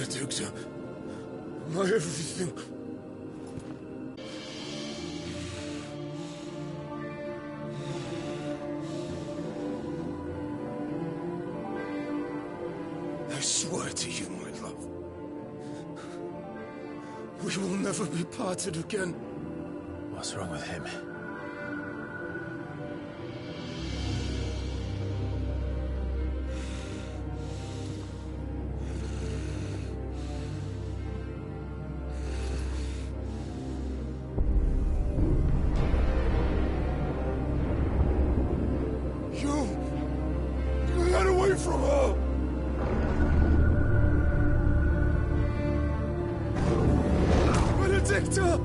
Benedicta. My everything. I swear to you, my love, we will never be parted again. What's wrong with him? You got away from her! Benedicta!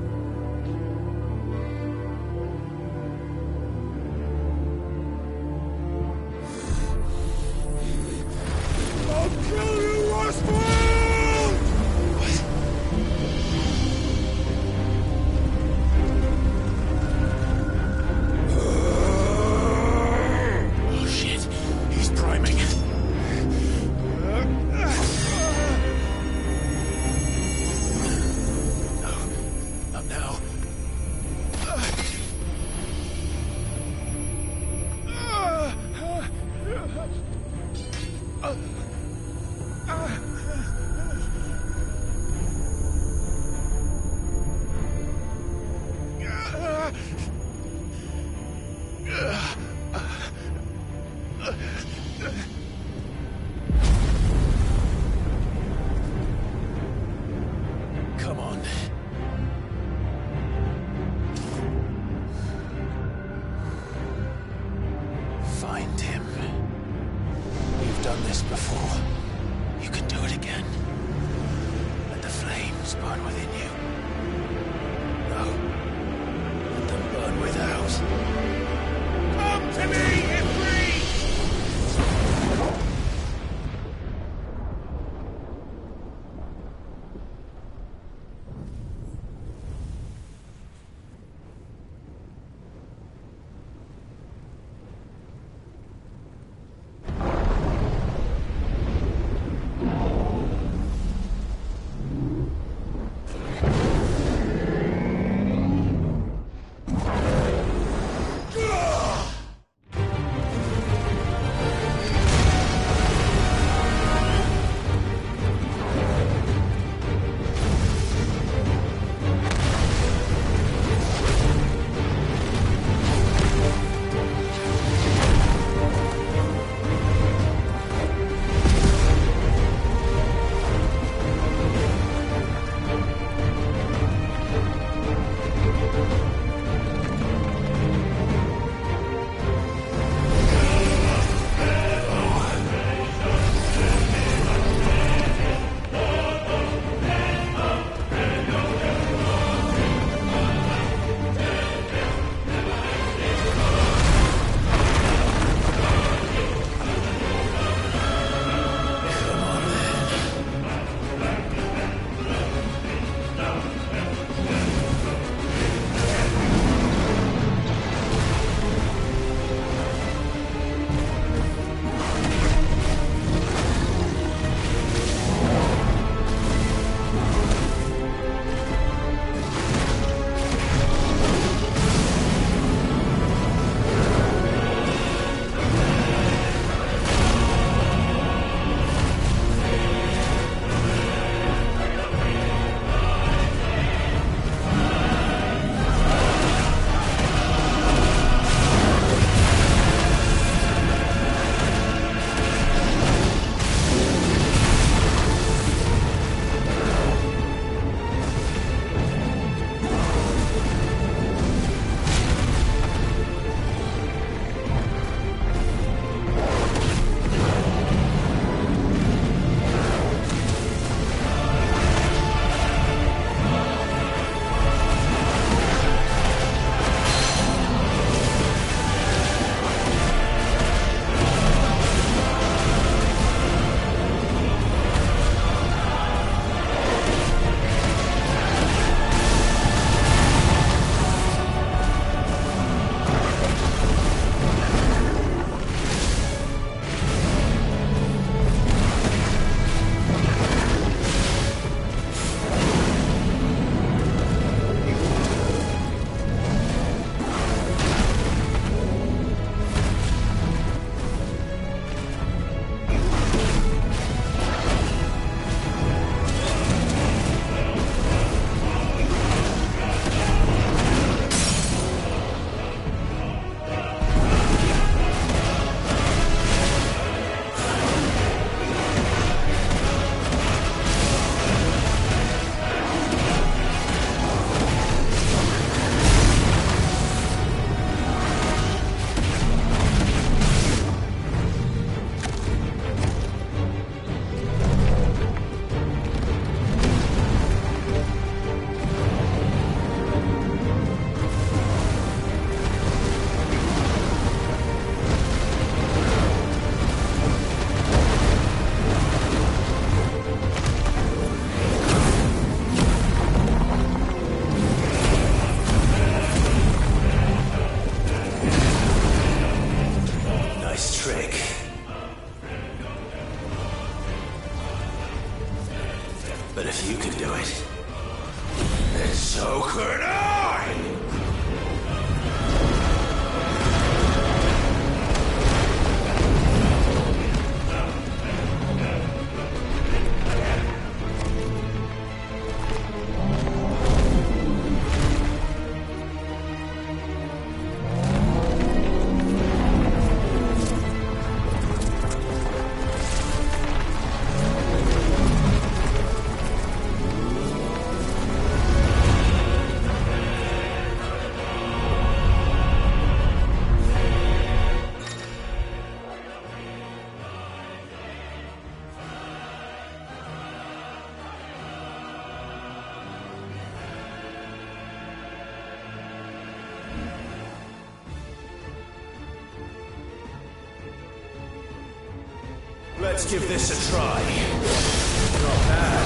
I'll kill you, Oswald! Oh shit, he's priming. Not now. Come on. Find him. You've done this before. You can do it again. Let the flames burn within you. No. Let them burn without. Come to me, Ifrit! But if you can do it, then so could I! Let's give this a try. Not bad.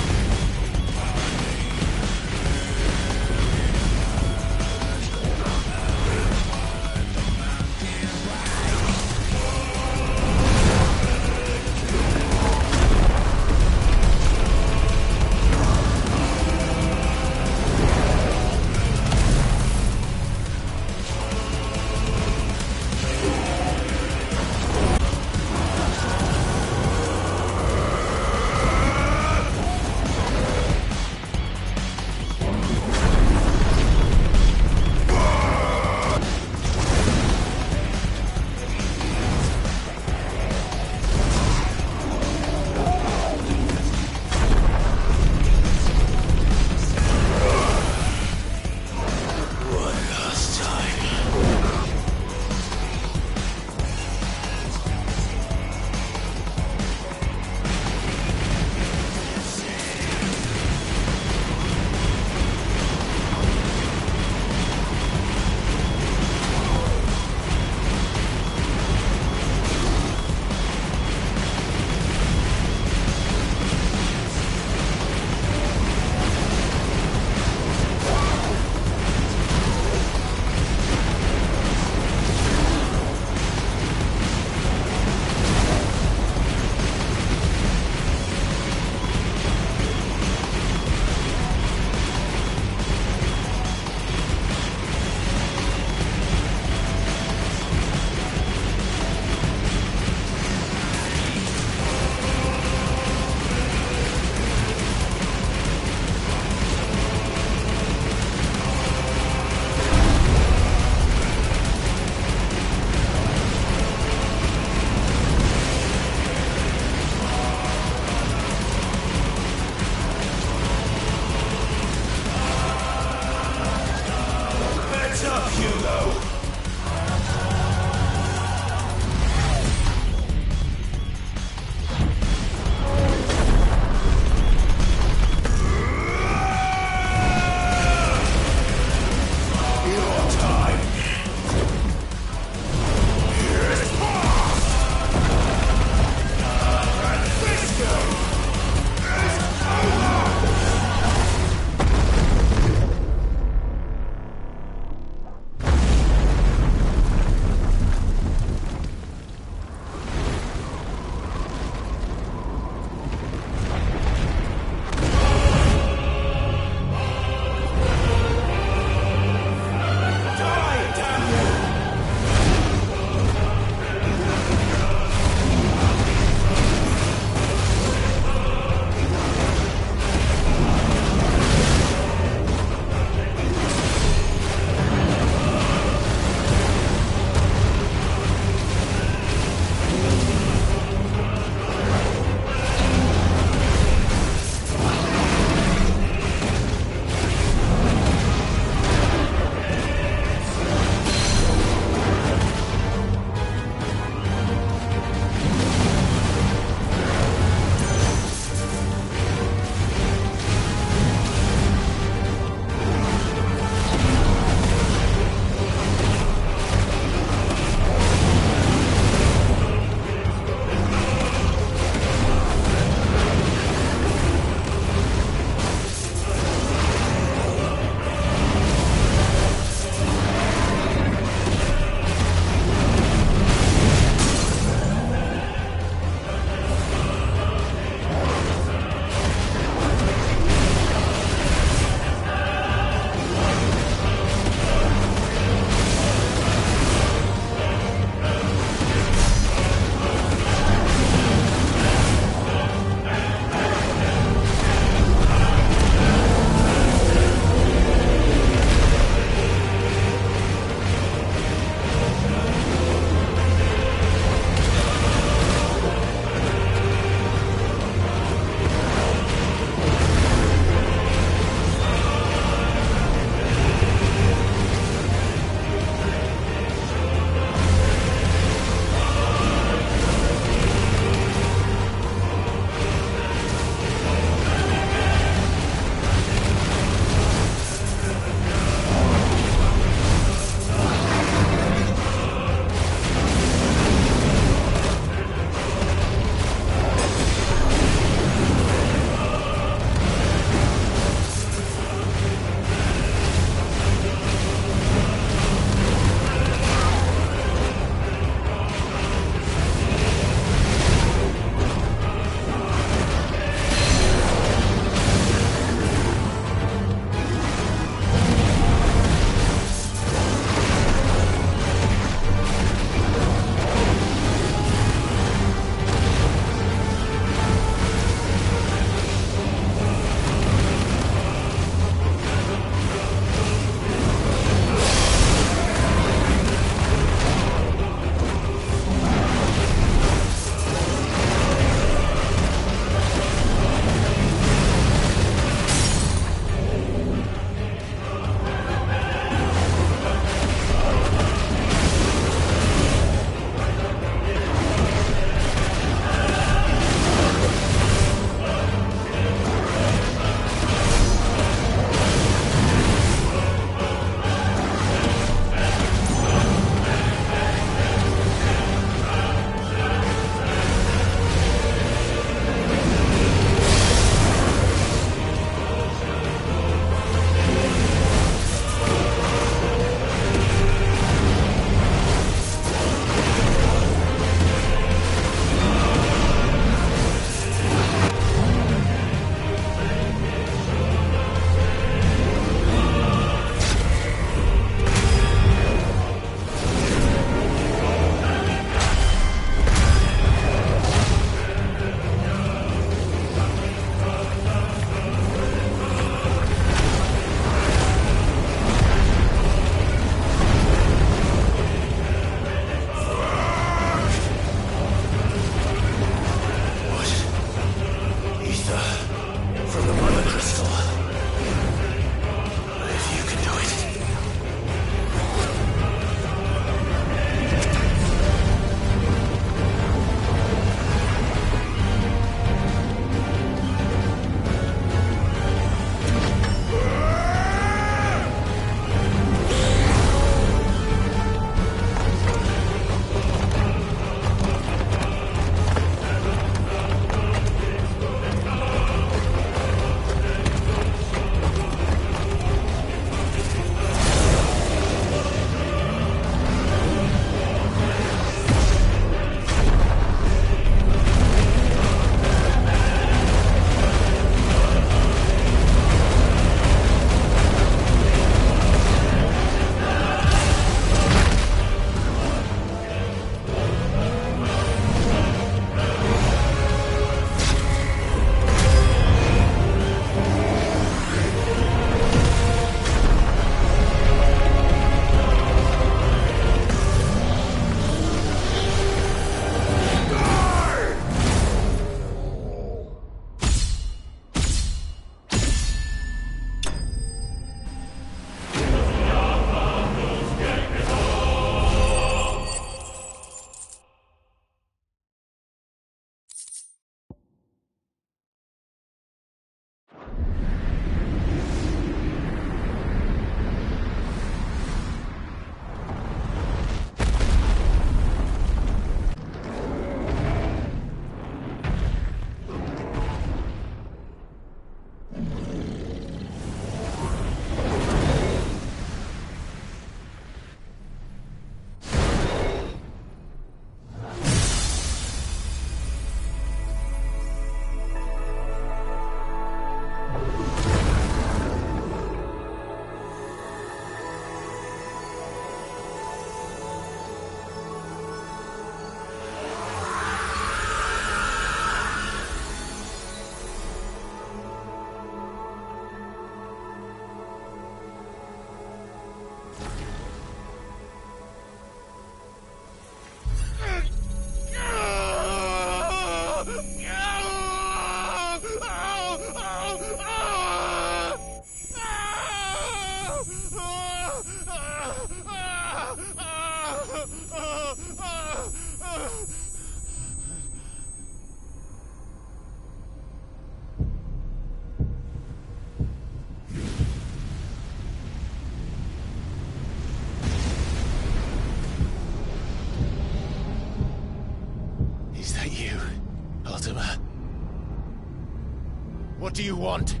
do you want?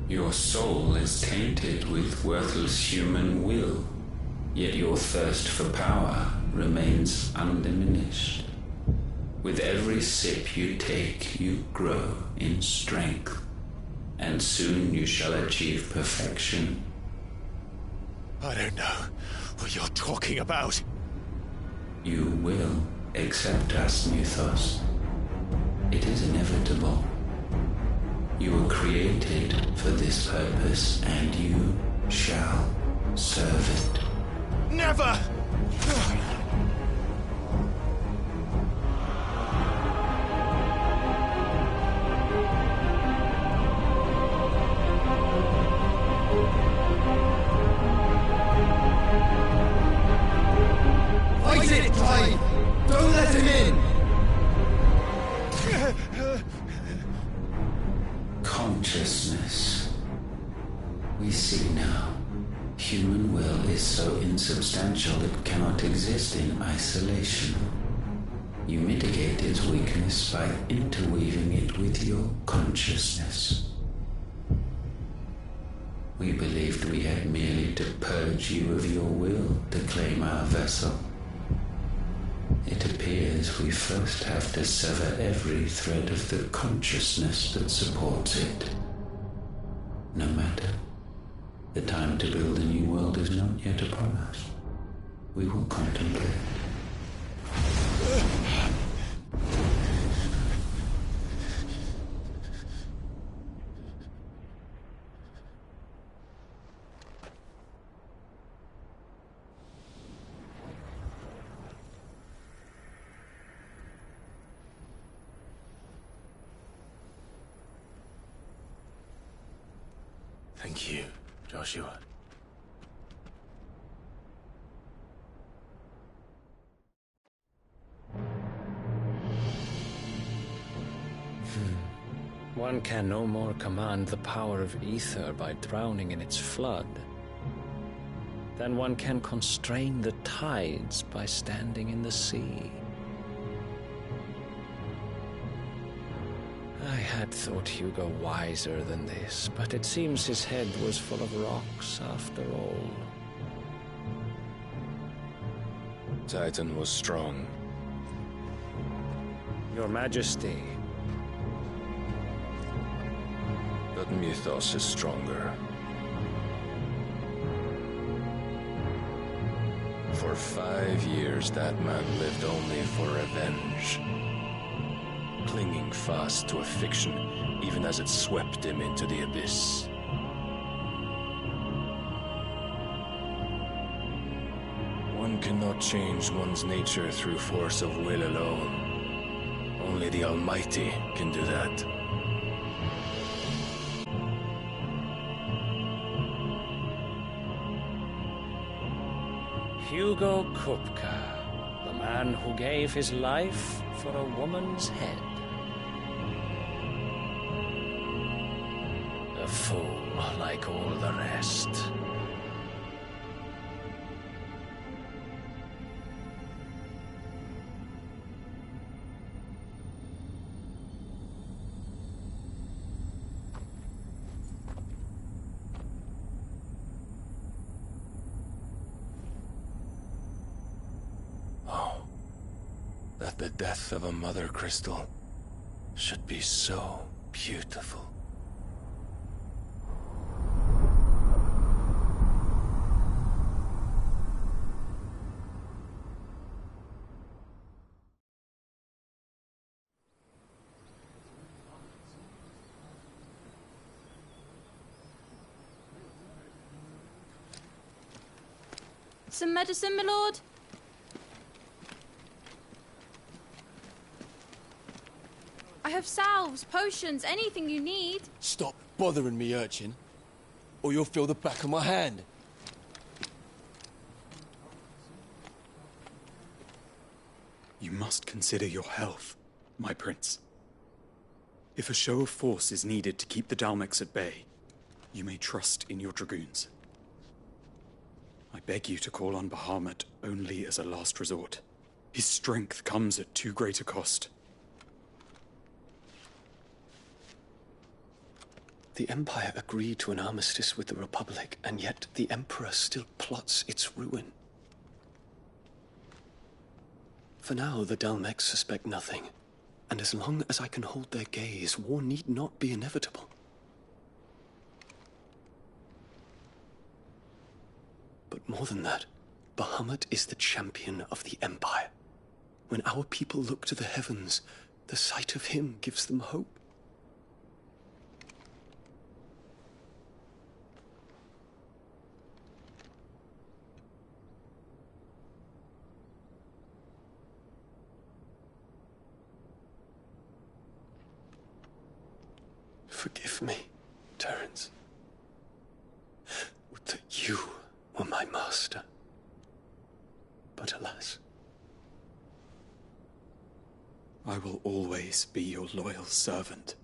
Your soul is tainted with worthless human will, yet your thirst for power remains undiminished. With every sip you take, you grow in strength, and soon you shall achieve perfection. I don't know what you're talking about. You will accept us, Mythos. It is inevitable. You were created for this purpose, and you shall serve it. Never! Fight it, Tide! Don't let him in! Consciousness. We see now. Human will is so insubstantial it cannot exist in isolation. You mitigate its weakness by interweaving it with your consciousness. We believed we had merely to purge you of your will to claim our vessel. It appears we first have to sever every thread of the consciousness that supports it. No matter. The time to build a new world is not yet upon us. We will contemplate. Thank you, Joshua. One can no more command the power of ether by drowning in its flood than one can constrain the tides by standing in the sea. I had thought Hugo wiser than this, but it seems his head was full of rocks after all. Titan was strong. Your Majesty. But Mythos is stronger. For 5 years, that man lived only for revenge. Clinging fast to a fiction, even as it swept him into the abyss. One cannot change one's nature through force of will alone. Only the Almighty can do that. Hugo Kupka, the man who gave his life for a woman's head. A fool like all the rest. That the death of a mother crystal should be so beautiful. Some medicine, my lord? I have salves, potions, anything you need. Stop bothering me, urchin, or you'll feel the back of my hand. You must consider your health, my prince. If a show of force is needed to keep the Dalmex at bay, you may trust in your dragoons. I beg you to call on Bahamut only as a last resort. His strength comes at too great a cost. The Empire agreed to an armistice with the Republic, and yet the Emperor still plots its ruin. For now, the Dalmex suspect nothing, and as long as I can hold their gaze, war need not be inevitable. But more than that, Bahamut is the champion of the Empire. When our people look to the heavens, the sight of him gives them hope. Forgive me, Terence. Would that you were my master. But alas. I will always be your loyal servant.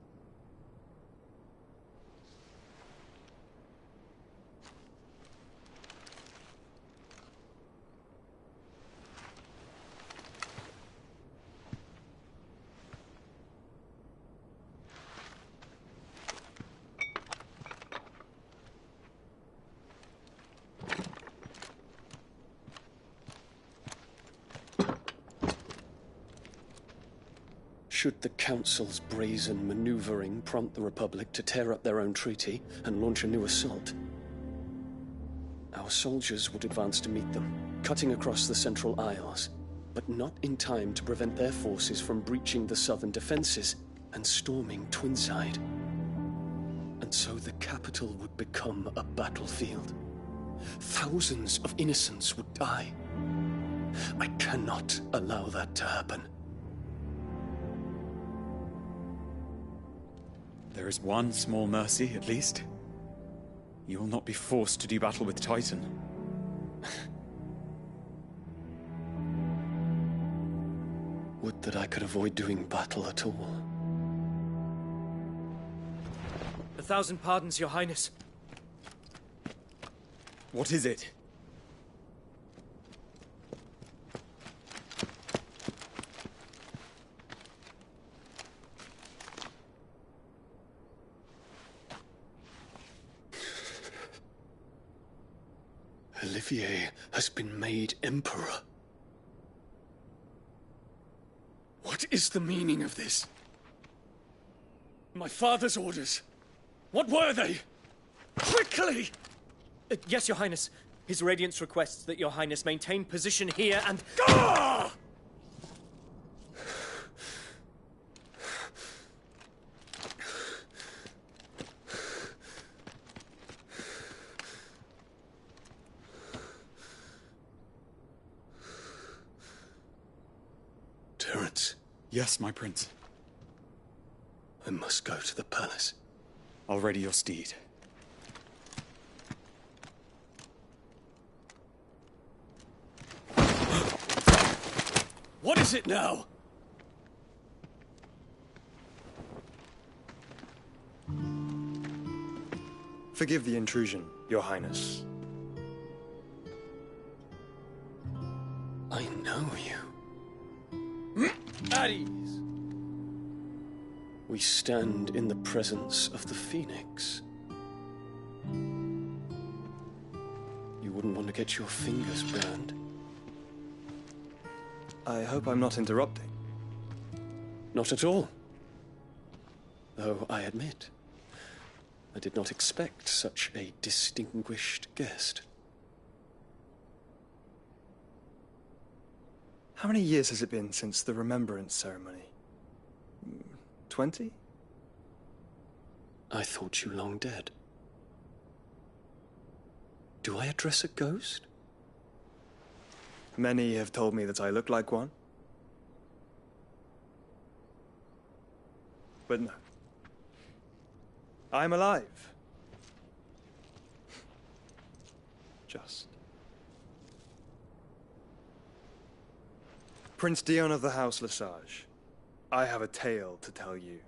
Should the Council's brazen maneuvering prompt the Republic to tear up their own treaty and launch a new assault, our soldiers would advance to meet them, cutting across the Central Isles, but not in time to prevent their forces from breaching the southern defenses and storming Twinside. And so the capital would become a battlefield. Thousands of innocents would die. I cannot allow that to happen. There is one small mercy, at least. You will not be forced to do battle with Titan. Would that I could avoid doing battle at all. 1,000 pardons, Your Highness. What is it? Olivier has been made Emperor. What is the meaning of this? My father's orders. What were they? Quickly! Yes, Your Highness. His Radiance requests that Your Highness maintain position here and... Ah! Terence. Yes, my prince. I must go to the palace. I'll ready your steed. What is it now? Forgive the intrusion, Your Highness. I know you. At ease. We stand in the presence of the Phoenix. You wouldn't want to get your fingers burned. I hope I'm not interrupting. Not at all. Though I admit, I did not expect such a distinguished guest. How many years has it been since the Remembrance ceremony? 20? I thought you long dead. Do I address a ghost? Many have told me that I look like one. But no. I'm alive. Just. Prince Dion of the House Lesage, I have a tale to tell you.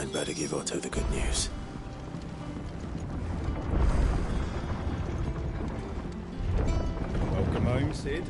I'd better give Otto the good news. Welcome home, Sid.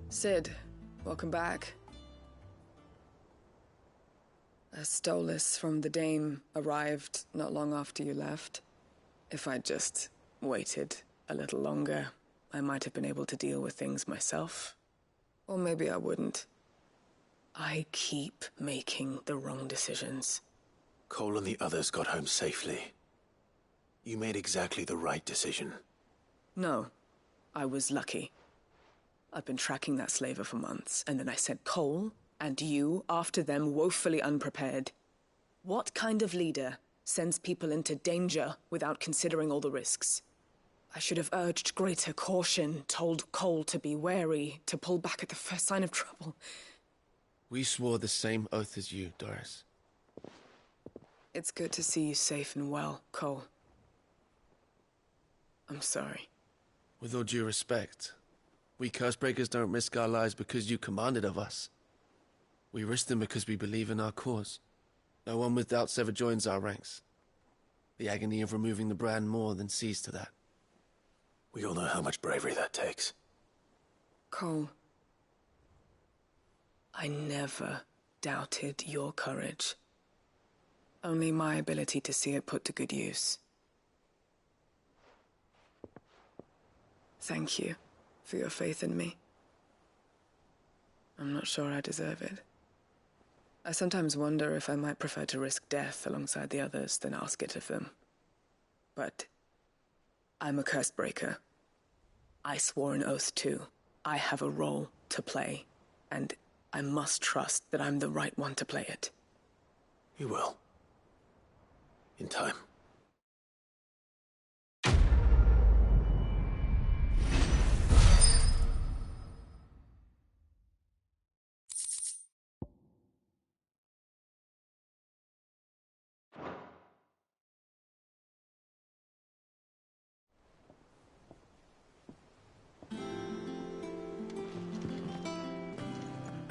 Sid, welcome back. A Stolas from the Dame arrived not long after you left. If I'd just waited a little longer, I might have been able to deal with things myself. Or maybe I wouldn't. I keep making the wrong decisions. Cole and the others got home safely. You made exactly the right decision. No, I was lucky. I've been tracking that slaver for months, and then I sent Cole and you after them woefully unprepared. What kind of leader sends people into danger without considering all the risks? I should have urged greater caution, told Cole to be wary, to pull back at the first sign of trouble. We swore the same oath as you, Doris. It's good to see you safe and well, Cole. I'm sorry. With all due respect, we Cursebreakers don't risk our lives because you commanded of us. We risk them because we believe in our cause. No one with doubts ever joins our ranks. The agony of removing the brand more than sees to that. We all know how much bravery that takes. Cole, I never doubted your courage. Only my ability to see it put to good use. Thank you for your faith in me. I'm not sure I deserve it. I sometimes wonder if I might prefer to risk death alongside the others than ask it of them. But I'm a Cursebreaker. I swore an oath too. I have a role to play, and I must trust that I'm the right one to play it. You will. In time.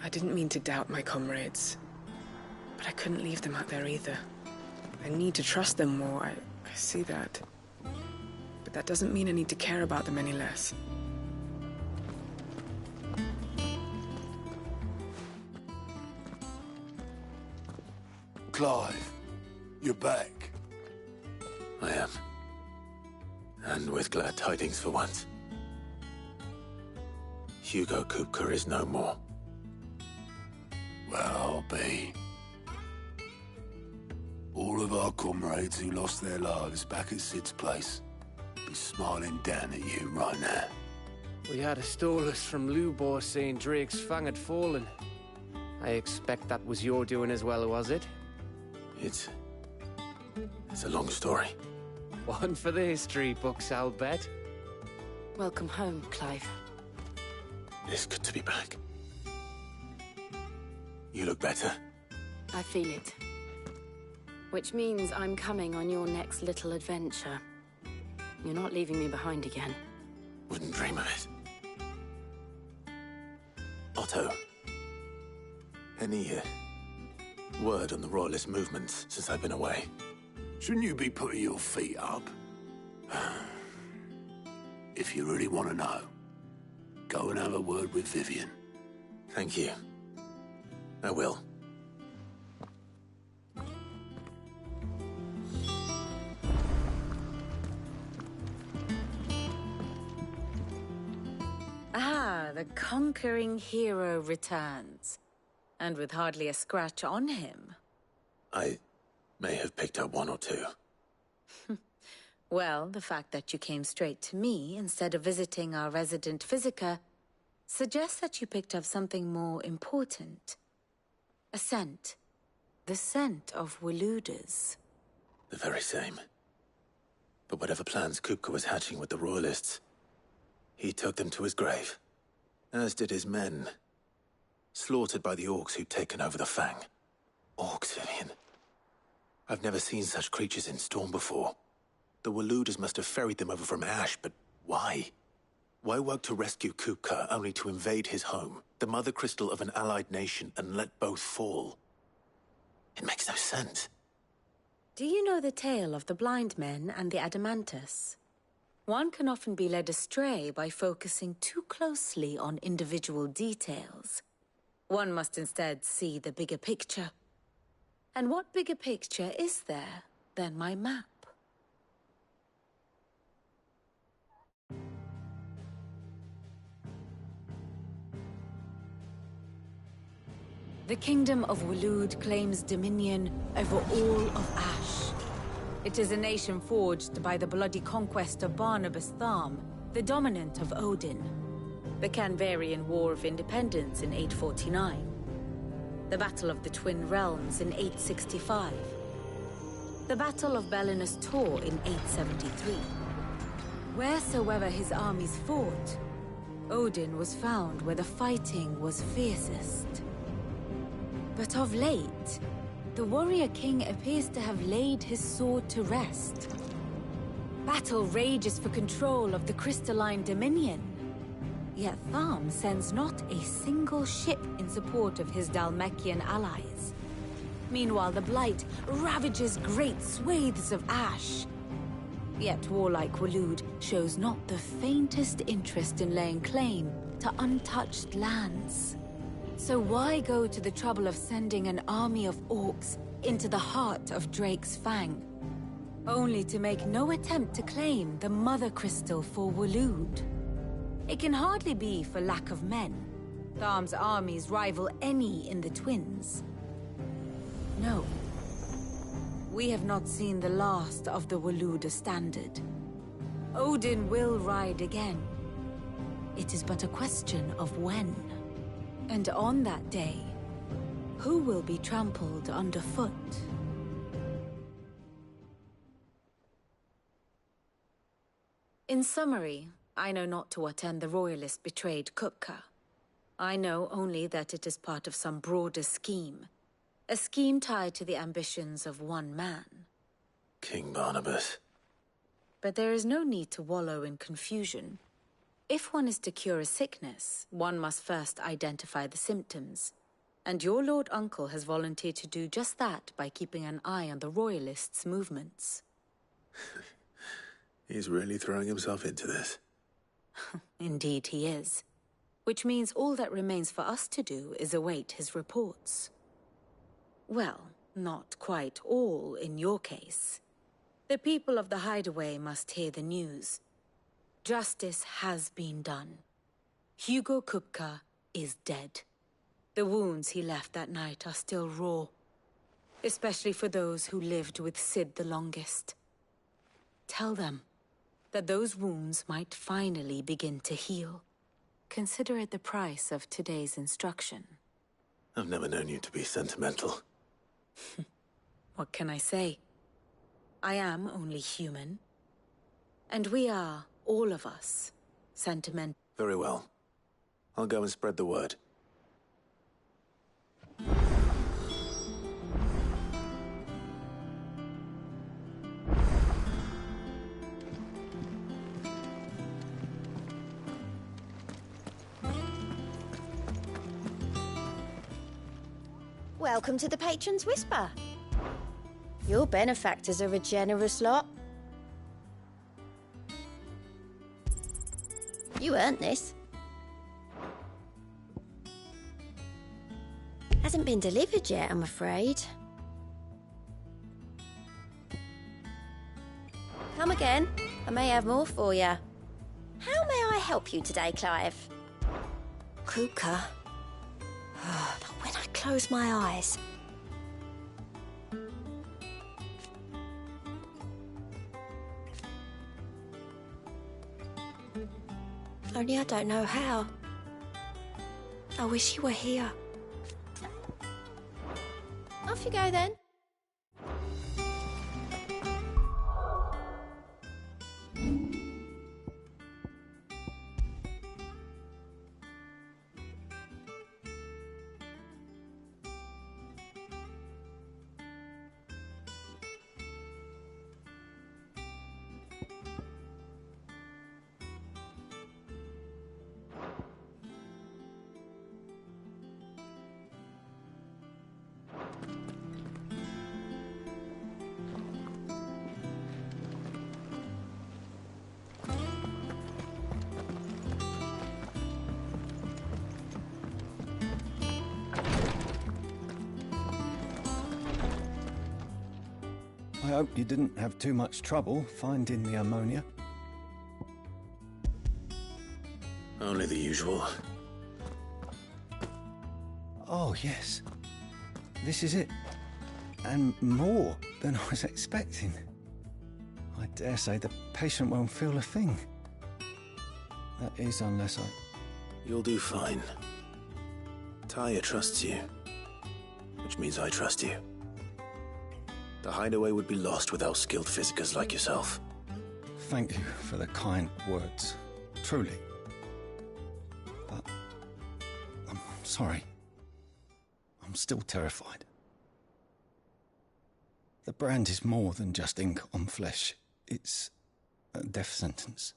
I didn't mean to doubt my comrades, but I couldn't leave them out there either. I need to trust them more, I see that. But that doesn't mean I need to care about them any less. Clive, you're back. I am. And with glad tidings for once. Hugo Kupka is no more. Well, I'll be. All of our comrades who lost their lives back at Sid's place be smiling down at you right now. We had a Stolas from Lubor saying Drake's fang had fallen. I expect that was your doing as well, was it? It's a long story. One for the history books, I'll bet. Welcome home, Clive. It's good to be back. You look better. I feel it. Which means I'm coming on your next little adventure. You're not leaving me behind again. Wouldn't dream of it. Otto. Any word on the Royalist movements since I've been away? Shouldn't you be putting your feet up? If you really want to know, go and have a word with Vivian. Thank you. I will. Ah, the conquering hero returns. And with hardly a scratch on him. I may have picked up one or two. Well, the fact that you came straight to me instead of visiting our resident physiker suggests that you picked up something more important. A scent. The scent of Waludas. The very same. But whatever plans Kupka was hatching with the Royalists, he took them to his grave. As did his men. Slaughtered by the orcs who'd taken over the Fang. Orcs, Vivian. I've never seen such creatures in Storm before. The Waluders must have ferried them over from Ash, but why? Why work to rescue Kupka only to invade his home, the mother crystal of an allied nation, and let both fall? It makes no sense. Do you know the tale of the blind men and the Adamantus? One can often be led astray by focusing too closely on individual details. One must instead see the bigger picture. And what bigger picture is there than my map? The Kingdom of Waloed claims dominion over all of Ash. It is a nation forged by the bloody conquest of Barnabas Tharm, the dominant of Odin. The Canvarian War of Independence in 849. The Battle of the Twin Realms in 865. The Battle of Belinus Tor in 873. Wheresoever his armies fought, Odin was found where the fighting was fiercest. But of late, the warrior king appears to have laid his sword to rest. Battle rages for control of the crystalline dominion. Yet Tharm sends not a single ship in support of his Dhalmekian allies. Meanwhile, the Blight ravages great swathes of Ash. Yet warlike Waloed shows not the faintest interest in laying claim to untouched lands. So why go to the trouble of sending an army of orcs into the heart of Drake's Fang, only to make no attempt to claim the Mother Crystal for Waloed? It can hardly be for lack of men. Tharm's armies rival any in the Twins. No. We have not seen the last of the Waloed standard. Odin will ride again. It is but a question of when. And on that day, who will be trampled underfoot? In summary, I know not to what end the Royalist betrayed Kupka. I know only that it is part of some broader scheme. A scheme tied to the ambitions of one man. King Barnabas. But there is no need to wallow in confusion. If one is to cure a sickness, one must first identify the symptoms. And your Lord Uncle has volunteered to do just that by keeping an eye on the Royalists' movements. He's really throwing himself into this. Indeed he is. Which means all that remains for us to do is await his reports. Well, not quite all in your case. The people of the Hideaway must hear the news. Justice has been done. Hugo Kupka is dead. The wounds he left that night are still raw, especially for those who lived with Sid the longest. Tell them that those wounds might finally begin to heal. Consider it the price of today's instruction. I've never known you to be sentimental. What can I say? I am only human. And we are, all of us, sentimental. Very well. I'll go and spread the word. Welcome to the Patron's Whisper. Your benefactors are a generous lot. You earned this. Hasn't been delivered yet, I'm afraid. Come again. I may have more for you. How may I help you today, Clive? Kupka. But when I close my eyes... Only I don't know how. I wish you were here. Off you go then. I hope you didn't have too much trouble finding the ammonia. Only the usual. Oh, yes. This is it. And more than I was expecting. I dare say the patient won't feel a thing. That is, unless I... You'll do fine. Tyre trusts you, which means I trust you. The hideaway would be lost without skilled physicers like yourself. Thank you for the kind words. Truly. But... I'm sorry. I'm still terrified. The brand is more than just ink on flesh. It's a death sentence.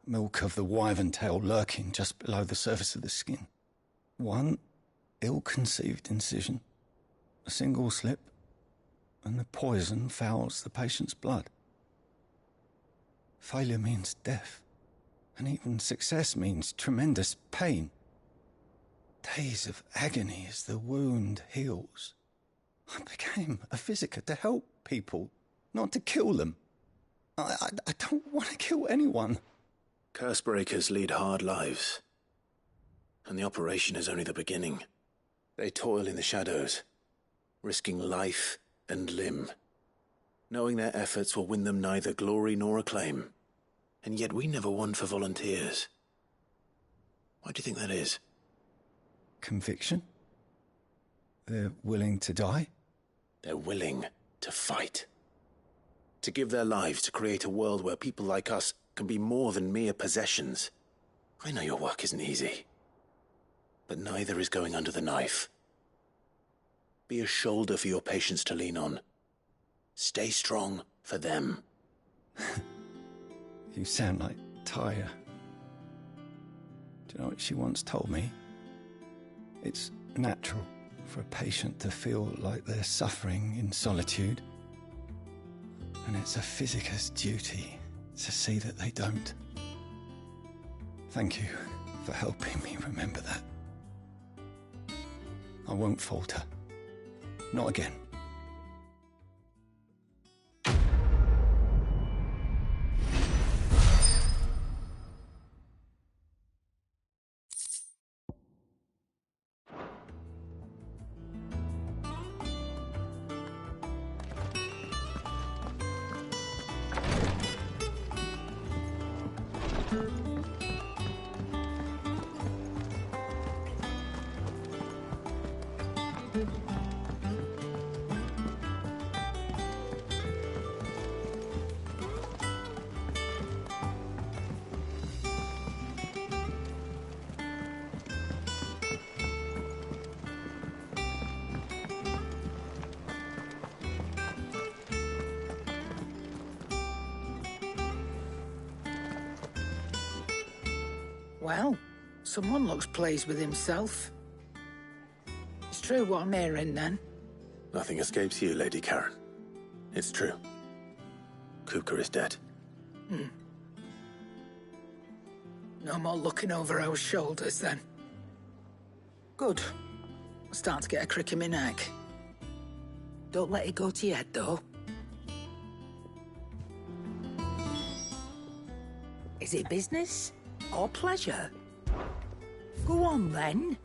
Milk of the wyvern tail lurking just below the surface of the skin. One ill-conceived incision, a single slip, and the poison fouls the patient's blood. Failure means death, and even success means tremendous pain. Days of agony as the wound heals. I became a physiker to help people, not to kill them. I don't want to kill anyone. Cursebreakers lead hard lives, and the operation is only the beginning. They toil in the shadows, risking life and limb, knowing their efforts will win them neither glory nor acclaim. And yet we never won for volunteers. Why do you think that is? Conviction? They're willing to die? They're willing to fight. To give their lives to create a world where people like us can be more than mere possessions. I know your work isn't easy, but neither is going under the knife. Be a shoulder for your patients to lean on. Stay strong for them. You sound like Tyre. Do you know what she once told me? It's natural for a patient to feel like they're suffering in solitude. And it's a physiker's duty to see that they don't. Thank you for helping me remember that. I won't falter. Not again. Well, someone looks pleased with himself. It's true what I'm hearing, then. Nothing escapes you, Lady Karen. It's true. Kuka is dead. No more looking over our shoulders, then. Good. I'm starting to get a crick in my neck. Don't let it go to your head, though. Is it business or pleasure? Go on, then.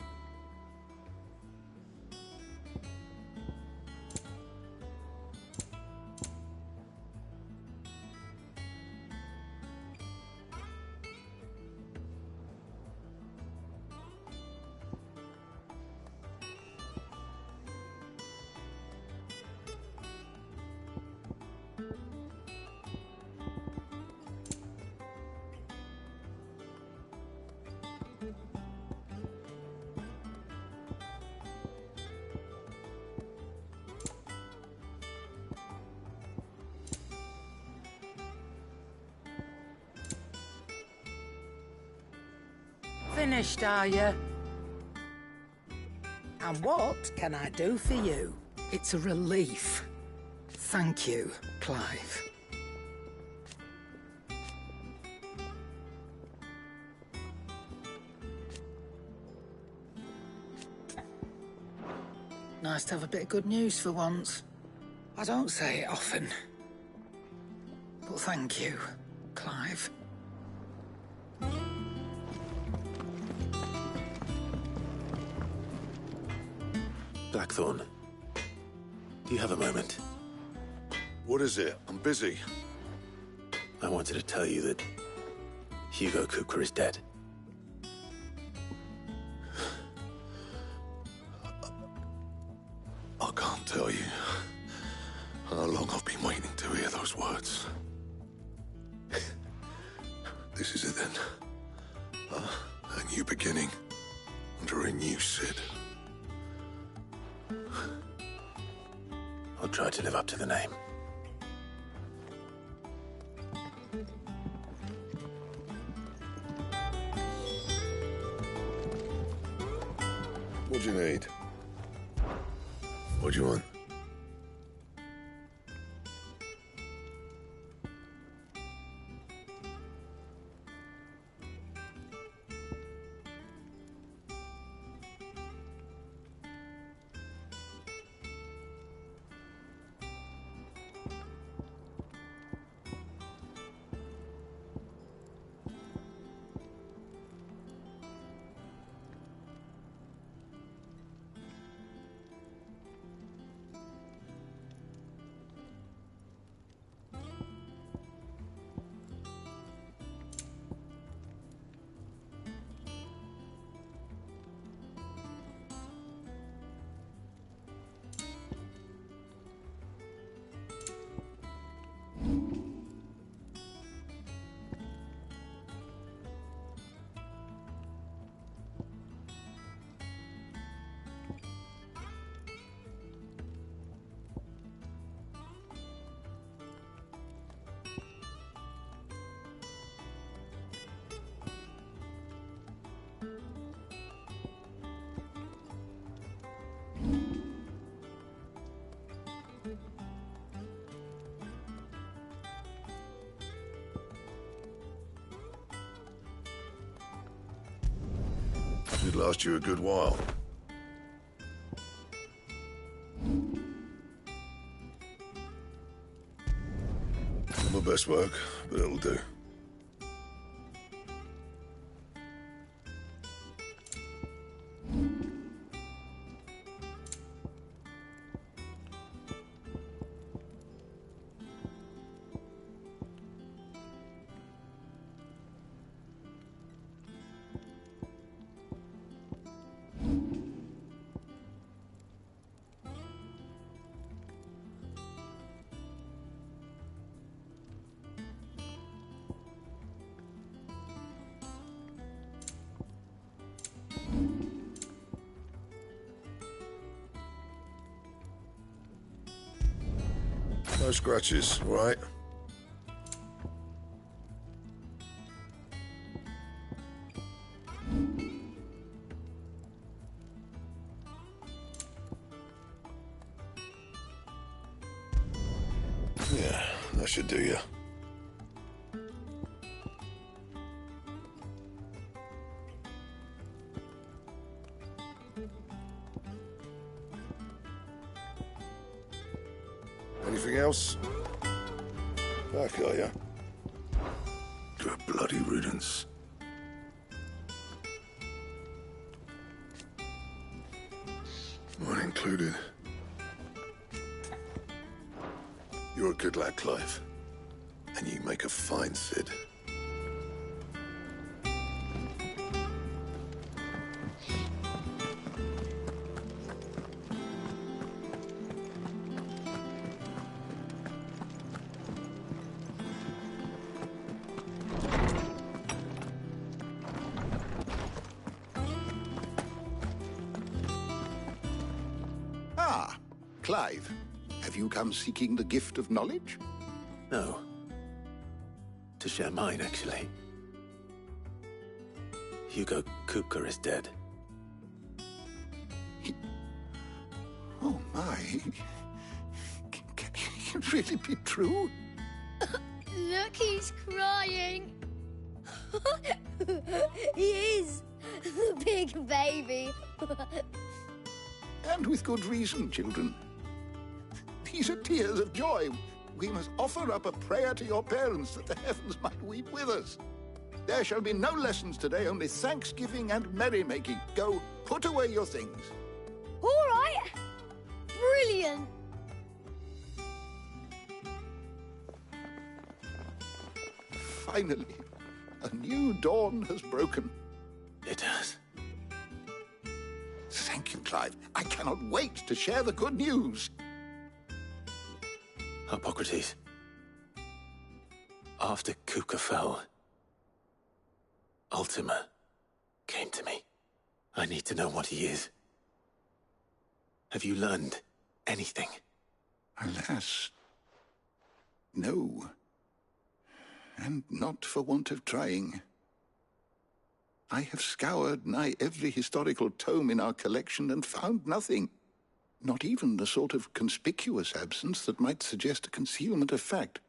Finished, are you? And what can I do for you? It's a relief. Thank you, Clive. Nice to have a bit of good news for once. I don't say it often. But thank you, Clive. Blackthorn, do you have a moment? What is it? I'm busy. I wanted to tell you that Hugo Kupka is dead. I can't tell you how long I've been waiting to hear those words. This is it then. A new beginning under a new Cid. I'll try to live up to the name. What do you need? What do you want? Should last you a good while. Not my best work, but it'll do. No scratches, all right? Yeah, that should do you. Anything else? Back, are ya? To a bloody riddance. Mine included. You're a good lad, Clive. And you make a fine Cid. Clive, have you come seeking the gift of knowledge? No. To share mine, actually. Hugo Kupka is dead. Oh my. Can it really be true? Look, he's crying. He is. The big baby. And with good reason, children. These are tears of joy. We must offer up a prayer to your parents that the heavens might weep with us. There shall be no lessons today, only thanksgiving and merrymaking. Go, put away your things. All right. Brilliant. Finally, a new dawn has broken. It has. Thank you, Clive. I cannot wait to share the good news. Hippocrates. After Kupka fell, Ultima came to me. I need to know what he is. Have you learned anything? Alas, no. And not for want of trying. I have scoured nigh every historical tome in our collection and found nothing. Not even the sort of conspicuous absence that might suggest a concealment of fact.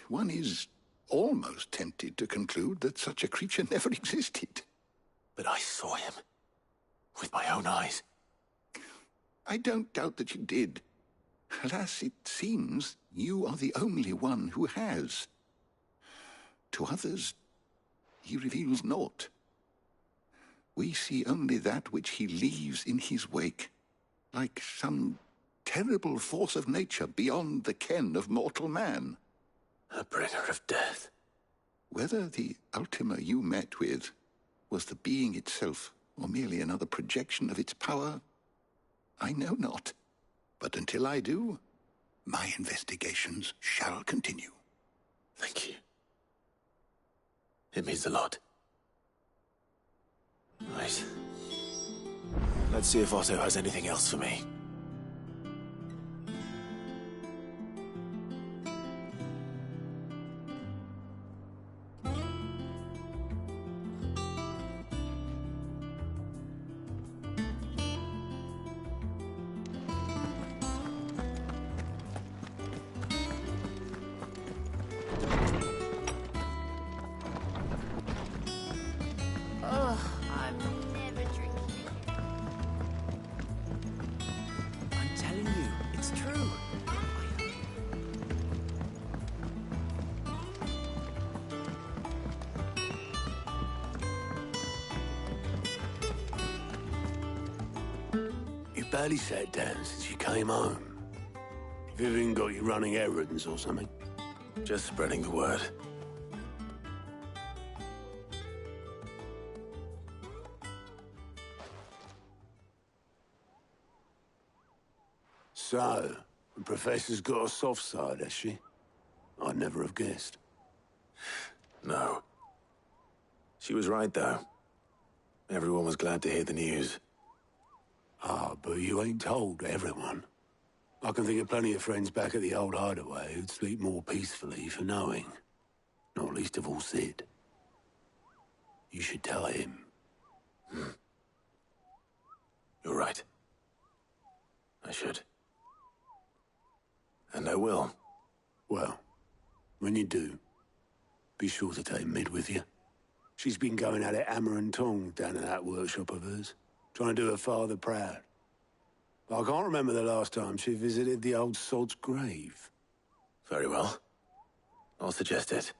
One is almost tempted to conclude that such a creature never existed. But I saw him. With my own eyes. I don't doubt that you did. Alas, it seems you are the only one who has. To others, he reveals naught. We see only that which he leaves in his wake, like some terrible force of nature beyond the ken of mortal man. A bringer of death. Whether the Ultima you met with was the being itself, or merely another projection of its power, I know not. But until I do, my investigations shall continue. Thank you. It means a lot. Right. Let's see if Otto has anything else for me. Barely sat down since you came home. Vivian got you running errands or something? Just spreading the word. So, the Professor's got a soft side, has she? I'd never have guessed. No. She was right, though. Everyone was glad to hear the news. Ah, but you ain't told everyone. I can think of plenty of friends back at the old hideaway who'd sleep more peacefully for knowing. Not least of all Sid. You should tell him. You're right. I should. And I will. Well, when you do, be sure to take Mid with you. She's been going at it hammer and tongs down at that workshop of hers, trying to do her father proud. I can't remember the last time she visited the old sod's grave. Very well. I'll suggest it.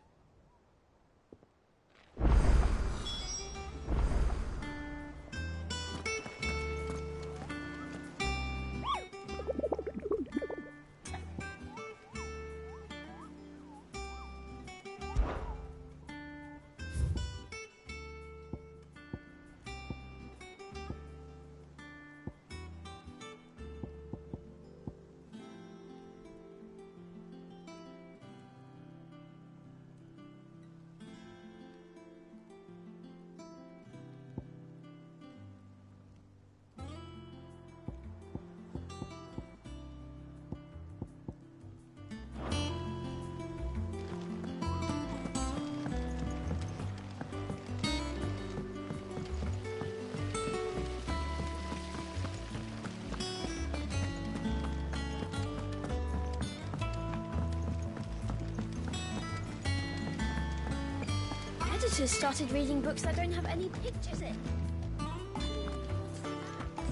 daughter's started reading books that don't have any pictures in.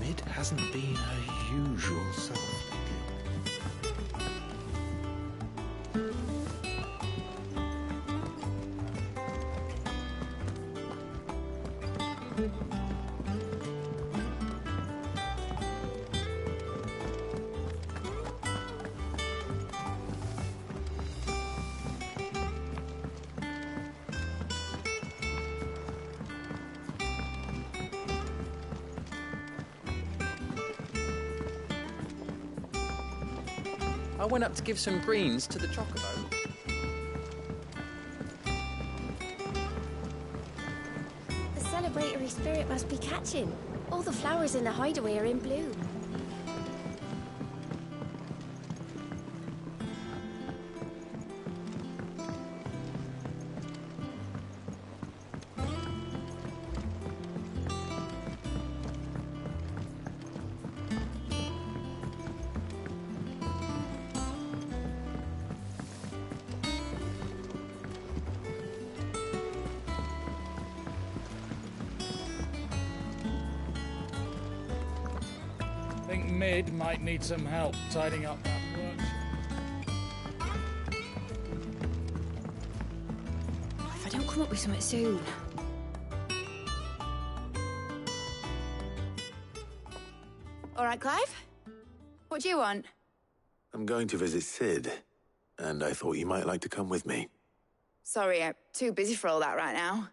Mid hasn't been her usual self lately. I went up to give some greens to the chocobo. The celebratory spirit must be catching. All the flowers in the hideaway are in bloom. Think Mid might need some help tidying up that workshop. If I don't come up with something soon. All right, Clive? What do you want? I'm going to visit Sid, and I thought you might like to come with me. Sorry, I'm too busy for all that right now.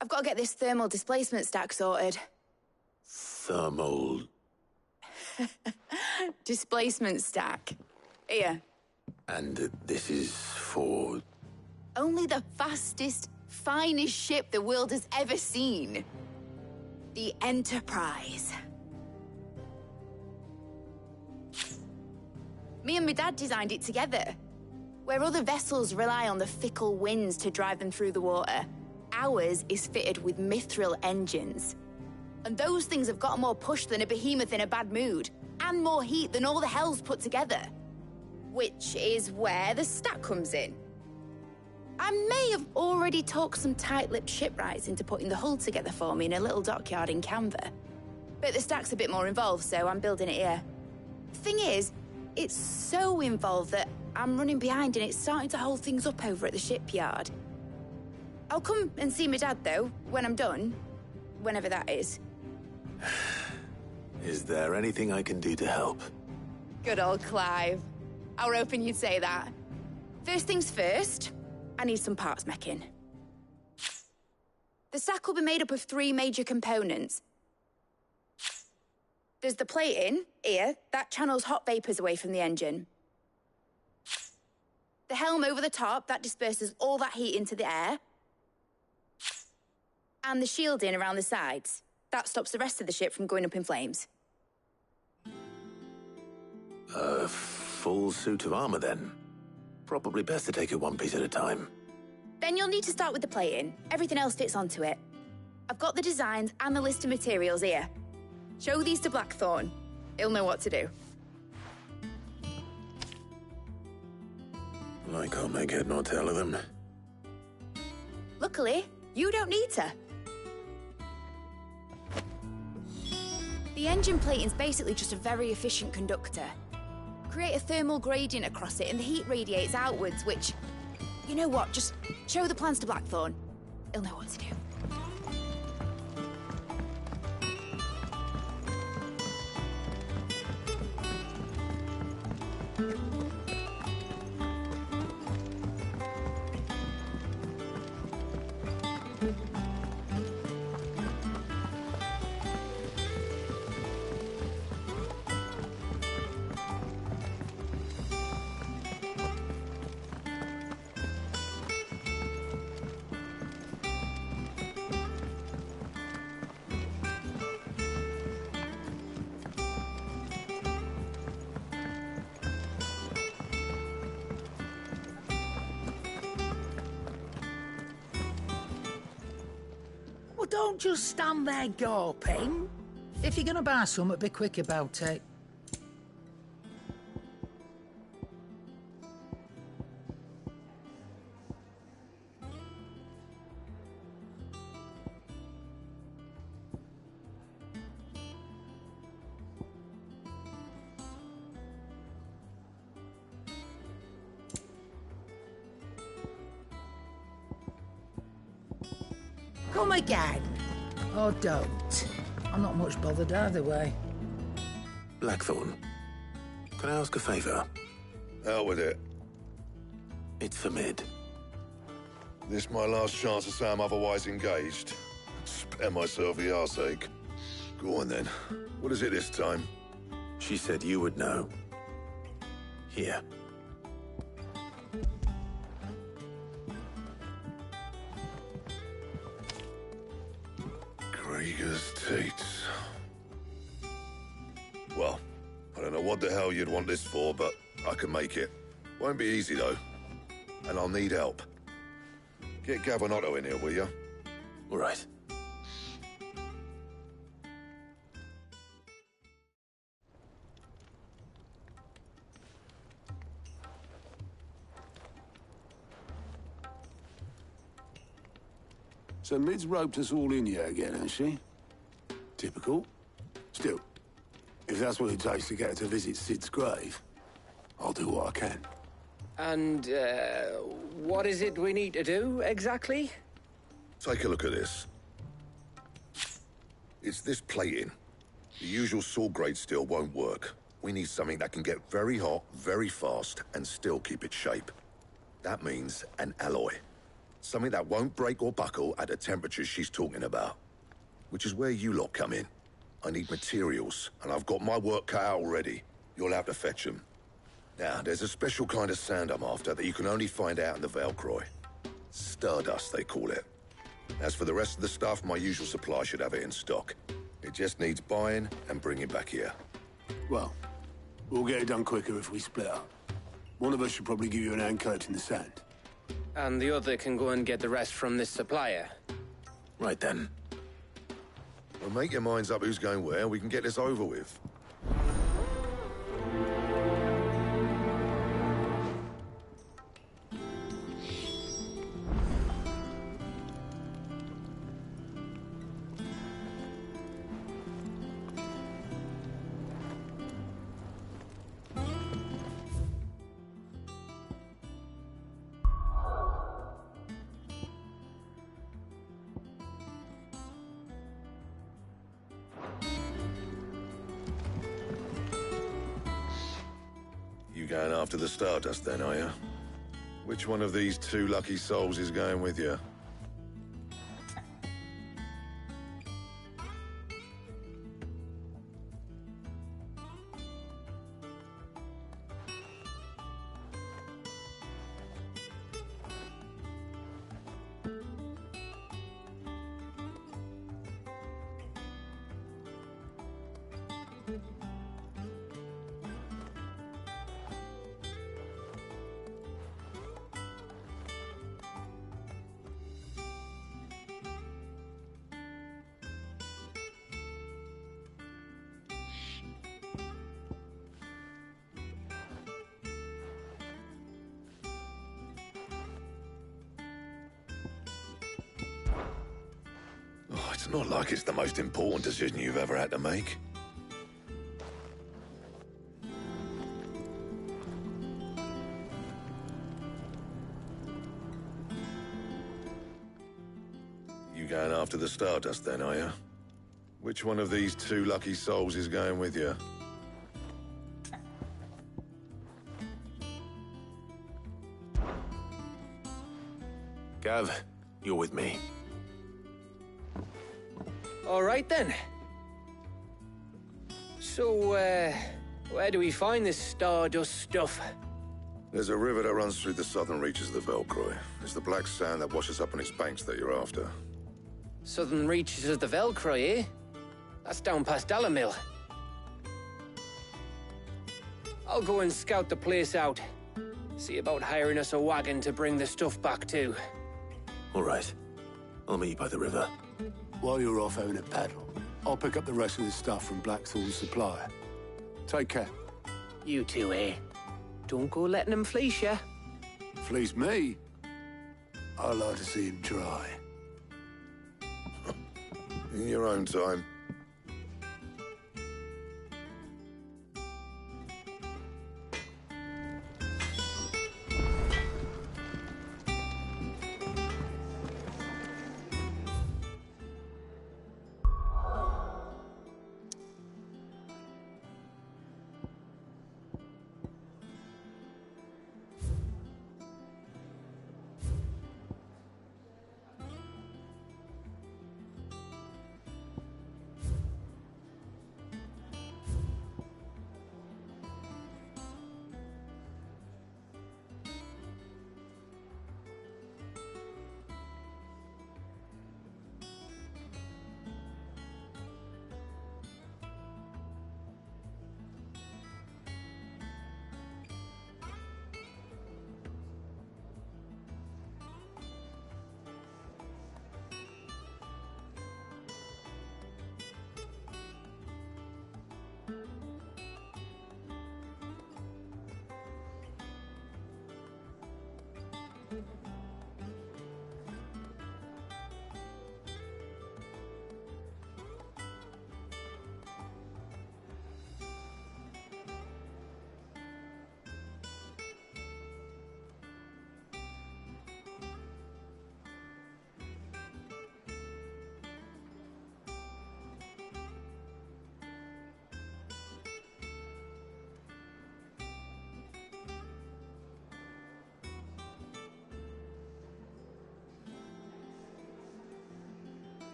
I've got to get this thermal displacement stack sorted. Thermal... Displacement stack. Here. And this is for... Only the fastest, finest ship the world has ever seen. The Enterprise. Me and my dad designed it together. Where other vessels rely on the fickle winds to drive them through the water, ours is fitted with mithril engines. And those things have got more push than a behemoth in a bad mood, and more heat than all the hells put together. Which is where the stack comes in. I may have already talked some tight-lipped shipwrights into putting the hull together for me in a little dockyard in Canva. But the stack's a bit more involved, so I'm building it here. Thing is, it's so involved that I'm running behind and it's starting to hold things up over at the shipyard. I'll come and see my dad, though, when I'm done. Whenever that is. Is there anything I can do to help? Good old Clive. I were hoping you'd say that. First things first, I need some parts meching. The stack will be made up of 3 major components. There's the plating, here, that channels hot vapors away from the engine. The helm over the top, that disperses all that heat into the air. And the shielding around the sides. That stops the rest of the ship from going up in flames. A full suit of armor, then. Probably best to take it one piece at a time. Then you'll need to start with the plating. Everything else fits onto it. I've got the designs and the list of materials here. Show these to Blackthorn. He'll know what to do. I can't make head nor tail of them. Luckily, you don't need to. The engine plating's basically just a very efficient conductor. Create a thermal gradient across it and the heat radiates outwards, which... You know what, just show the plans to Blackthorn. He'll know what to do. Well, don't just stand there gawping. If you're gonna buy something, be quick about it. Come again. Or don't. I'm not much bothered either way. Blackthorn, can I ask a favour? Out with it. It's for Mid. This my last chance to say I'm otherwise engaged. Spare myself the arseache. Go on then. What is it this time? She said you would know. Here. Krieger's teats. Well, I don't know what the hell you'd want this for, but I can make it. Won't be easy, though. And I'll need help. Get Gavin-Otto in here, will you? All right. So Mid's roped us all in here again, has she? Typical. Still, if that's what it takes to get her to visit Sid's grave, I'll do what I can. And, what is it we need to do, exactly? Take a look at this. It's this plating. The usual sword-grade steel won't work. We need something that can get very hot, very fast, and still keep its shape. That means an alloy. Something that won't break or buckle at the temperatures she's talking about. Which is where you lot come in. I need materials, and I've got my work cut out already. You'll have to fetch them. Now, there's a special kind of sand I'm after that you can only find out in the Velcroy. Stardust, they call it. As for the rest of the stuff, my usual supply should have it in stock. It just needs buying and bringing back here. Well, we'll get it done quicker if we split up. One of us should probably give you an hand collecting the sand. And the other can go and get the rest from this supplier. Right then. Well, make your minds up who's going where, and we can get this over with. You going after the Stardust then, are you? Which one of these two lucky souls is going with you? Oh, it's not like it's the most important decision you've ever had to make. You going after the Stardust then, are you? Which one of these two lucky souls is going with you? Gav, you're with me. All right, then. So, where do we find this Stardust stuff? There's a river that runs through the southern reaches of the Velcroy. It's the black sand that washes up on its banks that you're after. Southern reaches of the Velcroy, eh? That's down past Dalamil. I'll go and scout the place out. See about hiring us a wagon to bring the stuff back to. All right. I'll meet you by the river. While you're off having a paddle, I'll pick up the rest of the stuff from Blackthorn's supplier. Take care. You two, eh? Don't go letting him fleece ya. Fleece me? I'd like to see him try. In your own time.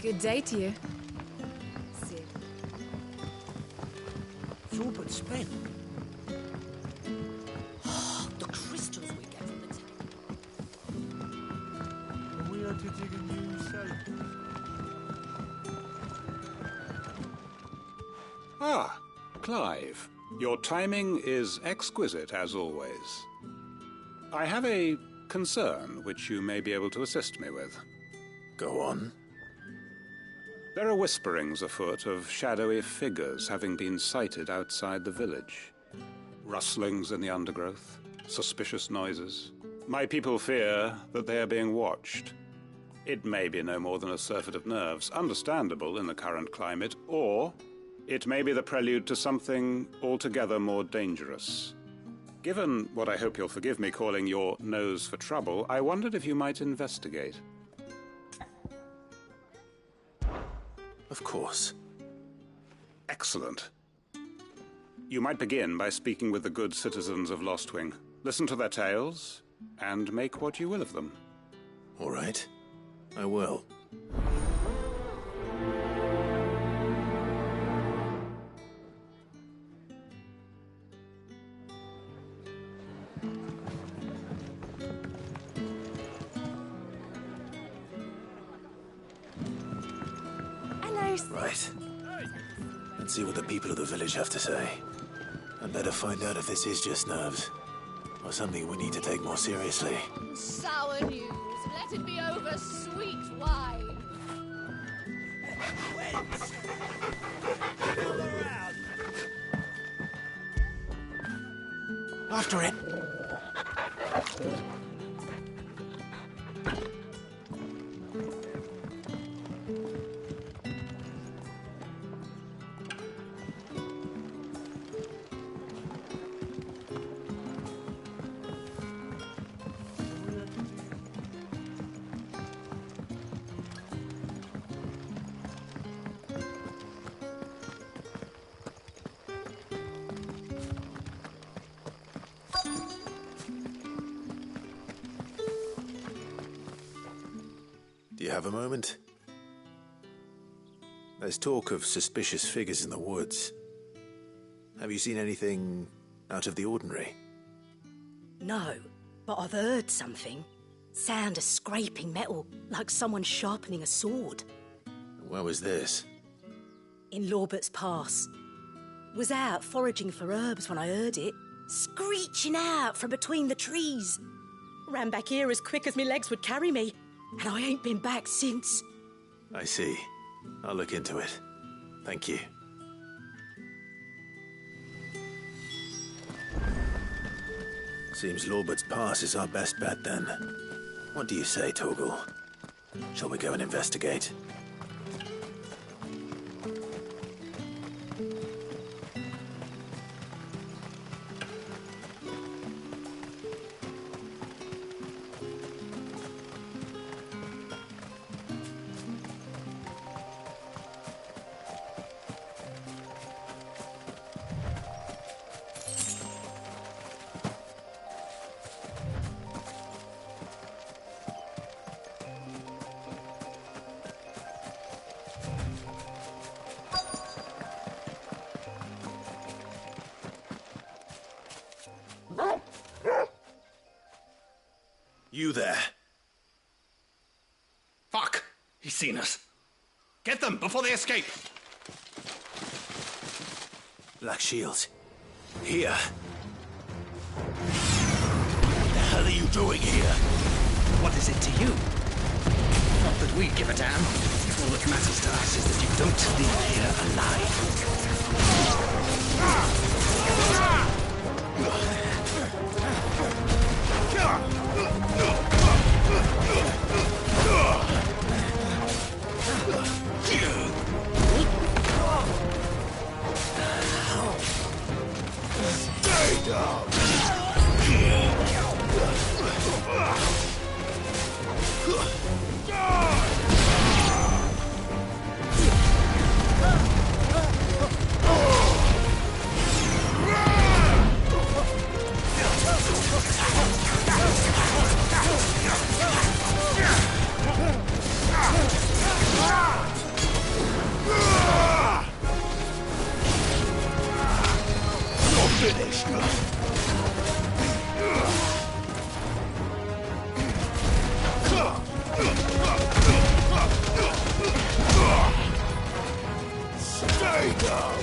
Good day to you. It's all but spent. The crystals we get from the town. We are to dig a new cell. Ah, Clive. Your timing is exquisite, as always. I have a concern which you may be able to assist me with. Go on. There are whisperings afoot of shadowy figures having been sighted outside the village. Rustlings in the undergrowth, suspicious noises. My people fear that they are being watched. It may be no more than a surfeit of nerves, understandable in the current climate, or it may be the prelude to something altogether more dangerous. Given what I hope you'll forgive me calling your nose for trouble, I wondered if you might investigate. Of course. Excellent. You might begin by speaking with the good citizens of Lostwing. Listen to their tales, and make what you will of them. All right. I will. Right. Let's see what the people of the village have to say. I'd better find out if this is just nerves, or something we need to take more seriously. Sour news. Let it be over sweet wine. After it! Do you have a moment? There's talk of suspicious figures in the woods. Have you seen anything out of the ordinary? No, but I've heard something. Sound of scraping metal, like someone sharpening a sword. Where was this? In Lorbert's Pass. Was out foraging for herbs when I heard it, screeching out from between the trees. Ran back here as quick as my legs would carry me, and I ain't been back since. I see. I'll look into it. Thank you. Seems Lorbert's Pass is our best bet, then. What do you say, Torgal? Shall we go and investigate? You there. Fuck! He's seen us. Get them before they escape! Black Shields. Here. What the hell are you doing here? What is it to you? Not that we give a damn. All that matters to us is that you don't leave here alive. Stay down! You're finished! Stay down!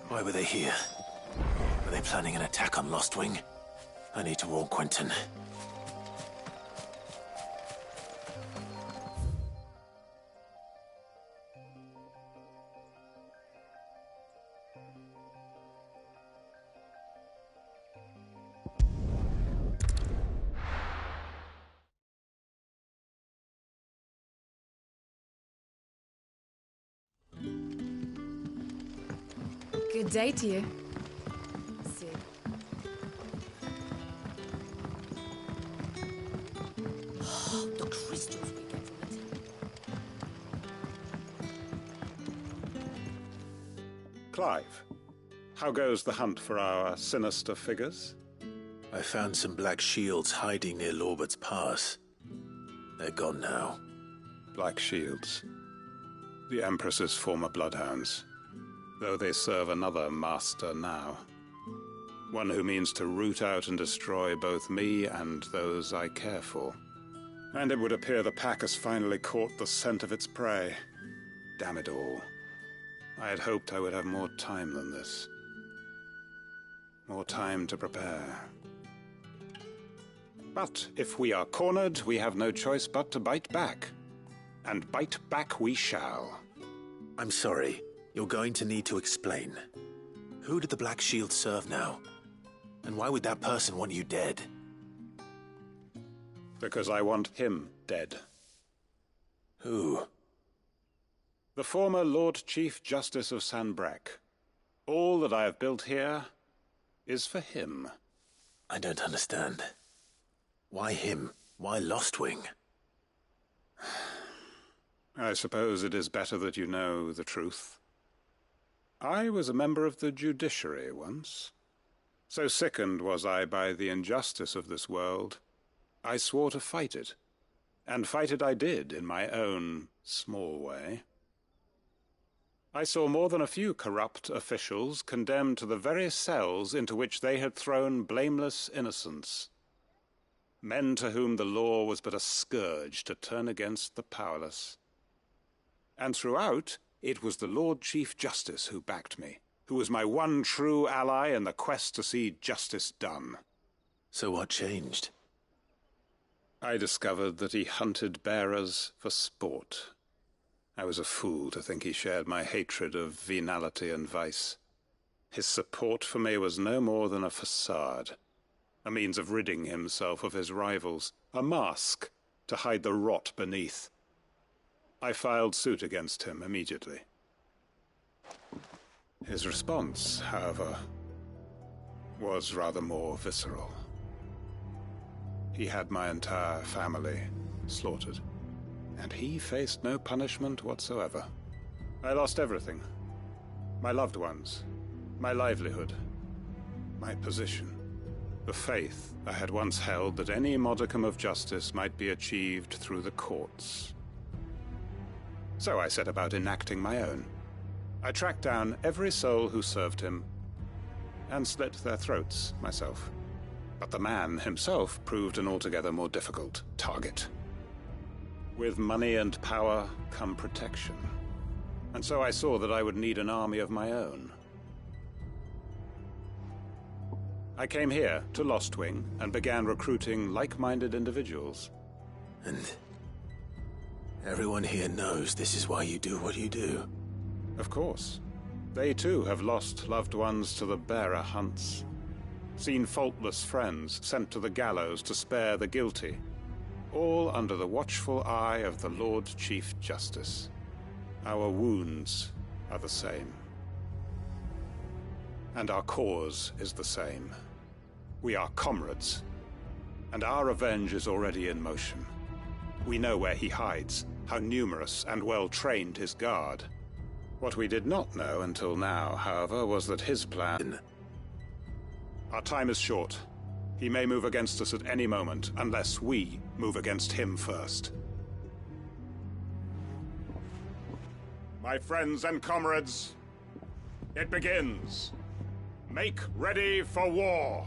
Why were they here? Were they planning an attack on Lost Wing? I need to warn Quentin. Good day to you. See. The crystals we get from the Clive, how goes the hunt for our sinister figures? I found some Black Shields hiding near Lorbert's Pass. They're gone now. Black Shields. The Empress's former bloodhounds. Though they serve another master now. One who means to root out and destroy both me and those I care for. And it would appear the pack has finally caught the scent of its prey. Damn it all. I had hoped I would have more time than this. More time to prepare. But if we are cornered, we have no choice but to bite back. And bite back we shall. I'm sorry. You're going to need to explain. Who did the Black Shield serve now? And why would that person want you dead? Because I want him dead. Who? The former Lord Chief Justice of Sanbreque. All that I have built here is for him. I don't understand. Why him? Why Lost Wing? I suppose it is better that you know the truth. I was a member of the judiciary once. So sickened was I by the injustice of this world, I swore to fight it. And fight it I did in my own small way. I saw more than a few corrupt officials condemned to the very cells into which they had thrown blameless innocents. Men to whom the law was but a scourge to turn against the powerless. And throughout, it was the Lord Chief Justice who backed me, who was my one true ally in the quest to see justice done. So what changed? I discovered that he hunted bearers for sport. I was a fool to think he shared my hatred of venality and vice. His support for me was no more than a facade, a means of ridding himself of his rivals, a mask to hide the rot beneath. I filed suit against him immediately. His response, however, was rather more visceral. He had my entire family slaughtered, and he faced no punishment whatsoever. I lost everything. My loved ones, my livelihood, my position, the faith I had once held that any modicum of justice might be achieved through the courts. So I set about enacting my own. I tracked down every soul who served him, and slit their throats myself. But the man himself proved an altogether more difficult target. With money and power come protection. And so I saw that I would need an army of my own. I came here to Lostwing and began recruiting like-minded individuals. And everyone here knows this is why you do what you do. Of course. They too have lost loved ones to the bearer hunts. Seen faultless friends sent to the gallows to spare the guilty. All under the watchful eye of the Lord Chief Justice. Our wounds are the same. And our cause is the same. We are comrades. And our revenge is already in motion. We know where he hides, how numerous and well-trained his guard. What we did not know until now, however, was that his plan... Our time is short. He may move against us at any moment, unless we move against him first. My friends and comrades, it begins. Make ready for war.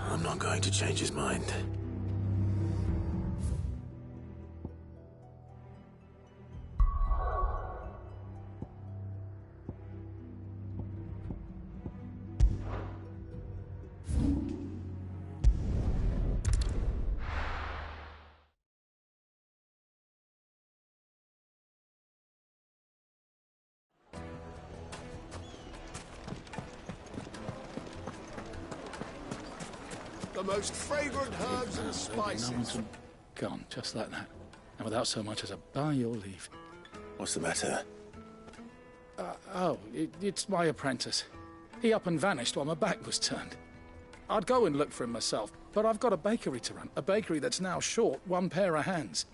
I'm not going to change his mind. The most fragrant herbs and spices. No one's gone, just like that. And without so much as a by your leave. What's the matter? It's my apprentice. He up and vanished while my back was turned. I'd go and look for him myself, but I've got a bakery to run. A bakery that's now short one pair of hands.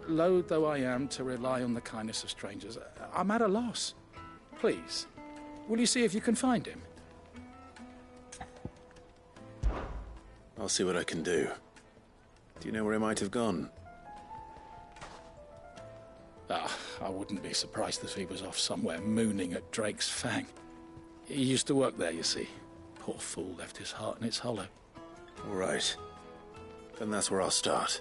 Loath though I am to rely on the kindness of strangers, I'm at a loss. Please, will you see if you can find him? I'll see what I can do. Do you know where he might have gone? I wouldn't be surprised if he was off somewhere mooning at Drake's Fang. He used to work there, you see. Poor fool left his heart in its hollow. All right. Then that's where I'll start.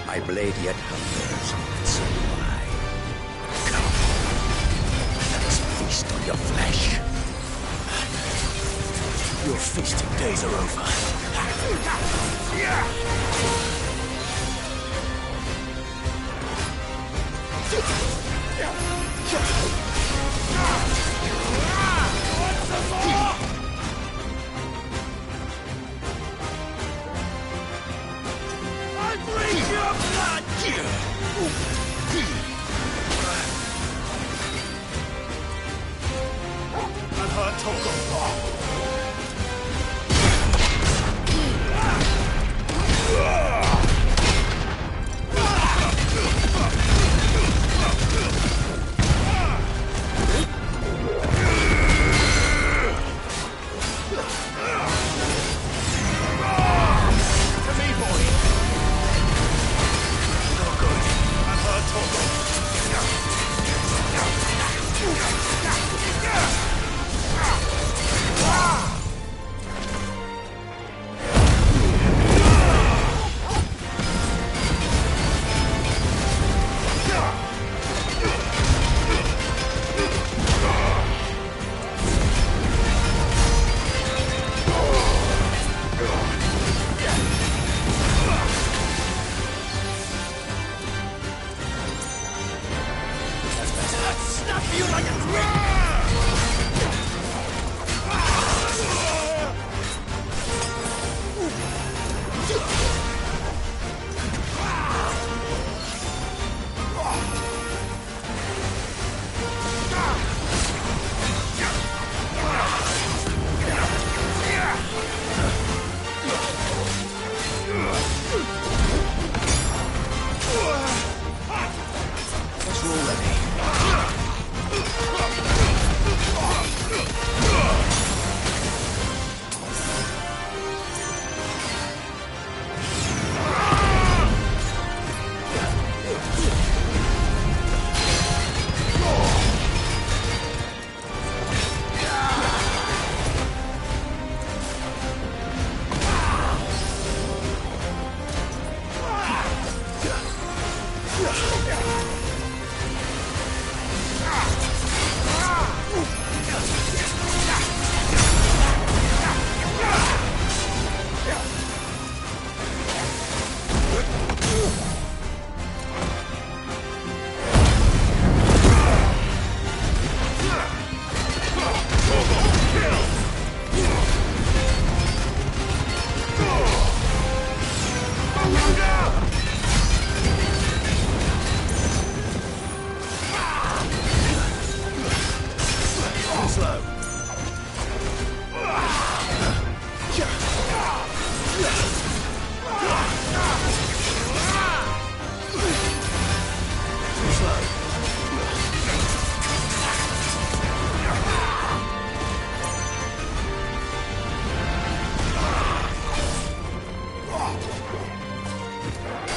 My blade yet hungers, and so do I. Come, let us feast on your flesh. Your feasting days are over. feel like a drink! What's wrong with me?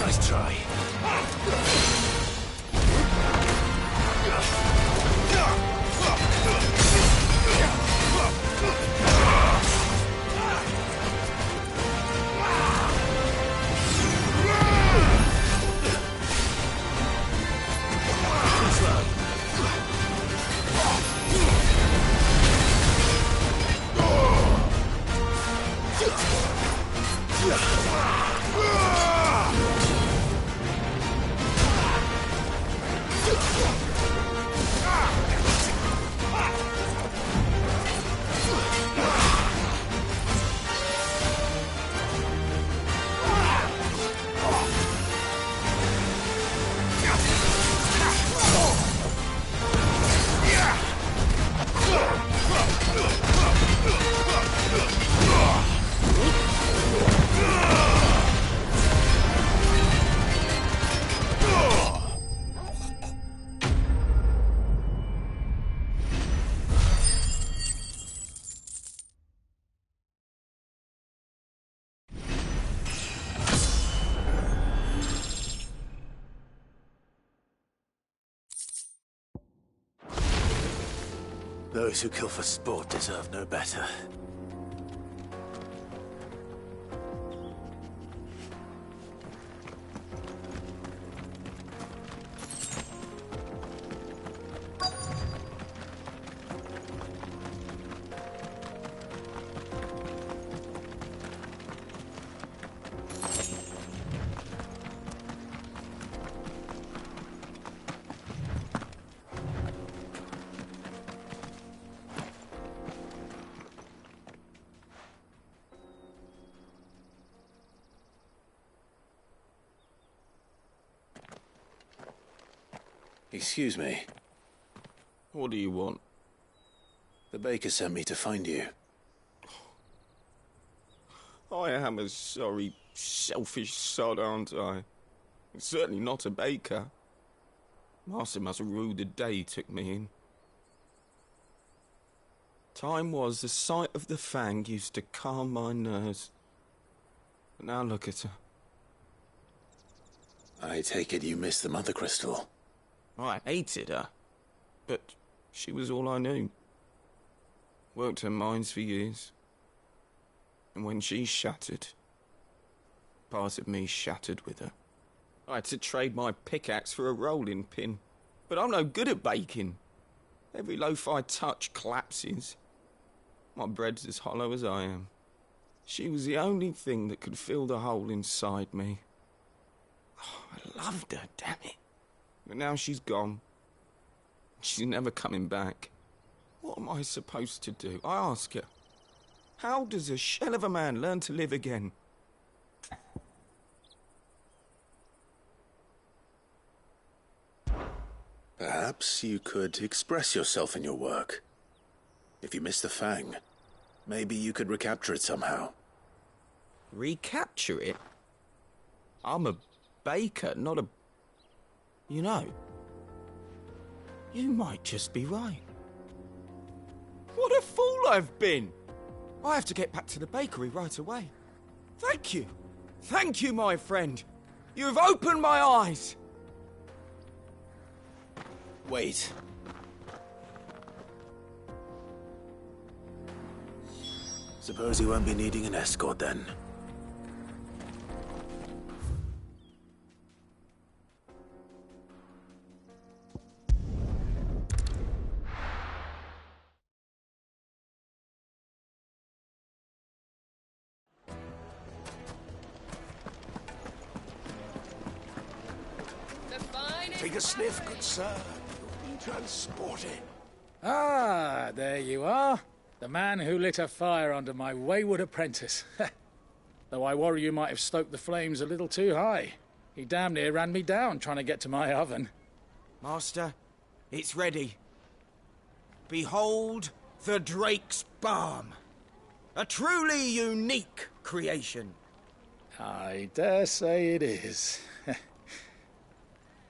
Nice try. Those who kill for sport deserve no better. Excuse me. What do you want? The baker sent me to find you. I am a sorry, selfish sod, aren't I? Certainly not a baker. Master must have ruled the day he took me in. Time was the sight of the fang used to calm my nerves. But now look at her. I take it you missed the Mother Crystal. I hated her, but she was all I knew. Worked her mines for years. And when she shattered, part of me shattered with her. I had to trade my pickaxe for a rolling pin, but I'm no good at baking. Every loaf I touch collapses. My bread's as hollow as I am. She was the only thing that could fill the hole inside me. Oh, I loved her, damn it. But now she's gone. She's never coming back. What am I supposed to do? I ask her. How does a shell of a man learn to live again? Perhaps you could express yourself in your work. If you miss the Fang, maybe you could recapture it somehow. Recapture it? I'm a baker, not a... You know, you might just be right. What a fool I've been! I have to get back to the bakery right away. Thank you. Thank you, my friend. You've opened my eyes. Wait. Suppose you won't be needing an escort then. Take a sniff, good sir. You'll be transported. Ah, there you are. The man who lit a fire under my wayward apprentice. Though I worry you might have stoked the flames a little too high. He damn near ran me down trying to get to my oven. Master, it's ready. Behold the Drake's Balm. A truly unique creation. I dare say it is.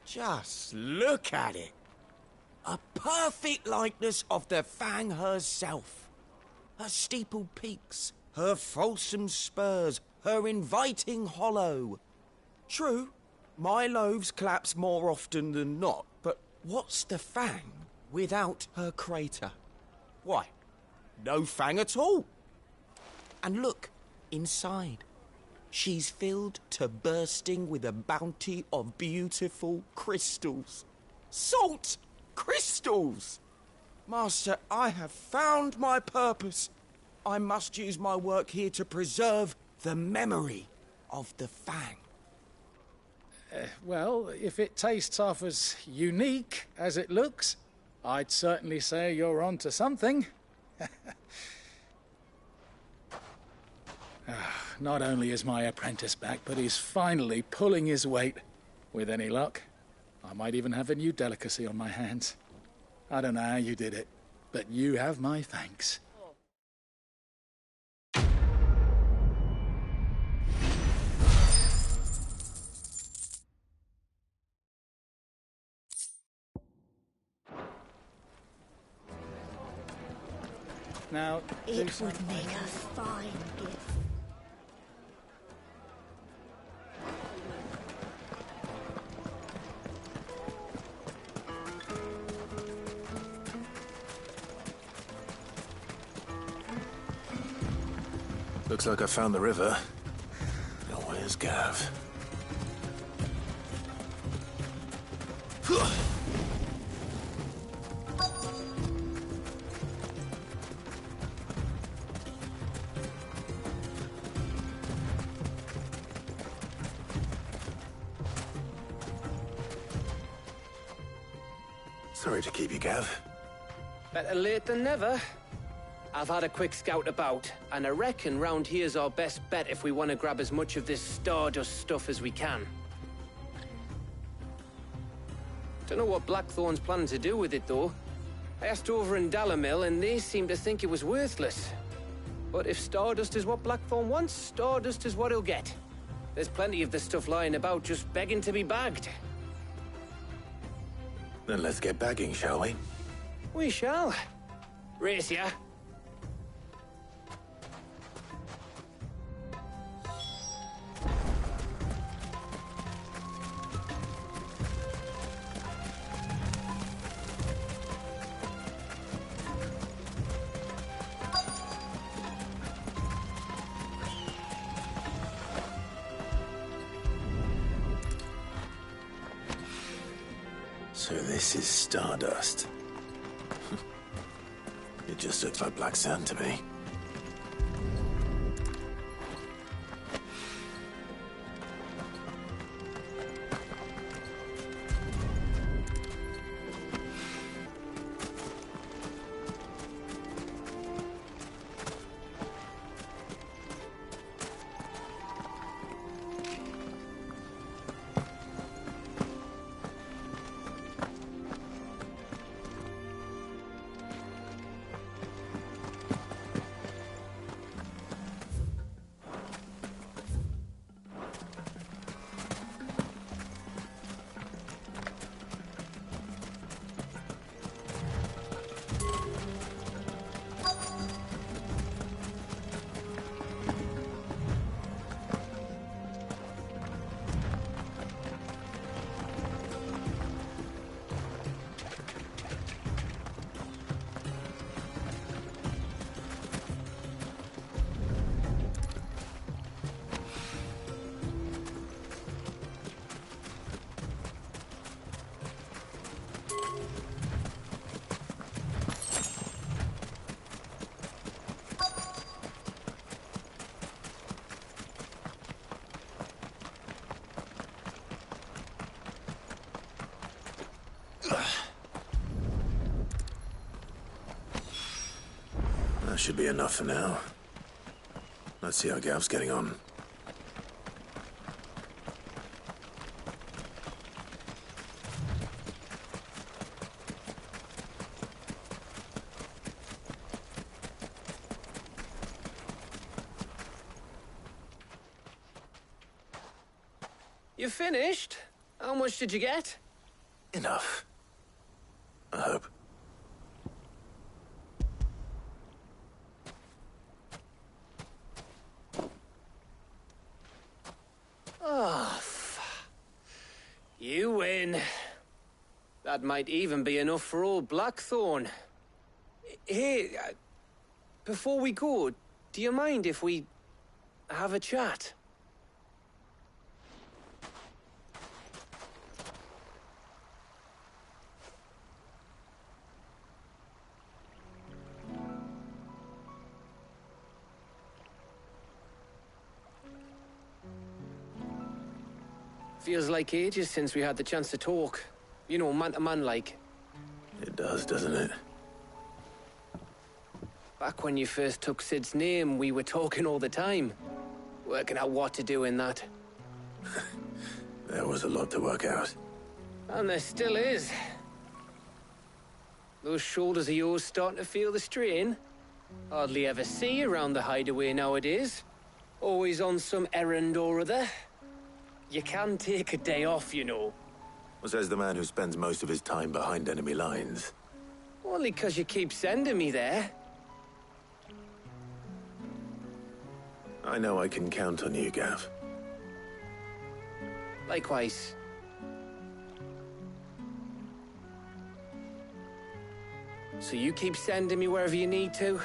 Just look at it. A perfect likeness of the Fang herself. Her steepled peaks, her fulsome spurs, her inviting hollow. True, my loaves collapse more often than not, but what's the Fang without her crater? Why, no Fang at all. And look, inside. She's filled to bursting with a bounty of beautiful crystals. Salt crystals! Master, I have found my purpose. I must use my work here to preserve the memory of the Fang. Well, if it tastes half as unique as it looks, I'd certainly say you're onto something. Not only is my apprentice back, but he's finally pulling his weight. With any luck, I might even have a new delicacy on my hands. I don't know how you did it, but you have my thanks. Now, it would make a fine gift. Looks like I found the river. Now where's Gav? Sorry to keep you, Gav. Better late than never. I've had a quick scout about, and I reckon round here's our best bet if we want to grab as much of this Stardust stuff as we can. Don't know what Blackthorn's planning to do with it, though. I asked over in Dalamil, and they seem to think it was worthless. But if Stardust is what Blackthorn wants, Stardust is what he'll get. There's plenty of this stuff lying about, just begging to be bagged. Then let's get bagging, shall we? We shall. Race ya. So this is Stardust. It just looks like black sand to me. That should be enough for now. Let's see how Gav's getting on. You finished? How much did you get? Enough. I hope. Oh, you win. That might even be enough for old Blackthorn. Hey, before we go, do you mind if we have a chat? Feels like ages since we had the chance to talk. You know, man to man like. It does, doesn't it? Back when you first took Sid's name, we were talking all the time. Working out what to do in that. There was a lot to work out. And there still is. Those shoulders of yours starting to feel the strain. Hardly ever see you around the hideaway nowadays. Always on some errand or other. You can take a day off, you know. Well, says the man who spends most of his time behind enemy lines. Only 'cause you keep sending me there. I know I can count on you, Gav. Likewise. So you keep sending me wherever you need to,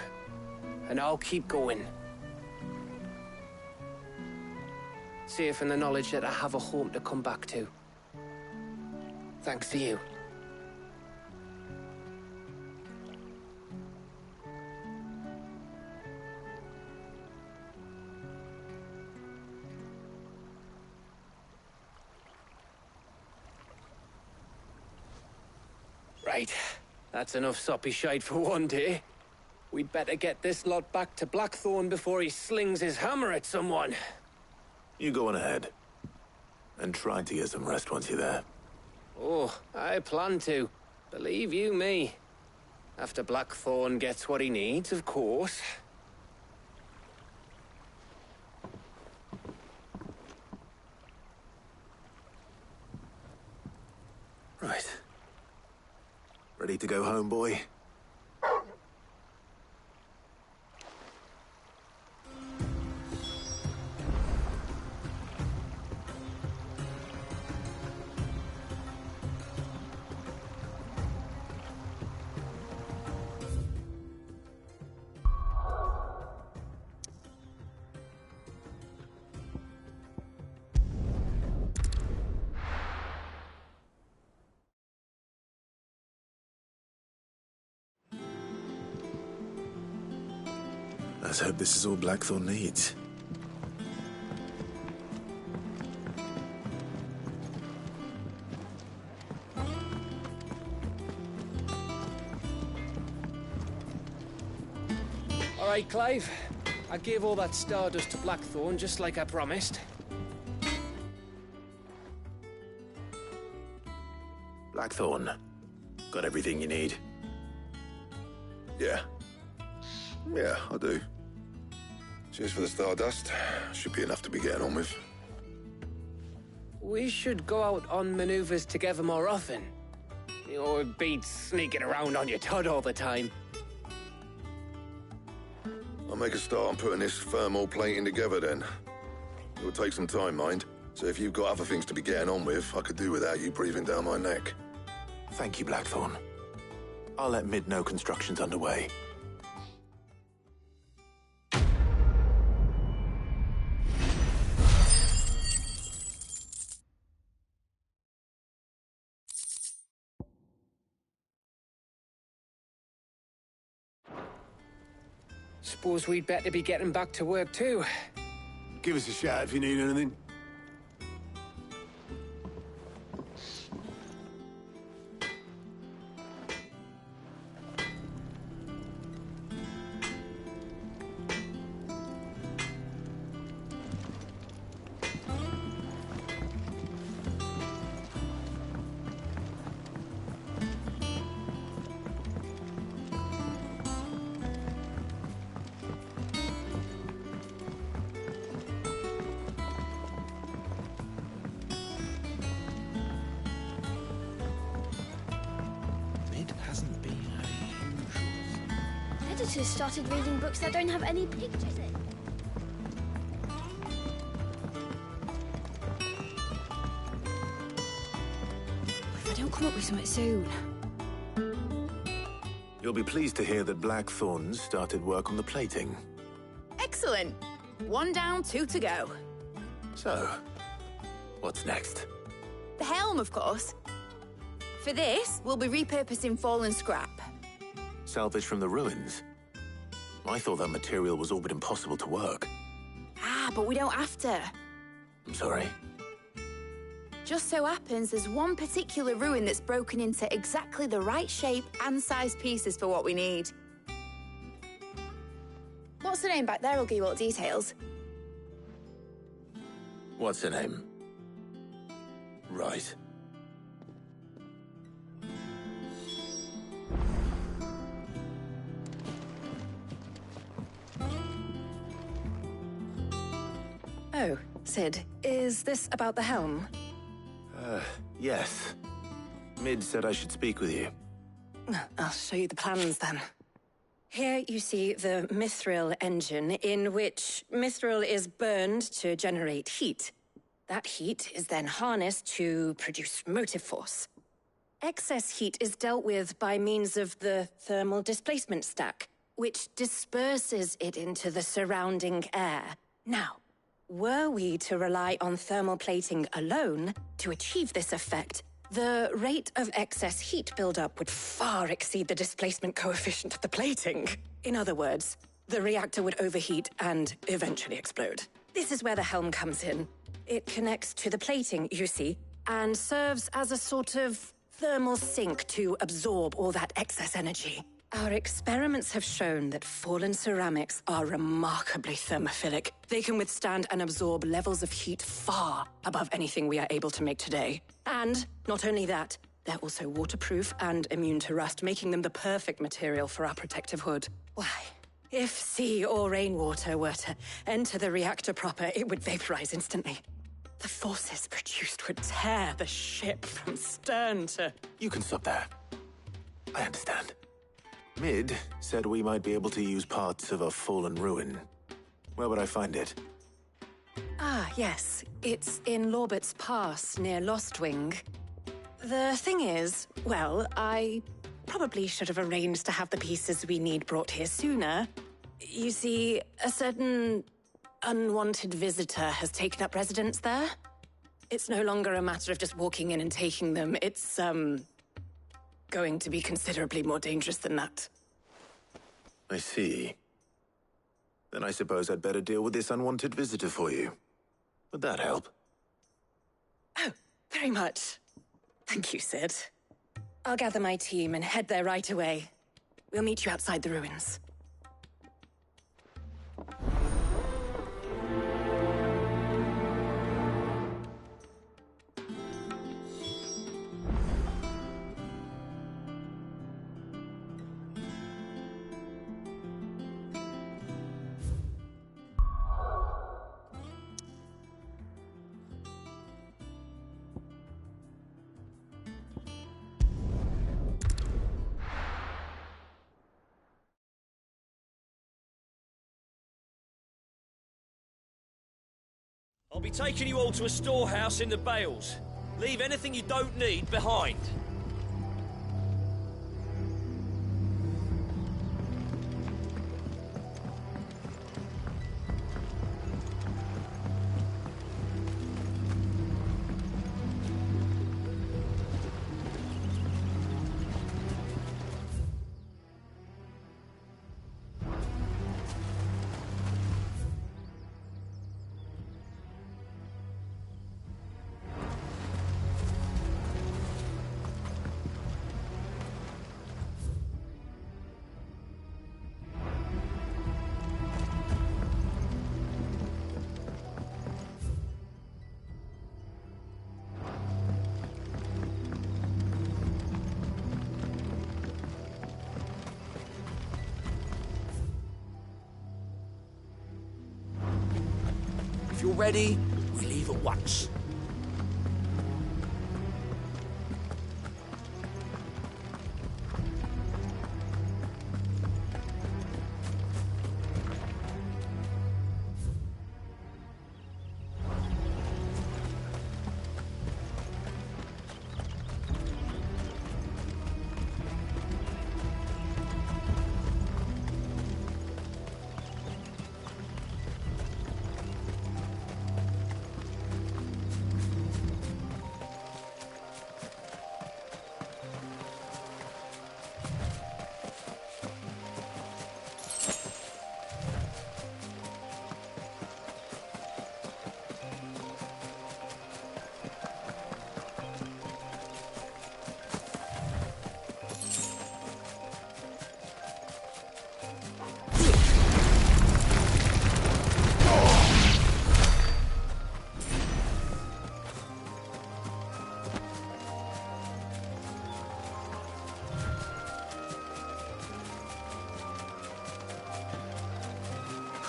and I'll keep going. Safe in the knowledge that I have a home to come back to. Thanks to you. Right. That's enough soppy shite for one day. We'd better get this lot back to Blackthorn before he slings his hammer at someone. You go on ahead. And try to get some rest once you're there. Oh, I plan to. Believe you me. After Blackthorn gets what he needs, of course. Right. Ready to go home, boy? Let's hope this is all Blackthorn needs. All right, Clive. I gave all that stardust to Blackthorn, just like I promised. Blackthorn, got everything you need? Yeah. Yeah, I do. Cheers for the stardust. Should be enough to be getting on with. We should go out on maneuvers together more often. You know, it beats sneaking around on your Todd all the time. I'll make a start on putting this thermal plating together then. It'll take some time, mind. So if you've got other things to be getting on with, I could do without you breathing down my neck. Thank you, Blackthorn. I'll let Mid know construction's underway. Suppose we'd better be getting back to work too. Give us a shout if you need anything. auditors started reading books that don't have any pictures in. If I don't come up with something soon. You'll be pleased to hear that Blackthorn started work on the plating. Excellent. 1 down, 2 to go. So, what's next? The helm, of course. For this, we'll be repurposing fallen scrap. Salvage from the ruins? I thought that material was all but impossible to work. Ah, but we don't have to. I'm sorry. Just so happens there's one particular ruin that's broken into exactly the right shape and size pieces for what we need. What's the name back there? I'll give you all the details. What's her name? Right. Oh, Sid, is this about the helm? Yes. Mid said I should speak with you. I'll show you the plans then. Here you see the mithril engine, in which mithril is burned to generate heat. That heat is then harnessed to produce motive force. Excess heat is dealt with by means of the thermal displacement stack, which disperses it into the surrounding air. Now, were we to rely on thermal plating alone to achieve this effect, the rate of excess heat buildup would far exceed the displacement coefficient of the plating. In other words, the reactor would overheat and eventually explode. This is where the helm comes in. It connects to the plating, you see, and serves as a sort of thermal sink to absorb all that excess energy. Our experiments have shown that fallen ceramics are remarkably thermophilic. They can withstand and absorb levels of heat far above anything we are able to make today. And not only that, they're also waterproof and immune to rust, making them the perfect material for our protective hood. Why, if sea or rainwater were to enter the reactor proper, it would vaporize instantly. The forces produced would tear the ship from stern to... You can stop there. I understand. Mid said we might be able to use parts of a fallen ruin. Where would I find it? Ah, yes. It's in Lorbert's Pass, near Lostwing. The thing is, well, I probably should have arranged to have the pieces we need brought here sooner. You see, a certain unwanted visitor has taken up residence there. It's no longer a matter of just walking in and taking them. It's, going to be considerably more dangerous than that. I see. Then I suppose I'd better deal with this unwanted visitor for you. Would that help? Oh, very much. Thank you, Sid. I'll gather my team and head there right away. We'll meet you outside the ruins. I'll be taking you all to a storehouse in the Bales. Leave anything you don't need behind. If you're ready, we leave at once.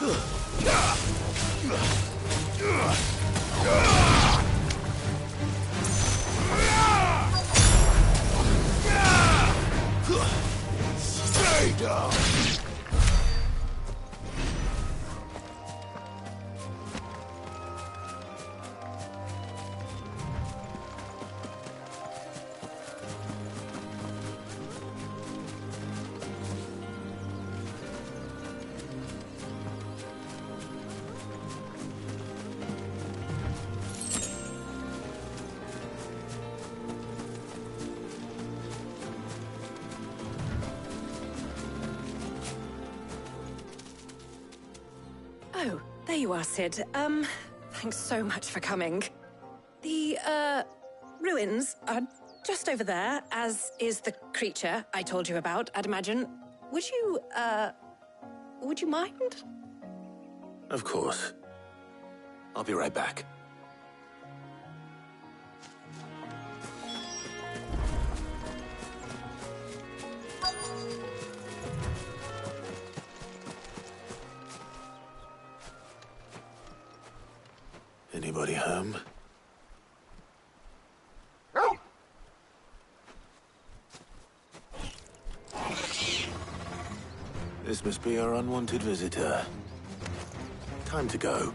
Stay down! Oh, there you are, Sid. Thanks so much for coming. The, ruins are just over there, as is the creature I told you about, I'd imagine. Would you mind? Of course. I'll be right back. Anybody home? This must be our unwanted visitor. Time to go.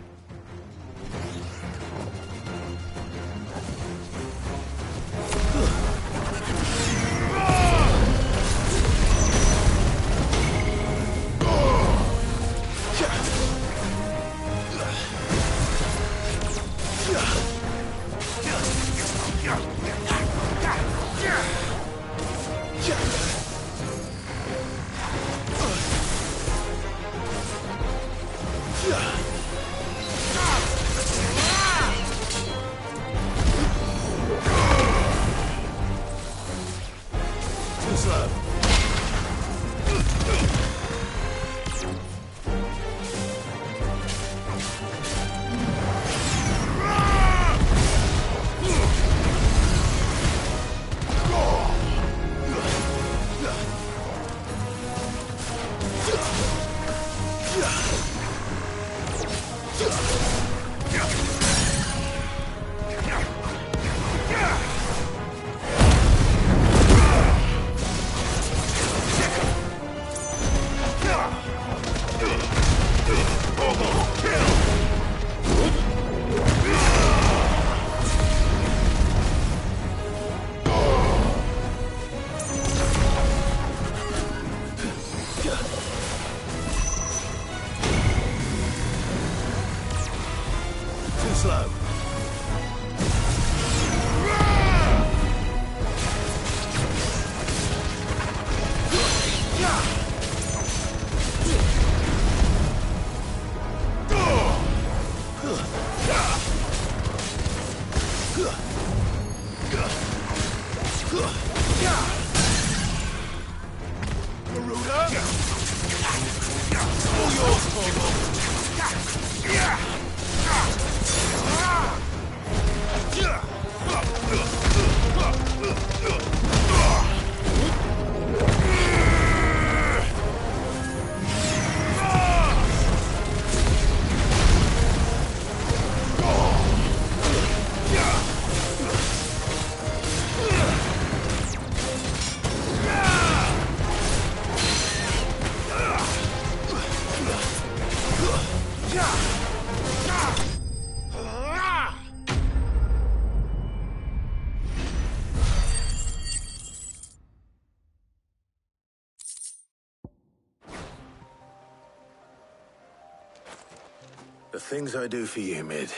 The things I do for you, Mid.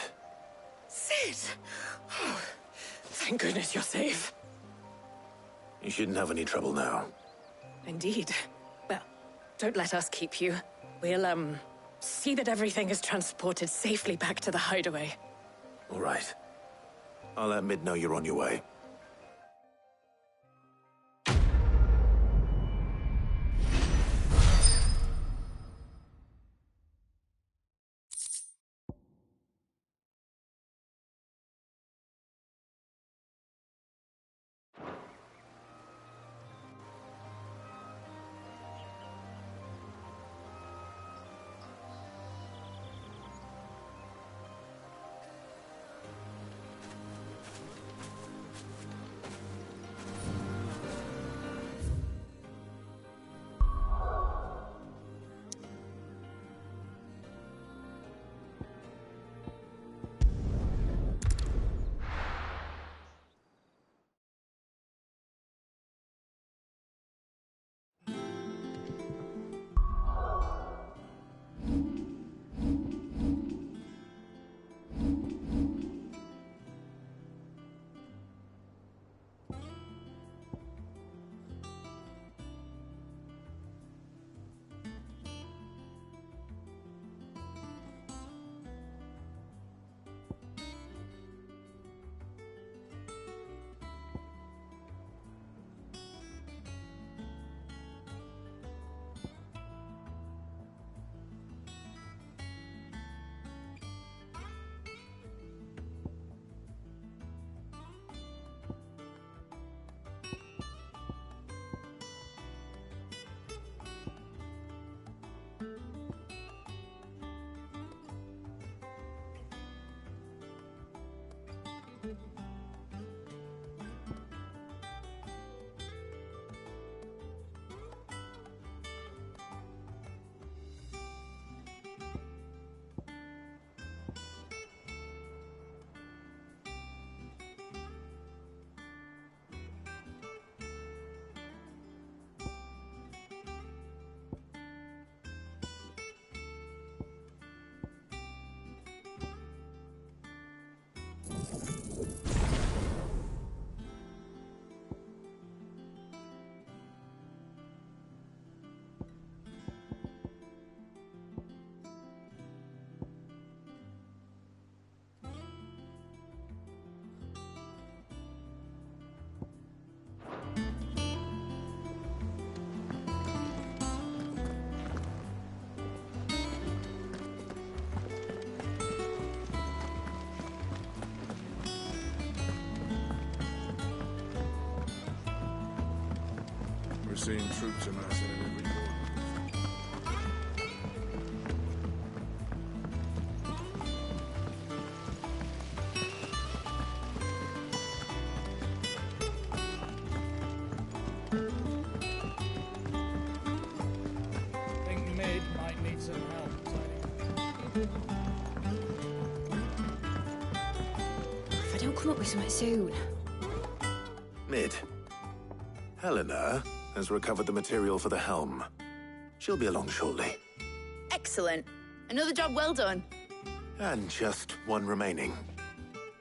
Sid! Oh, thank goodness you're safe. You shouldn't have any trouble now. Indeed. Well, don't let us keep you. We'll, see that everything is transported safely back to the hideaway. All right. I'll let Mid know you're on your way. seen troops amassing at every corner. Think Mid might need some help tidying If I don't come up with something soon. Mid. Helena has recovered the material for the helm. She'll be along shortly. Excellent. Another job well done. And just one remaining.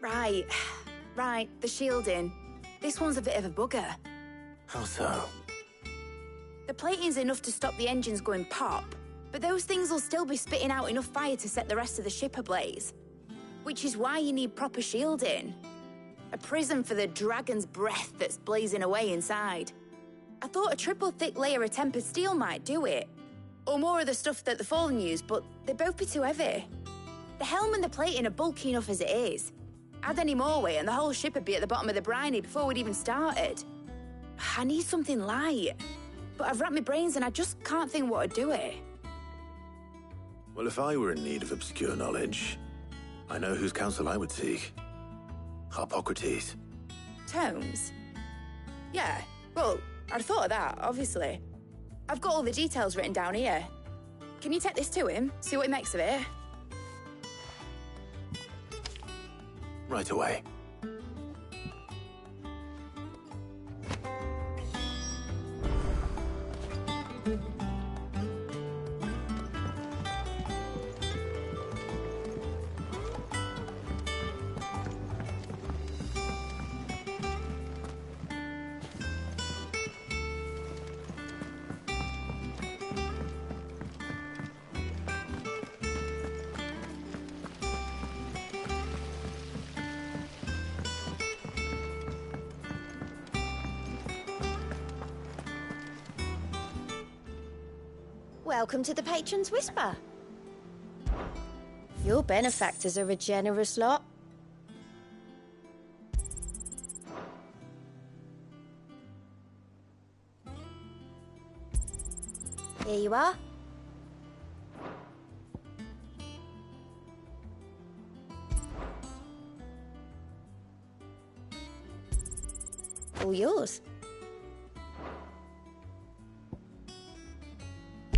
Right. Right, the shielding. This one's a bit of a bugger. How so? The plating's enough to stop the engines going pop, but those things will still be spitting out enough fire to set the rest of the ship ablaze. Which is why you need proper shielding. A prison for the dragon's breath that's blazing away inside. I thought a triple thick layer of tempered steel might do it. Or more of the stuff that the Fallen use, but they'd both be too heavy. The helm and the plating are bulky enough as it is. Add any more weight and the whole ship would be at the bottom of the briny before we'd even started. I need something light. But I've racked my brains and I just can't think what would do it. Well, if I were in need of obscure knowledge, I know whose counsel I would seek. Harpocrates. Tomes? Yeah, well, I'd thought of that, obviously. I've got all the details written down here. Can you take this to him, see what he makes of it? Right away. Welcome to the Patron's Whisper. Your benefactors are a generous lot. Here you are. All yours.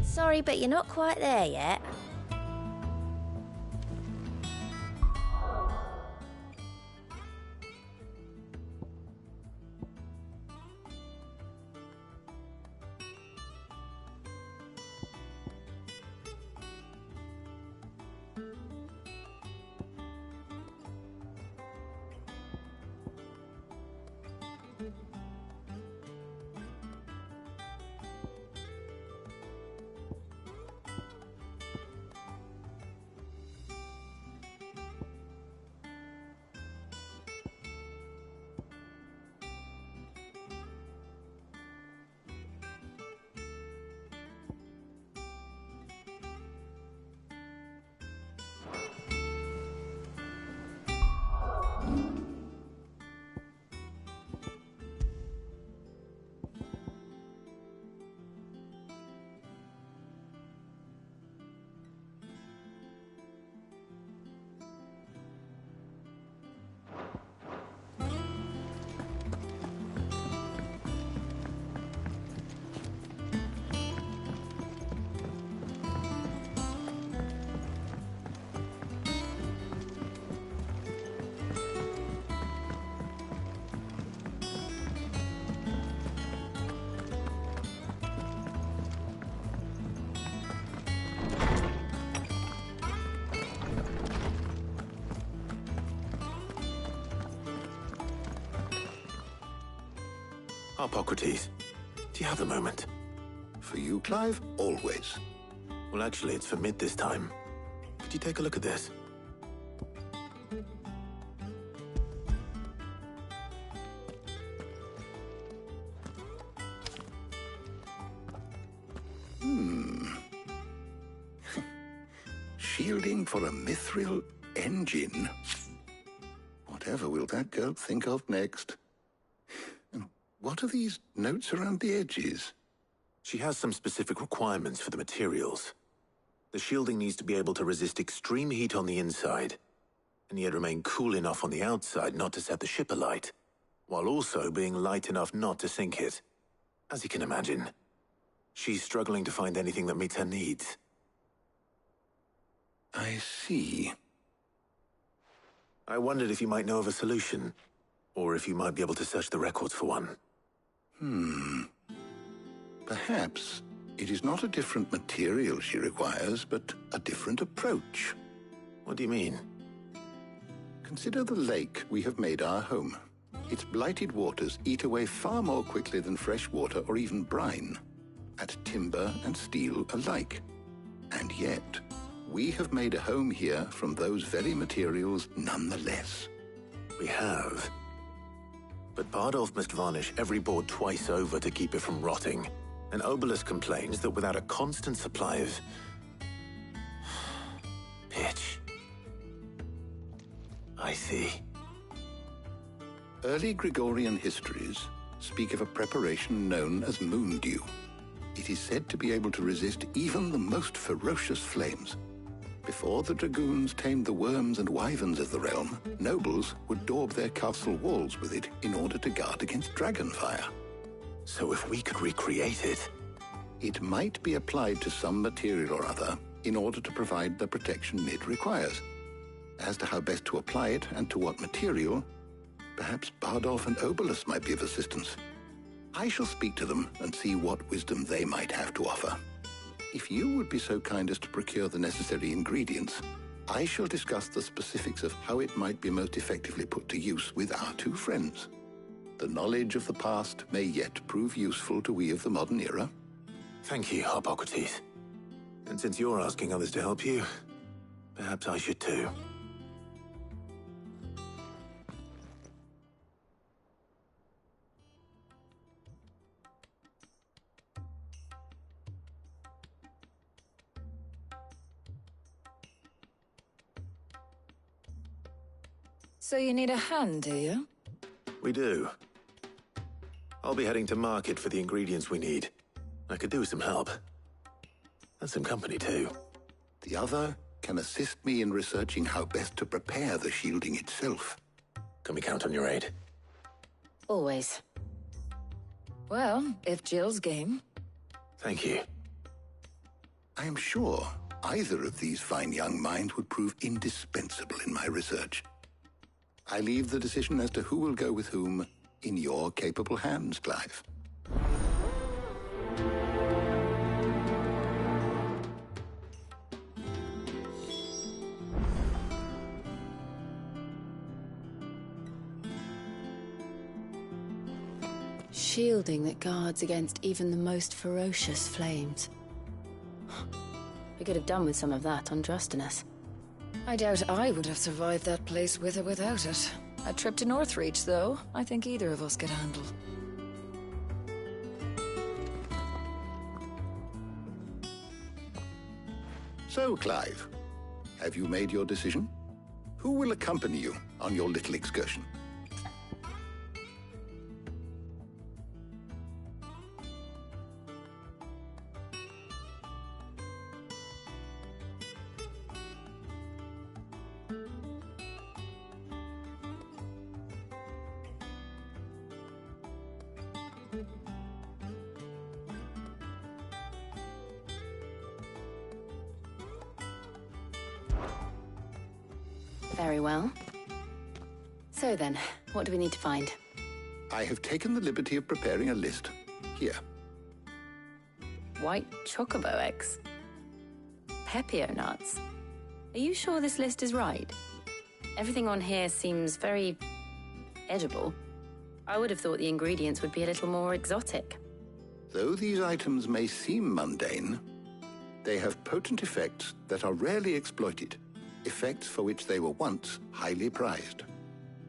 Sorry, but you're not quite there yet. Harpocrates, do you have a moment? For you, Clive? Always. Well, actually, it's for Mid this time. Could you take a look at this? Shielding for a mithril engine. Whatever will that girl think of next? And what are these notes around the edges? She has some specific requirements for the materials. The shielding needs to be able to resist extreme heat on the inside, and yet remain cool enough on the outside not to set the ship alight, while also being light enough not to sink it. As you can imagine, she's struggling to find anything that meets her needs. I see. I wondered if you might know of a solution, or if you might be able to search the records for one. Perhaps it is not a different material she requires, but a different approach. What do you mean? Consider the lake we have made our home. Its blighted waters eat away far more quickly than fresh water or even brine, at timber and steel alike. And yet, we have made a home here from those very materials nonetheless. We have. But Bardolph must varnish every board twice over to keep it from rotting. And Obelus complains that without a constant supply of pitch. I see. Early Gregorian histories speak of a preparation known as moon dew. It is said to be able to resist even the most ferocious flames. Before the dragoons tamed the worms and wyverns of the realm, nobles would daub their castle walls with it in order to guard against dragonfire. So if we could recreate it... It might be applied to some material or other in order to provide the protection it requires. As to how best to apply it and to what material, perhaps Bardolph and Obelus might be of assistance. I shall speak to them and see what wisdom they might have to offer. If you would be so kind as to procure the necessary ingredients, I shall discuss the specifics of how it might be most effectively put to use with our two friends. The knowledge of the past may yet prove useful to we of the modern era. Thank you, Hippocrates. And since you're asking others to help you, perhaps I should too. So you need a hand, do you? We do. I'll be heading to market for the ingredients we need. I could do with some help. And some company, too. The other can assist me in researching how best to prepare the shielding itself. Can we count on your aid? Always. Well, if Jill's game. Thank you. I am sure either of these fine young minds would prove indispensable in my research. I leave the decision as to who will go with whom in your capable hands, Clive. Shielding that guards against even the most ferocious flames. We could have done with some of that on Drustinus. I doubt I would have survived that place with or without it. A trip to Northreach, though, I think either of us could handle. So, Clive, have you made your decision? Who will accompany you on your little excursion? Very well. So then, what do we need to find? I have taken the liberty of preparing a list. Here. White chocobo eggs. Pepio nuts. Are you sure this list is right? Everything on here seems very edible. I would have thought the ingredients would be a little more exotic. Though these items may seem mundane, they have potent effects that are rarely exploited, effects for which they were once highly prized.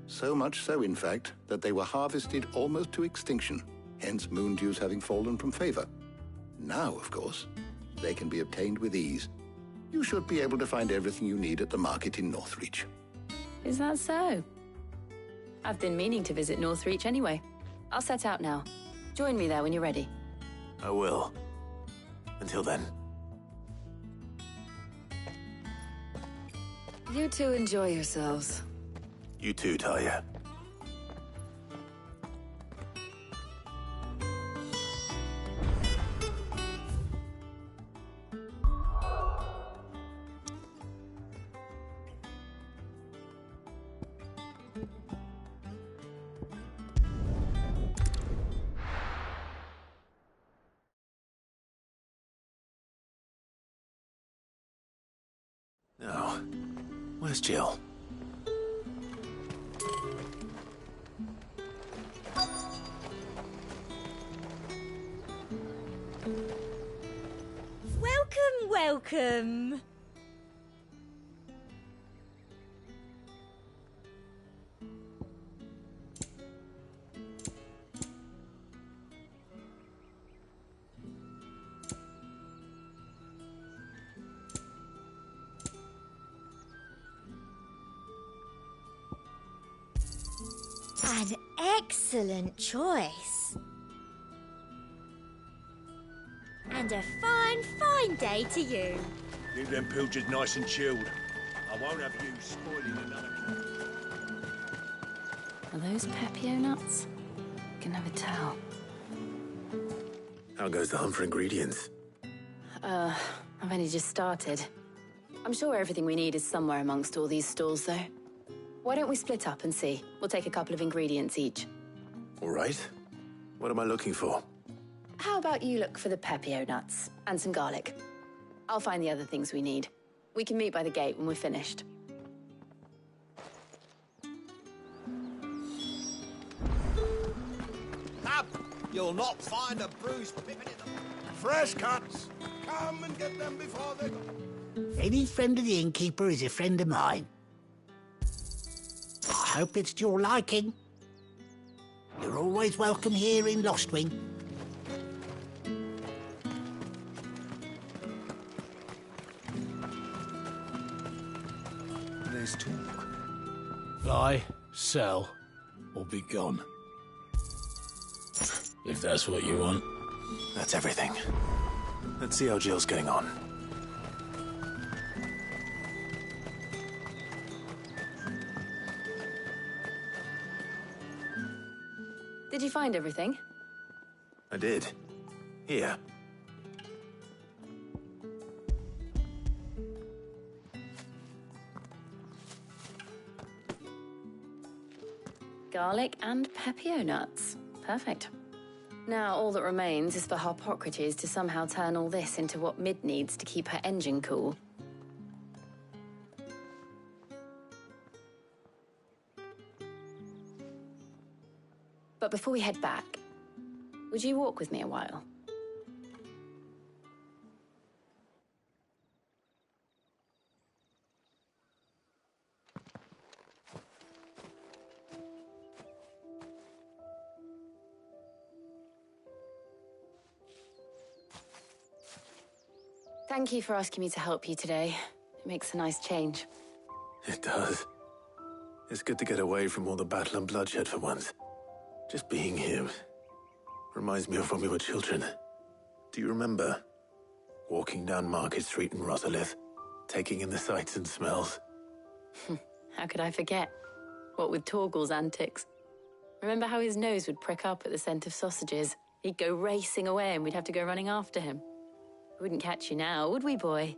So much so, in fact, that they were harvested almost to extinction, hence moon dews having fallen from favor. Now, of course, they can be obtained with ease. You should be able to find everything you need at the market in Northreach. Is that so? I've been meaning to visit Northreach anyway. I'll set out now. Join me there when you're ready. I will. Until then. You two enjoy yourselves. You too, Talia. Now, where's Jill? Welcome. An excellent choice. And a fine day to you. Keep them pilchards nice and chilled. I won't have you spoiling another Are those Pepio nuts? Can never tell. How goes the hunt for ingredients? I've only just started. I'm sure everything we need is somewhere amongst all these stalls, though. Why don't we split up and see? We'll take a couple of ingredients each. All right. What am I looking for? How about you look for the Pepio nuts and some garlic? I'll find the other things we need. We can meet by the gate when we're finished. Up! You'll not find a bruised pippin in them. Fresh cuts! Come and get them before they go. Any friend of the innkeeper is a friend of mine. I hope it's to your liking. You're always welcome here in Lostwing. There's talk. Buy, sell, or be gone. If that's what you want. That's everything. Let's see how Jill's getting on. Did you find everything? I did. Here. Garlic and Pepio nuts. Perfect. Now all that remains is for Harpocrates to somehow turn all this into what Mid needs to keep her engine cool. But before we head back, would you walk with me a while? Thank you for asking me to help you today. It makes a nice change. It does. It's good to get away from all the battle and bloodshed for once. Just being here reminds me of when we were children. Do you remember? Walking down Market Street in Rosalith, taking in the sights and smells. How could I forget? What with Torgal's antics. Remember how his nose would prick up at the scent of sausages? He'd go racing away and we'd have to go running after him. We wouldn't catch you now, would we, boy?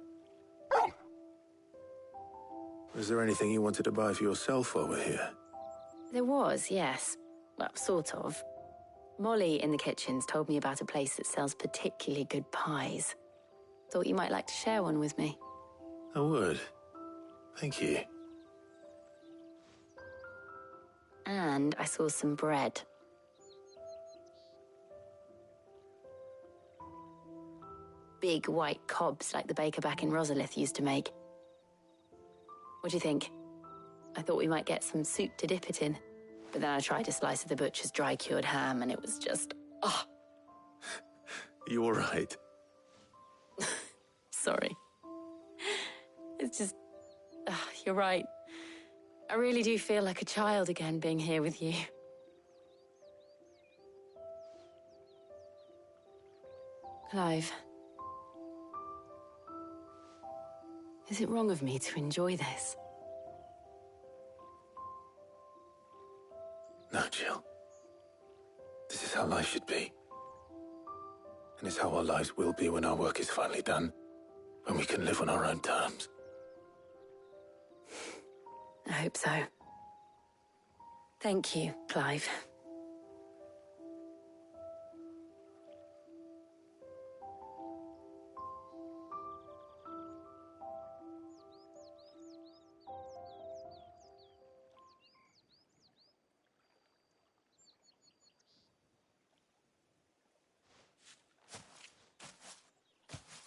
Was there anything you wanted to buy for yourself while we're here? There was, yes. Well, sort of. Molly in the kitchens told me about a place that sells particularly good pies. Thought you might like to share one with me. I would. Thank you. And I saw some bread. Big white cobs like the baker back in Rosalith used to make. What do you think? I thought we might get some soup to dip it in. But then I tried a slice of the butcher's dry-cured ham and it was just... oh. You all right? Sorry. It's just... you're right. I really do feel like a child again being here with you. Clive, Is it wrong of me to enjoy this? No, Jill. This is how life should be. And it's how our lives will be when our work is finally done. When we can live on our own terms. I hope so. Thank you, Clive.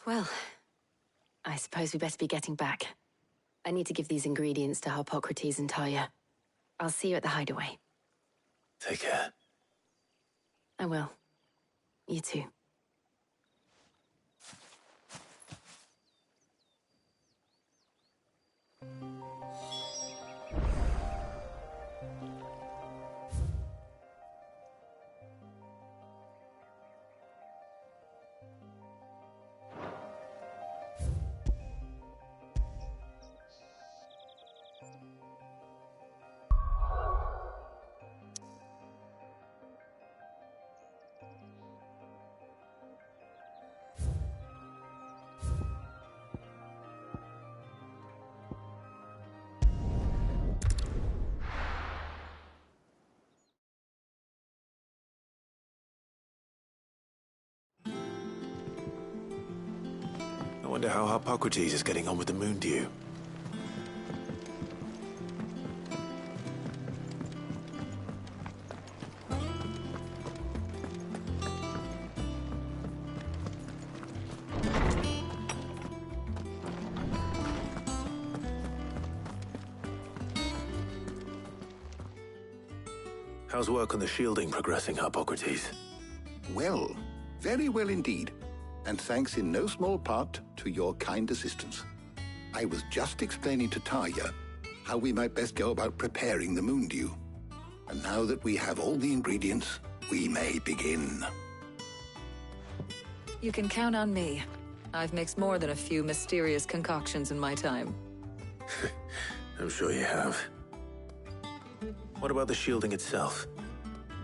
Well, I suppose we better be getting back. I need to give these ingredients to Harpocrates and Talia. I'll see you at the hideaway. Take care. I will. You too. I wonder how Harpocrates is getting on with the moon dew. How's work on the shielding progressing, Harpocrates? Well, very well indeed. And thanks in no small part to your kind assistance. I was just explaining to Talia how we might best go about preparing the moon dew. And now that we have all the ingredients, we may begin. You can count on me. I've mixed more than a few mysterious concoctions in my time. I'm sure you have. What about the shielding itself?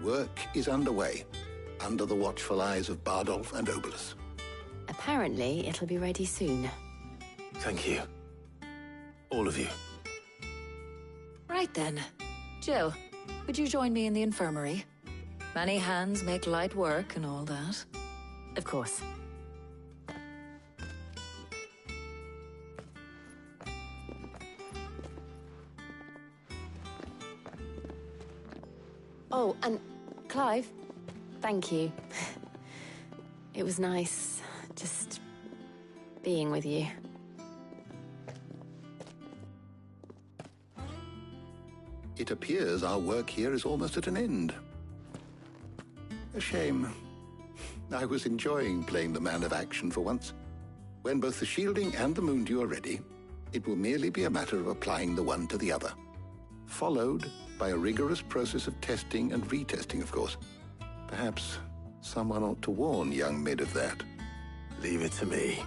Work is underway, under the watchful eyes of Bardolph and Obolus. Apparently, it'll be ready soon. Thank you. All of you. Right then. Jill, would you join me in the infirmary? Many hands make light work and all that. Of course. Oh, and Clive, thank you. It was nice just being with you. It appears our work here is almost at an end. A shame. I was enjoying playing the man of action for once. When both the shielding and the moon dew are ready, it will merely be a matter of applying the one to the other. Followed by a rigorous process of testing and retesting, of course. Perhaps someone ought to warn young Mid of that. Leave it to me.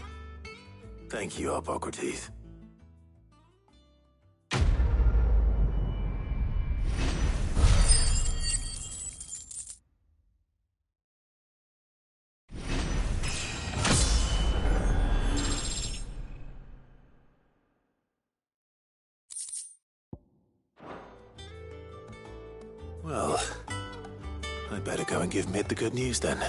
Thank you, Harpocrates. Well, I'd better go and give Mid the good news then.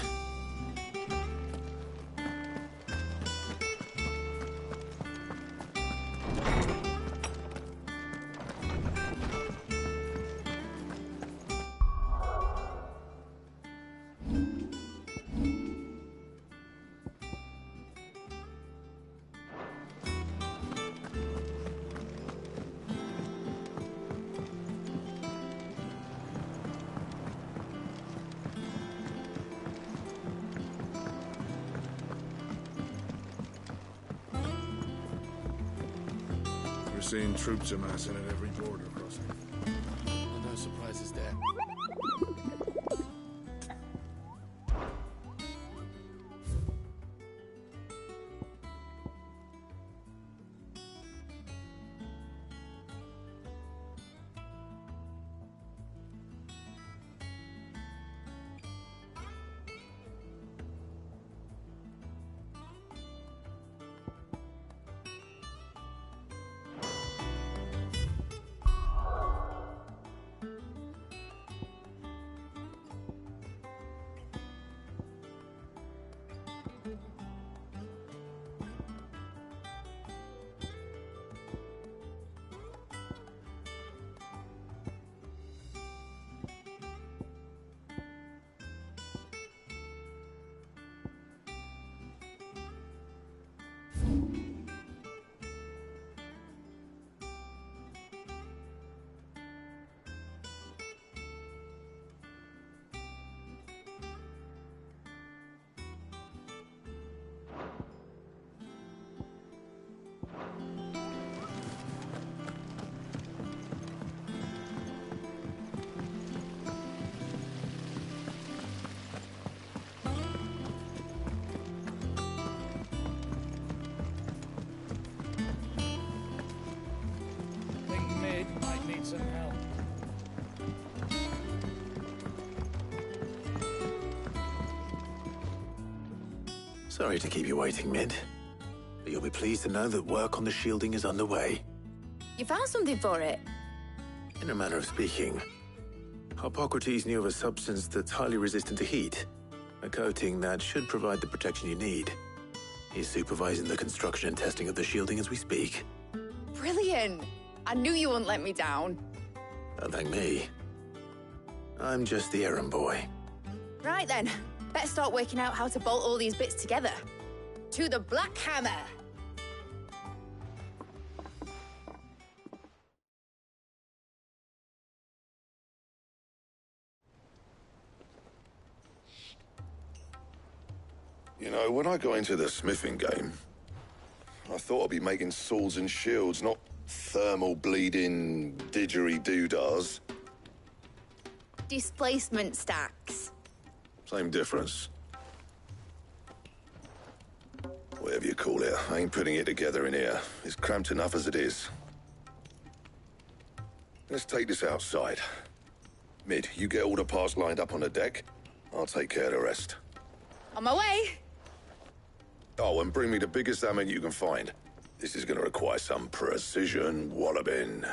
We're seeing troops amassing at every border crossing. No surprises there. Think Mid might need some help. Sorry to keep you waiting, Mid. But you'll be pleased to know that work on the shielding is underway. You found something for it? In a manner of speaking, Hippocrates knew of a substance that's highly resistant to heat. A coating that should provide the protection you need. He's supervising the construction and testing of the shielding as we speak. Brilliant! I knew you wouldn't let me down. Don't thank me. I'm just the errand boy. Right then, better start working out how to bolt all these bits together. To the Black Hammer! You know, when I got into the smithing game, I thought I'd be making swords and shields, not thermal bleeding didgeridoo-dahs. Displacement stacks. Same difference. Whatever you call it, I ain't putting it together in here. It's cramped enough as it is. Let's take this outside. Mid, you get all the parts lined up on the deck. I'll take care of the rest. On my way! Oh, and bring me the biggest hammer you can find. This is gonna require some precision walloping.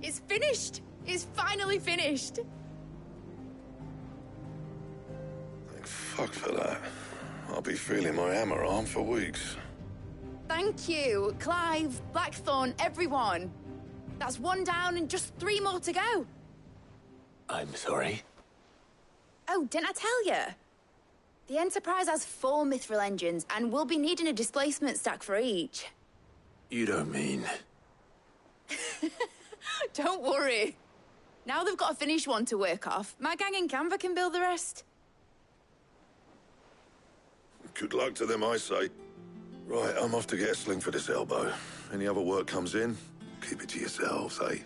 It's finished! It's finally finished! Thank fuck for that. I'll be feeling my hammer arm for weeks. Thank you, Clive, Blackthorn, everyone. That's one down and just 3 more to go. I'm sorry. Oh, didn't I tell you? The Enterprise has 4 mithril engines, and we'll be needing a displacement stack for each. You don't mean... Don't worry. Now they've got a finished one to work off, my gang in Canva can build the rest. Good luck to them, I say. Right, I'm off to get a sling for this elbow. Any other work comes in, keep it to yourselves, eh?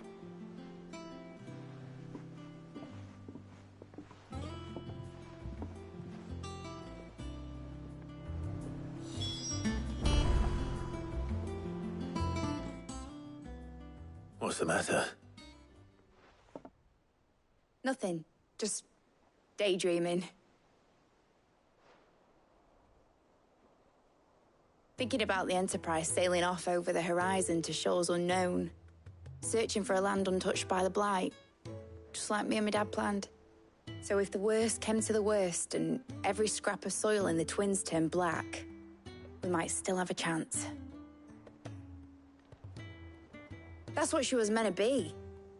What's the matter? Nothing. Just daydreaming. Thinking about the Enterprise sailing off over the horizon to shores unknown. Searching for a land untouched by the Blight. Just like me and my dad planned. So if the worst came to the worst and every scrap of soil in the Twins turned black, we might still have a chance. That's what she was meant to be.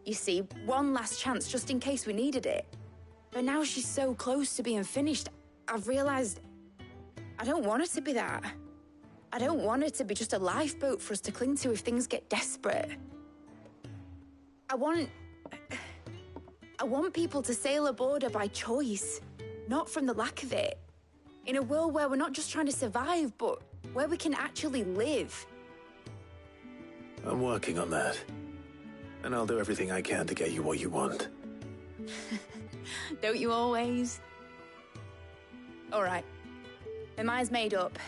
You see, one last chance just in case we needed it. But now she's so close to being finished, I've realized I don't want her to be that. I don't want her to be just a lifeboat for us to cling to if things get desperate. I want people to sail aboard her by choice, not from the lack of it. In a world where we're not just trying to survive, but where we can actually live. I'm working on that. And I'll do everything I can to get you what you want. Don't you always? All right. My mind's made up.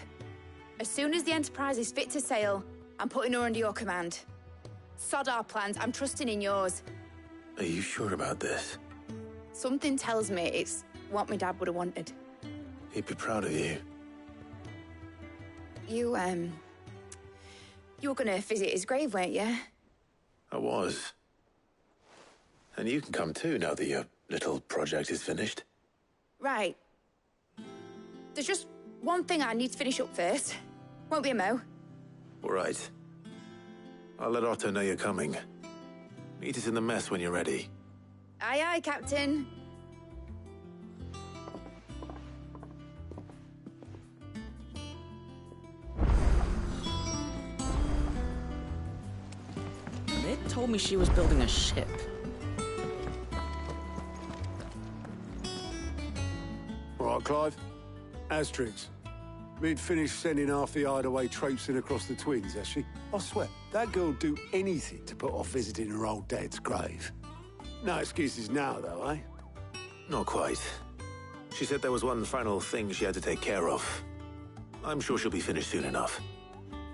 As soon as the Enterprise is fit to sail, I'm putting her under your command. Sod our plans, I'm trusting in yours. Are you sure about this? Something tells me it's what my dad would have wanted. He'd be proud of you. You were gonna visit his grave, weren't you? I was. And you can come too now that your little project is finished. Right. There's just one thing I need to finish up first. Won't be a mo. All right. I'll let Otto know you're coming. Meet us in the mess when you're ready. Aye, aye, Captain. They told me she was building a ship. All right, Clive. Asterix. We'd finished sending half the hideaway traipsing across the twins, has she? I swear, that girl'd do anything to put off visiting her old dad's grave. No excuses now, though, eh? Not quite. She said there was one final thing she had to take care of. I'm sure she'll be finished soon enough.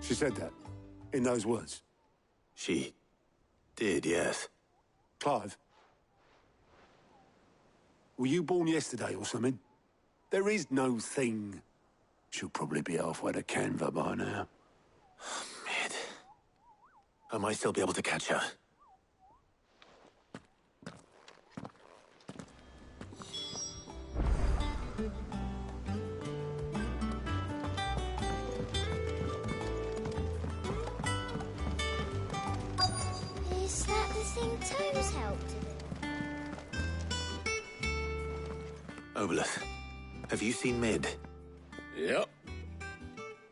She said that? In those words? She did, yes. Clive? Were you born yesterday or something? There is no thing. She'll probably be halfway to Canva by now. Mid. I might still be able to catch her. Is that the thing Tomes helped with? Obelith, have you seen Mid? Yep.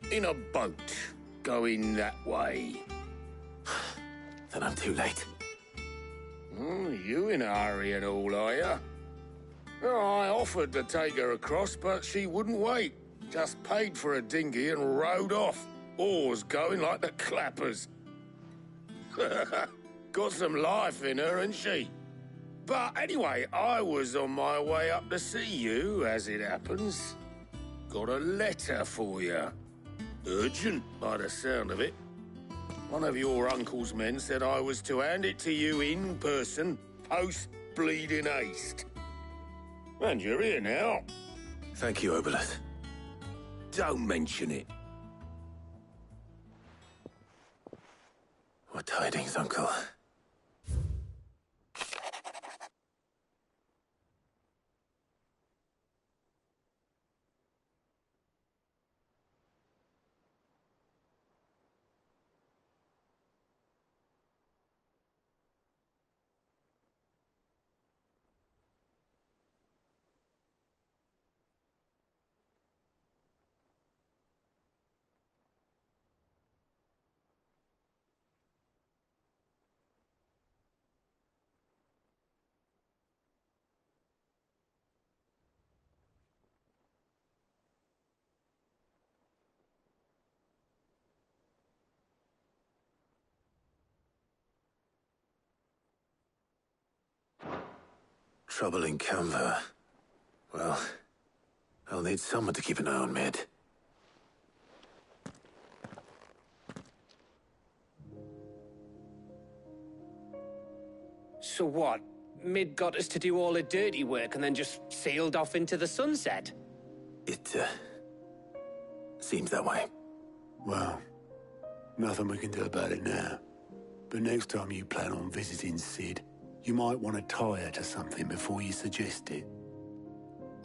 In a boat, going that way. Then I'm too late. Oh, you in a hurry and all, are you? Oh, I offered to take her across, but she wouldn't wait. Just paid for a dinghy and rowed off. Oars going like the clappers. Got some life in her, ain't she? But anyway, I was on my way up to see you, as it happens. Got a letter for you. Urgent, by the sound of it. One of your uncle's men said I was to hand it to you in person, post-bleeding haste. And you're here now. Thank you, Obelith. Don't mention it. What tidings, Uncle? Trouble in Canva. Well, I'll need someone to keep an eye on Mid. So what? Mid got us to do all the dirty work and then just sailed off into the sunset? It, seems that way. Well, nothing we can do about it now. But next time you plan on visiting Sid, you might want to tie her to something before you suggest it.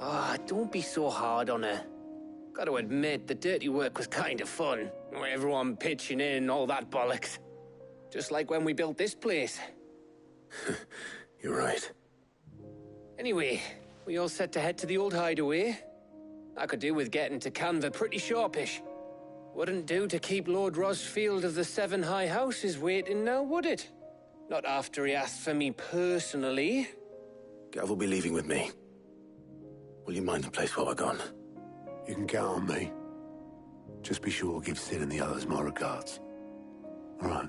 Ah, don't be so hard on her. Gotta admit, the dirty work was kind of fun. Everyone pitching in, all that bollocks. Just like when we built this place. You're right. Anyway, we all set to head to the old hideaway. I could do with getting to Canva pretty sharpish. Wouldn't do to keep Lord Rosfield of the Seven High Houses waiting now, would it? Not after he asked for me personally. Gav will be leaving with me. Will you mind the place while we're gone? You can count on me. Just be sure to give Sid and the others my regards. All right.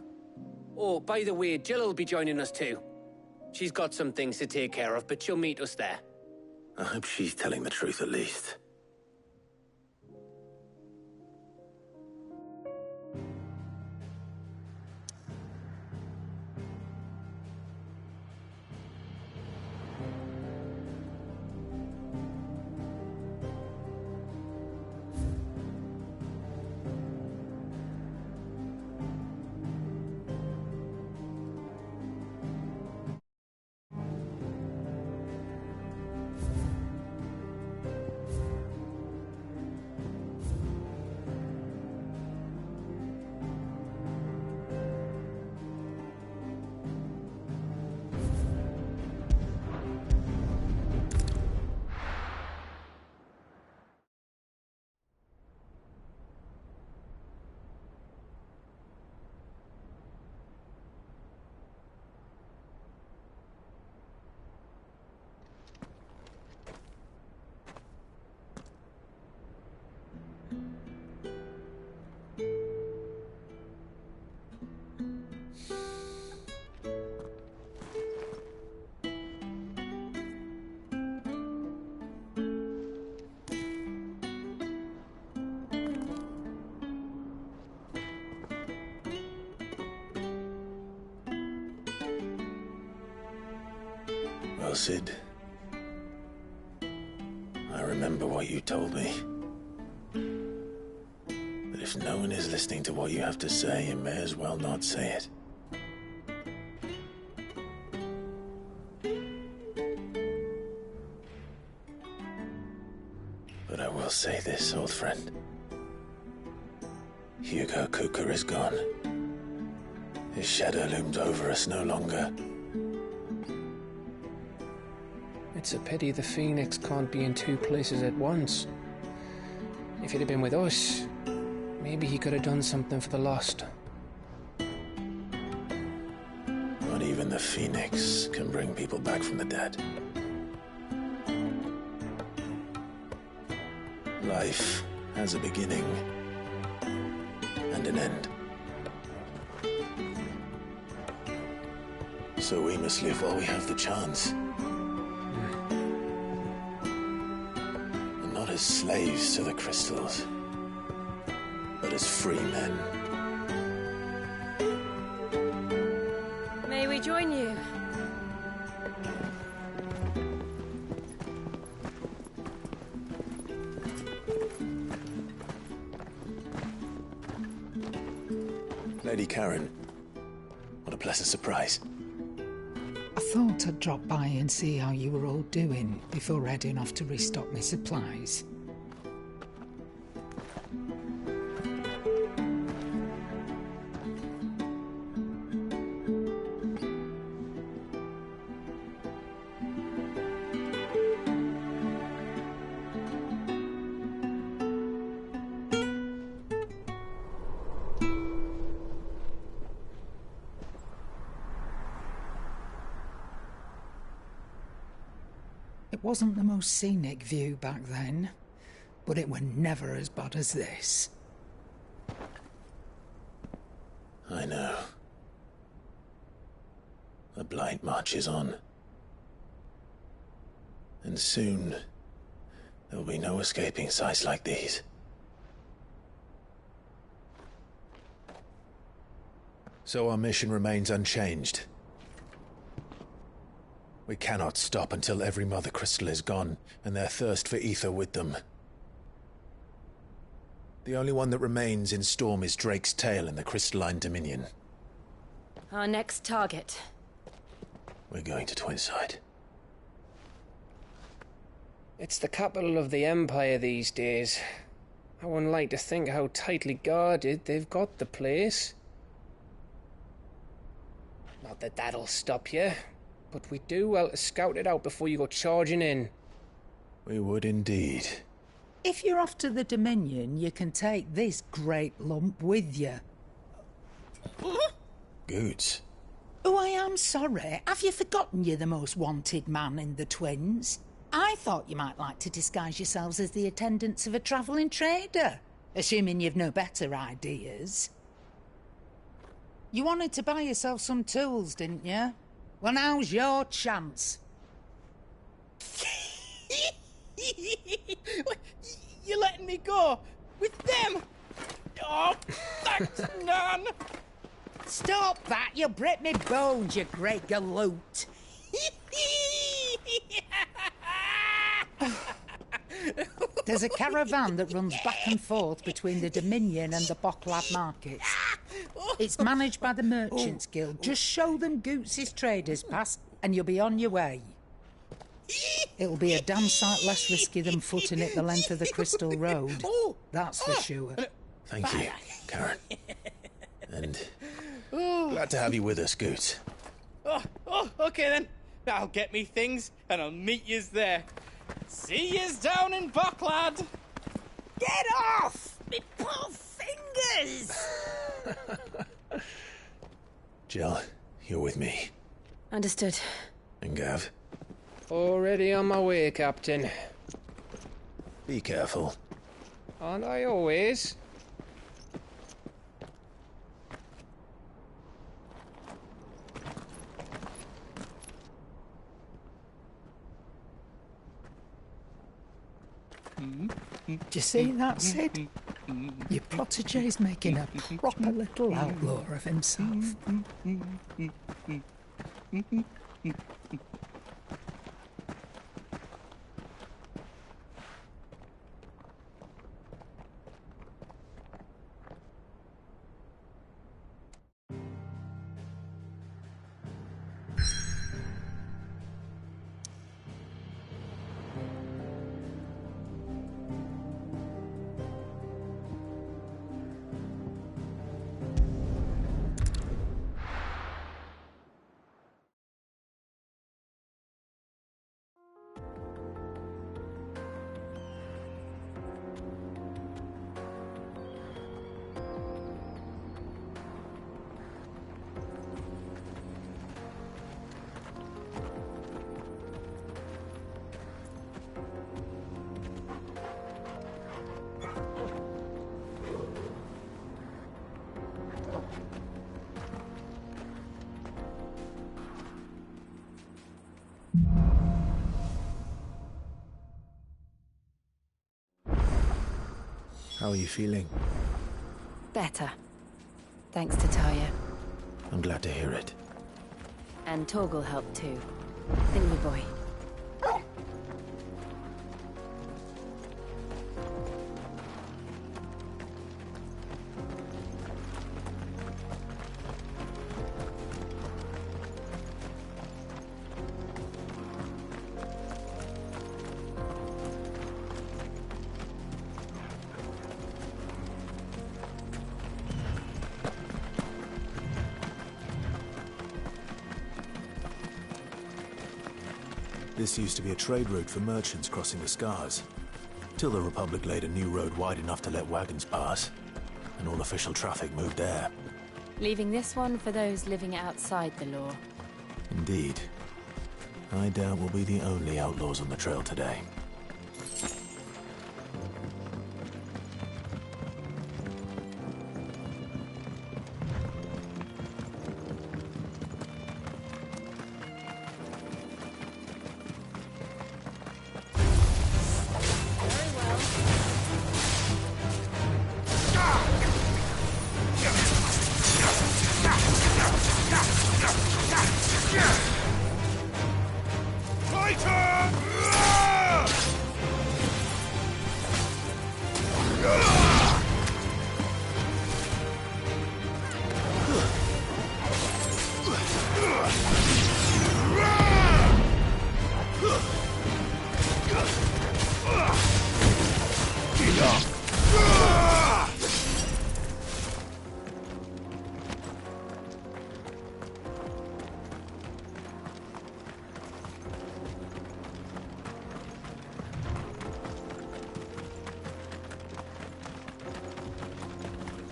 Oh, by the way, Jill will be joining us too. She's got some things to take care of, but she'll meet us there. I hope she's telling the truth at least. Well, Sid, I remember what you told me. That if no one is listening to what you have to say, you may as well not say it. But I will say this, old friend. Hugo Cooker is gone. His shadow looms over us no longer. It's a pity the Phoenix can't be in two places at once. If he'd have been with us, maybe he could have done something for the lost. Not even the Phoenix can bring people back from the dead. Life has a beginning and an end. So we must live while we have the chance. And not as slaves to the crystals, but as free men. May we join you? Lady Karen, what a pleasant surprise. I thought I'd drop by and see how you were all doing before heading off to restock my supplies. It wasn't the most scenic view back then, but it were never as bad as this. I know. The Blight marches on. And soon, there'll be no escaping sights like these. So our mission remains unchanged. We cannot stop until every Mother Crystal is gone, and their thirst for ether with them. The only one that remains in Storm is Drake's Tail in the Crystalline Dominion. Our next target. We're going to Twinside. It's the capital of the Empire these days. I wouldn't like to think how tightly guarded they've got the place. Not that that'll stop you, but we do well to scout it out before you go charging in. We would indeed. If you're off to the Dominion, you can take this great lump with you. Goods. Oh, I am sorry. Have you forgotten you're the most wanted man in the Twins? I thought you might like to disguise yourselves as the attendants of a travelling trader, assuming you've no better ideas. You wanted to buy yourself some tools, didn't you? Well, now's your chance. You're letting me go? With them? Oh, thanks, Nan! Stop that! You'll break me bones, you great galoot! There's a caravan that runs back and forth between the Dominion and the Bocklad markets. It's managed by the Merchants Guild. Just show them Goots' traders pass and you'll be on your way. It'll be a damn sight less risky than footing it the length of the Crystal Road. That's for sure. Thank you, Karen. And glad to have you with us, Goots. Okay then. I'll get me things and I'll meet yous there. See yous down in Bocklad. Get off! Me poor fingers! Jill, you're with me. Understood. And Gav? Already on my way, Captain. Be careful. Aren't I always? Do you see that, Sid? Your protégé's making a proper little outlaw of himself. How are you feeling? Better. Thanks to Talia. I'm glad to hear it. And Torgal helped too. Thingy boy. This used to be a trade route for merchants crossing the Scars, till the Republic laid a new road wide enough to let wagons pass, and all official traffic moved there. Leaving this one for those living outside the law. Indeed. I doubt we'll be the only outlaws on the trail today.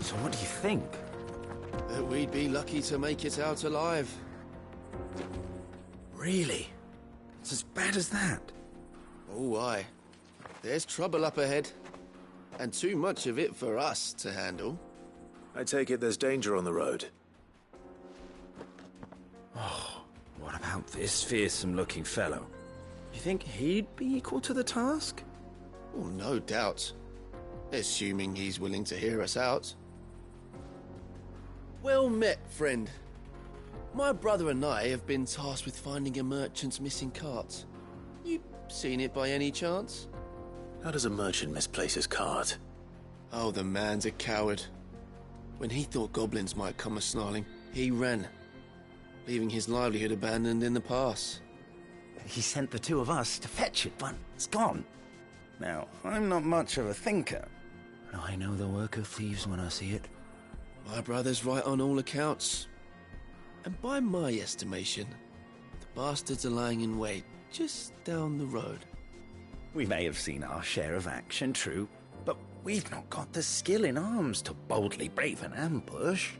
So what do you think? That we'd be lucky to make it out alive. Really? It's as bad as that? Oh, aye. There's trouble up ahead. And too much of it for us to handle. I take it there's danger on the road. Oh, what about this fearsome-looking fellow? You think he'd be equal to the task? Oh, no doubt. Assuming he's willing to hear us out. Well met, friend. My brother and I have been tasked with finding a merchant's missing cart. You seen it by any chance? How does a merchant misplace his cart? Oh, the man's a coward. When he thought goblins might come a-snarling, he ran, leaving his livelihood abandoned in the pass. He sent the two of us to fetch it, but it's gone. Now, I'm not much of a thinker, but I know the work of thieves when I see it. My brother's right on all accounts. And by my estimation, the bastards are lying in wait just down the road. We may have seen our share of action, true, but we've not got the skill in arms to boldly brave an ambush.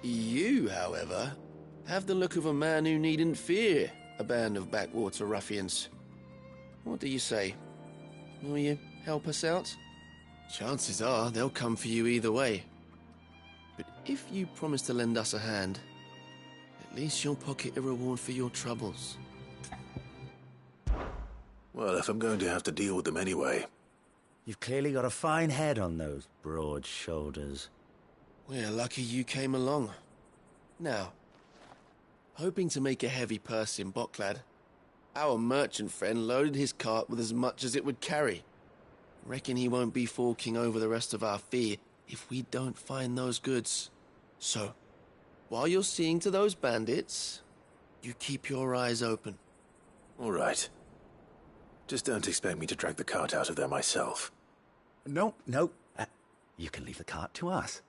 You, however, have the look of a man who needn't fear a band of backwater ruffians. What do you say? Will you help us out? Chances are they'll come for you either way. But if you promise to lend us a hand, at least you'll pocket a reward for your troubles. Well, if I'm going to have to deal with them anyway. You've clearly got a fine head on those broad shoulders. We're lucky you came along. Now, hoping to make a heavy purse in Boklad, our merchant friend loaded his cart with as much as it would carry. Reckon he won't be forking over the rest of our fee if we don't find those goods. So, while you're seeing to those bandits, you keep your eyes open. All right. Just don't expect me to drag the cart out of there myself. No. You can leave the cart to us.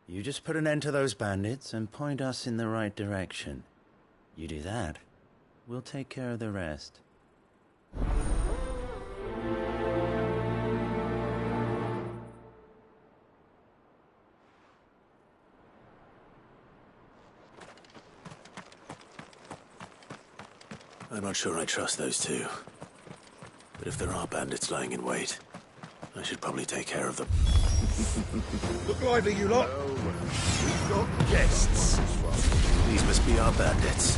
You just put an end to those bandits and point us in the right direction. You do that, we'll take care of the rest. I'm not sure I trust those two. But if there are bandits lying in wait, I should probably take care of them. Look lively, you lot. We've got guests. These must be our bandits.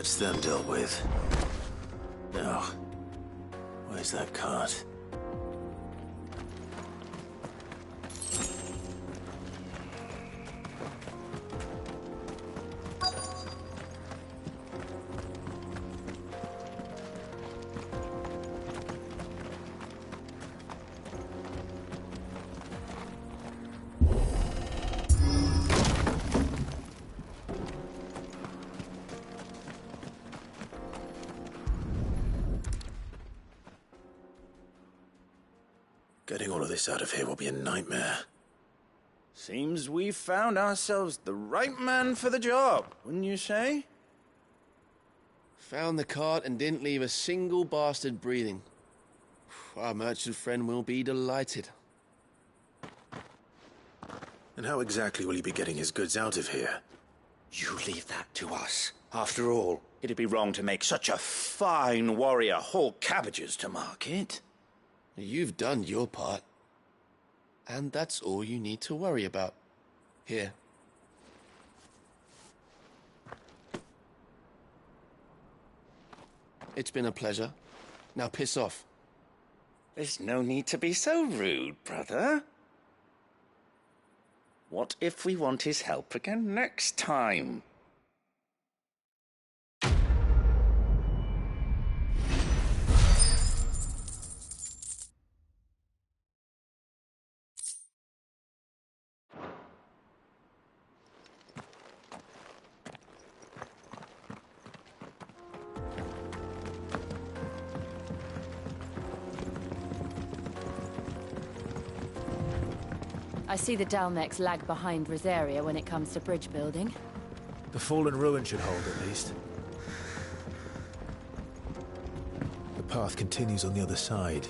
That's them dealt with. Now, where's that cart? Getting all of this out of here will be a nightmare. Seems we've found ourselves the right man for the job, wouldn't you say? Found the cart and didn't leave a single bastard breathing. Our merchant friend will be delighted. And how exactly will he be getting his goods out of here? You leave that to us. After all, it'd be wrong to make such a fine warrior haul cabbages to market. You've done your part. And that's all you need to worry about. Here. It's been a pleasure. Now piss off. There's no need to be so rude, brother. What if we want his help again next time? I see the Dalmex lag behind Rosaria when it comes to bridge building. The fallen ruin should hold, at least. The path continues on the other side.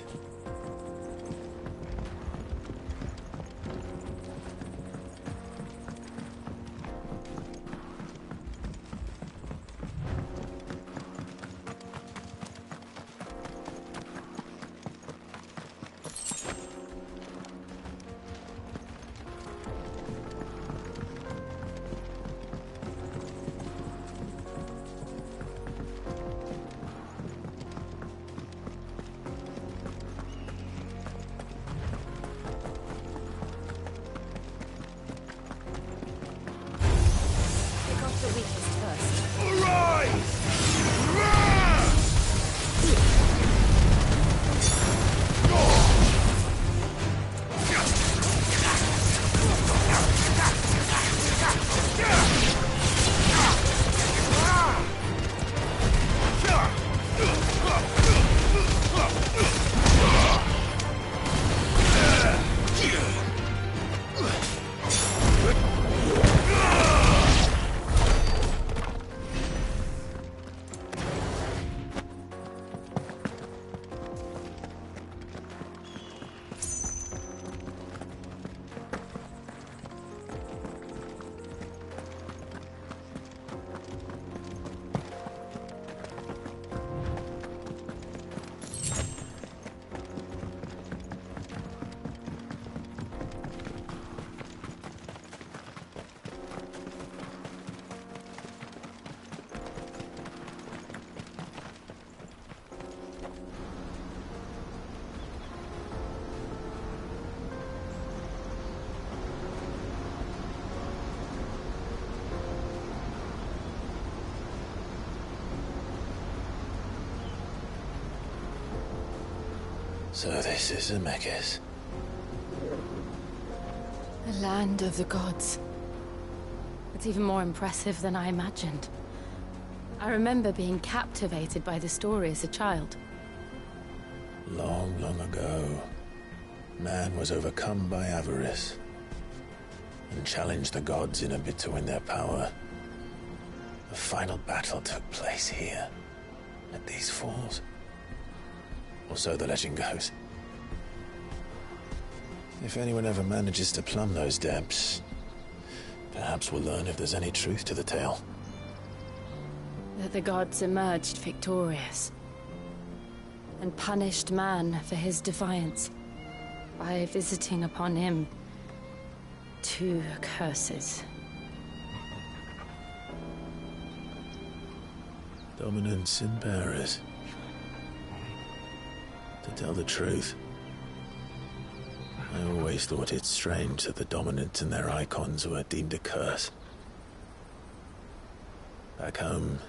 So this is Zemeckis. The land of the gods. It's even more impressive than I imagined. I remember being captivated by the story as a child. Long, long ago, man was overcome by avarice and challenged the gods in a bid to win their power. The final battle took place here, at these falls. Or so the legend goes. If anyone ever manages to plumb those depths, perhaps we'll learn if there's any truth to the tale. That the gods emerged victorious and punished man for his defiance by visiting upon him 2 curses. Dominance in bearers. To tell the truth, I always thought it strange that the dominant and their icons were deemed a curse. Back home,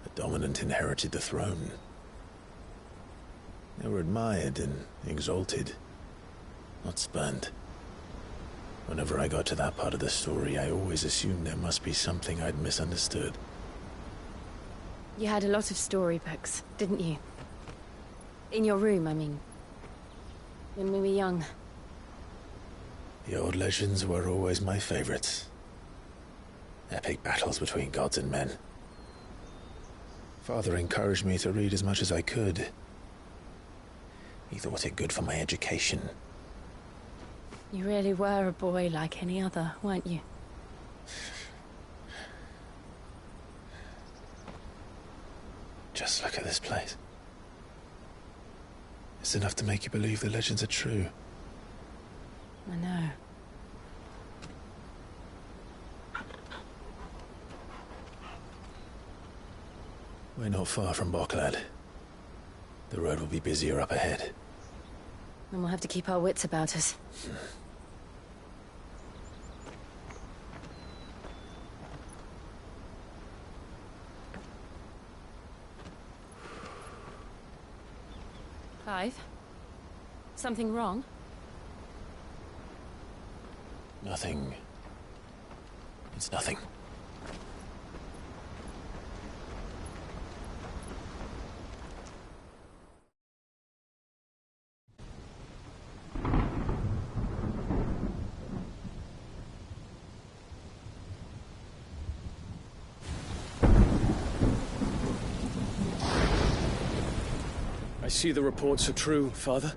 the dominant inherited the throne. They were admired and exalted, not spurned. Whenever I got to that part of the story, I always assumed there must be something I'd misunderstood. You had a lot of storybooks, didn't you? In your room, I mean. When we were young. The old legends were always my favorites. Epic battles between gods and men. Father encouraged me to read as much as I could. He thought it good for my education. You really were a boy like any other, weren't you? Just look at this place. It's enough to make you believe the legends are true. I know. We're not far from Boklad. The road will be busier up ahead. And we'll have to keep our wits about us. Clive? Something wrong? Nothing. It's nothing. I see the reports are true, Father.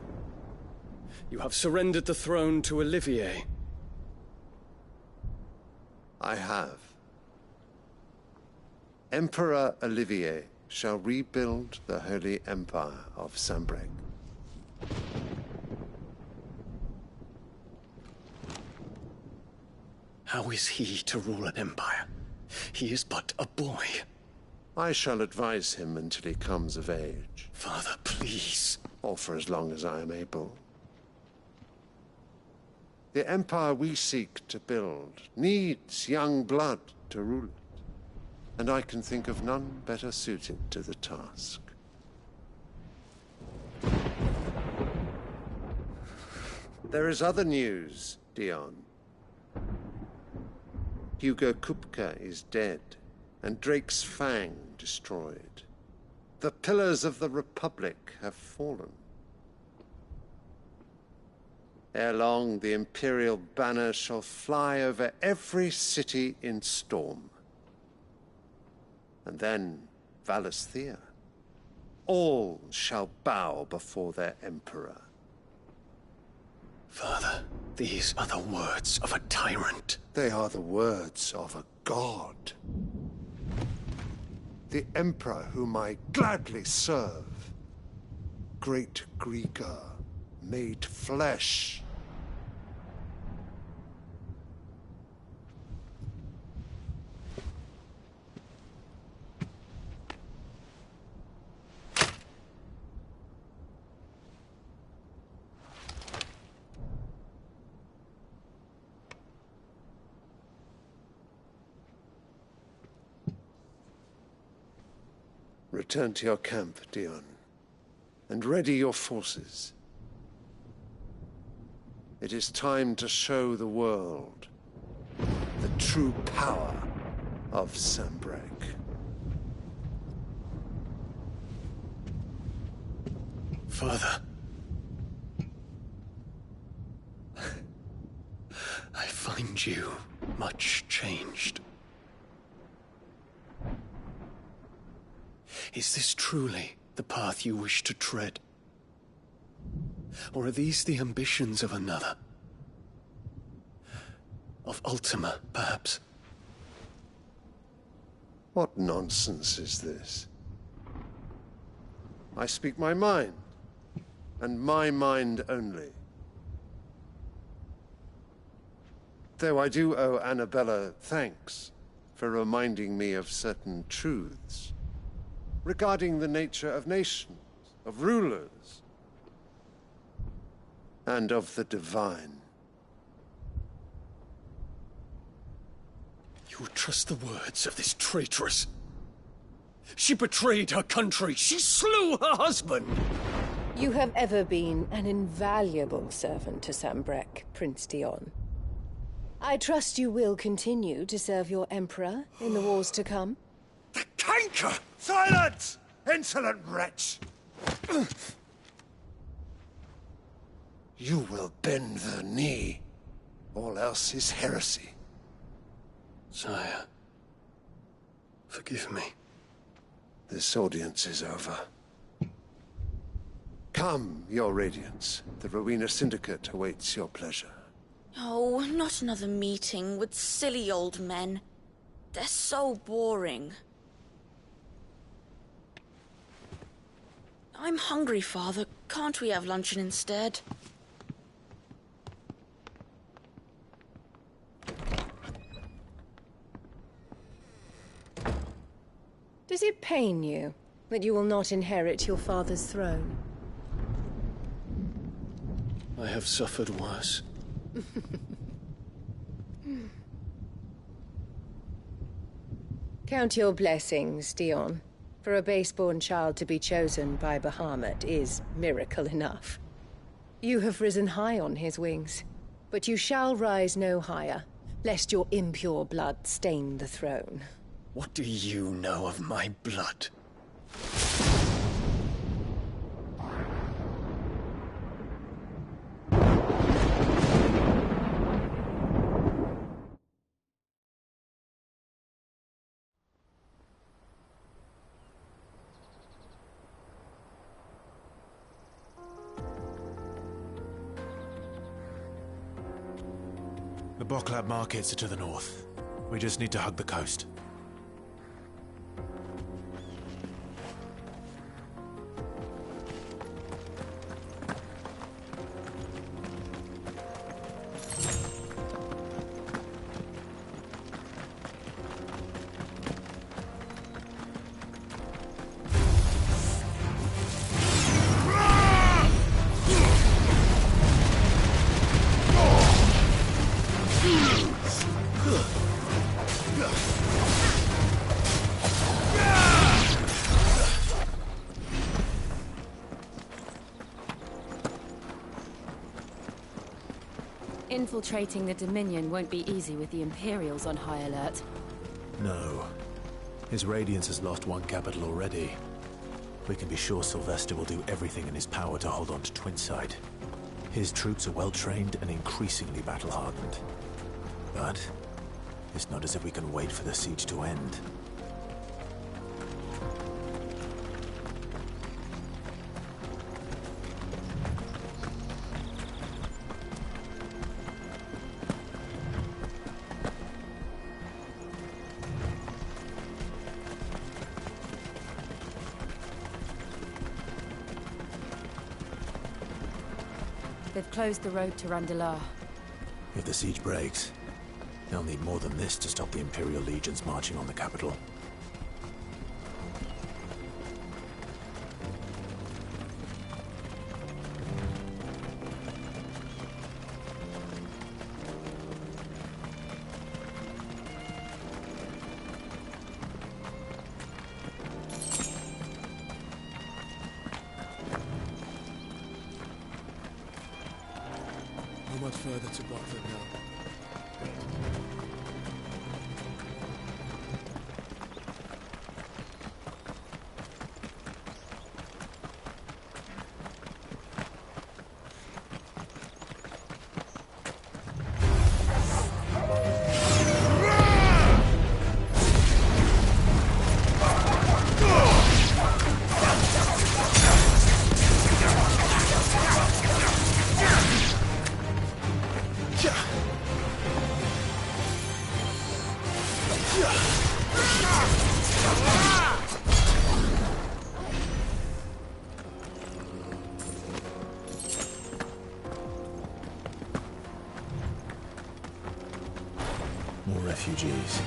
You have surrendered the throne to Olivier. I have. Emperor Olivier shall rebuild the Holy Empire of Sanbreque. How is he to rule an empire? He is but a boy. I shall advise him until he comes of age. Father, please. Or for as long as I am able. The empire we seek to build needs young blood to rule it, and I can think of none better suited to the task. There is other news, Dion. Hugo Kupka is dead, and Drake's Fang destroyed. The pillars of the Republic have fallen. Ere long, the Imperial banner shall fly over every city in Storm. And then, Valisthea. All shall bow before their Emperor. Father, these are the words of a tyrant. They are the words of a god. The Emperor whom I gladly serve. Great Greeker, made flesh. Return to your camp, Dion, and ready your forces. It is time to show the world the true power of Sanbreque. Father. I find you much changed. Is this truly the path you wish to tread? Or are these the ambitions of another? Of Ultima, perhaps? What nonsense is this? I speak my mind, and my mind only. Though I do owe Annabella thanks for reminding me of certain truths regarding the nature of nations, of rulers, and of the divine. You trust the words of this traitress? She betrayed her country. She slew her husband. You have ever been an invaluable servant to Sambrek, Prince Dion. I trust you will continue to serve your Emperor in the wars to come. The canker! Silence! Insolent wretch! You will bend the knee. All else is heresy. Sire, forgive me. This audience is over. Come, your Radiance. The Rowena Syndicate awaits your pleasure. Oh, not another meeting with silly old men. They're so boring. I'm hungry, Father. Can't we have luncheon instead? Does it pain you that you will not inherit your father's throne? I have suffered worse. Count your blessings, Dion. For a base-born child to be chosen by Bahamut is miracle enough. You have risen high on his wings, but you shall rise no higher, lest your impure blood stain the throne. What do you know of my blood? The Boklab markets are to the north. We just need to hug the coast. Infiltrating the Dominion won't be easy with the Imperials on high alert. No. His Radiance has lost one capital already. We can be sure Sylvester will do everything in his power to hold on to Twinside. His troops are well-trained and increasingly battle-hardened. But it's not as if we can wait for the siege to end. They've closed the road to Randalar. If the siege breaks, they'll need more than this to stop the Imperial legions marching on the capital. How much further to Botford now? More refugees.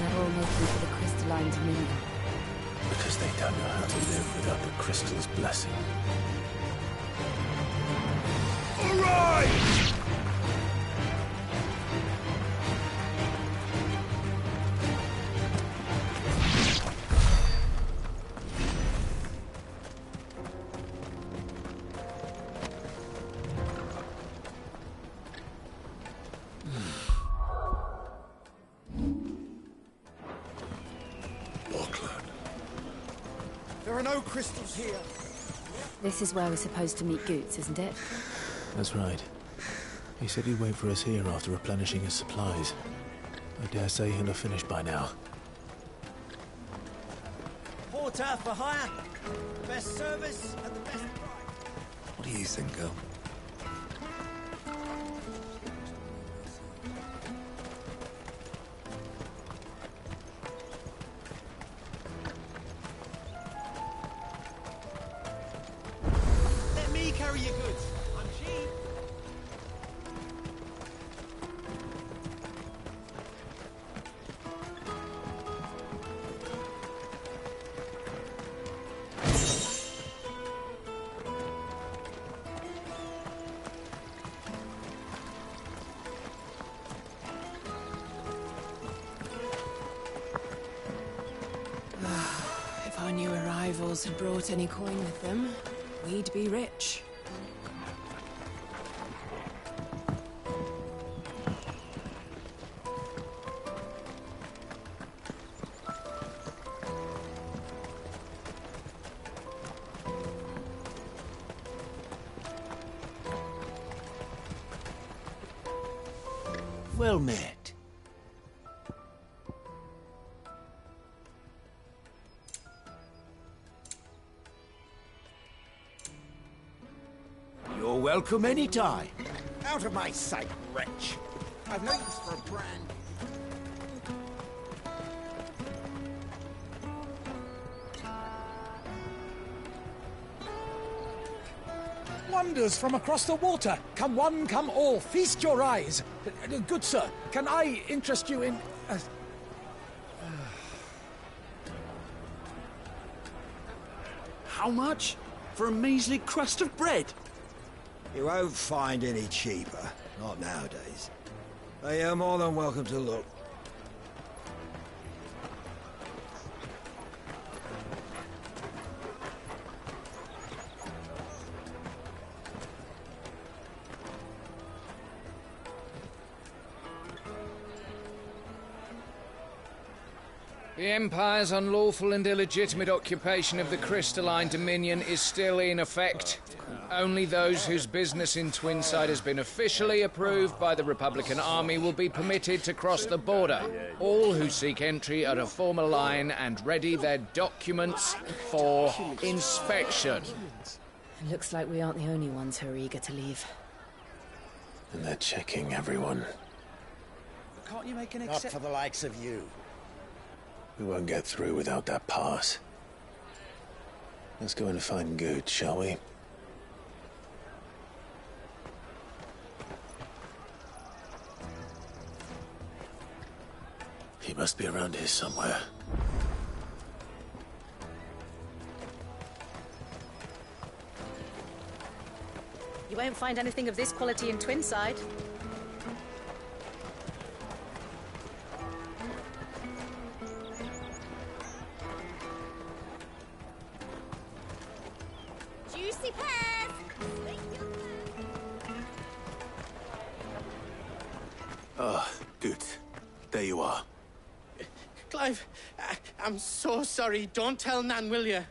they're all making for the crystalline dominion. Because they don't know how to live without the crystal's blessing. All right! There are no crystals here. This is where we're supposed to meet Goots, isn't it? That's right. He said he'd wait for us here after replenishing his supplies. I dare say he'll have finished by now. Porter for hire. Best service at the best price. What do you think, girl? Let me carry your goods. I'm cheap. If our new arrivals had brought any coin with them, we'd be rich. Well met. You're welcome any time. Out of my sight, wretch. I've no use for a brand. Wonders from across the water. Come one, come all. Feast your eyes. Good sir, can I interest you in... How much? For a measly crust of bread? You won't find any cheaper. Not nowadays. But you're more than welcome to look. The Empire's unlawful and illegitimate occupation of the crystalline dominion is still in effect. Only those whose business in Twinside has been officially approved by the Republican Army will be permitted to cross the border. All who seek entry are to form a line and ready their documents for inspection. It looks like we aren't the only ones who are eager to leave. And they're checking everyone. Can't you make an exception? Not for the likes of you. We won't get through without that pass. Let's go and find Good, shall we? He must be around here somewhere. You won't find anything of this quality in Twinside. Juicy pears! Ah, good. There you are. Clive, I'm so sorry. Don't tell Nan, will you?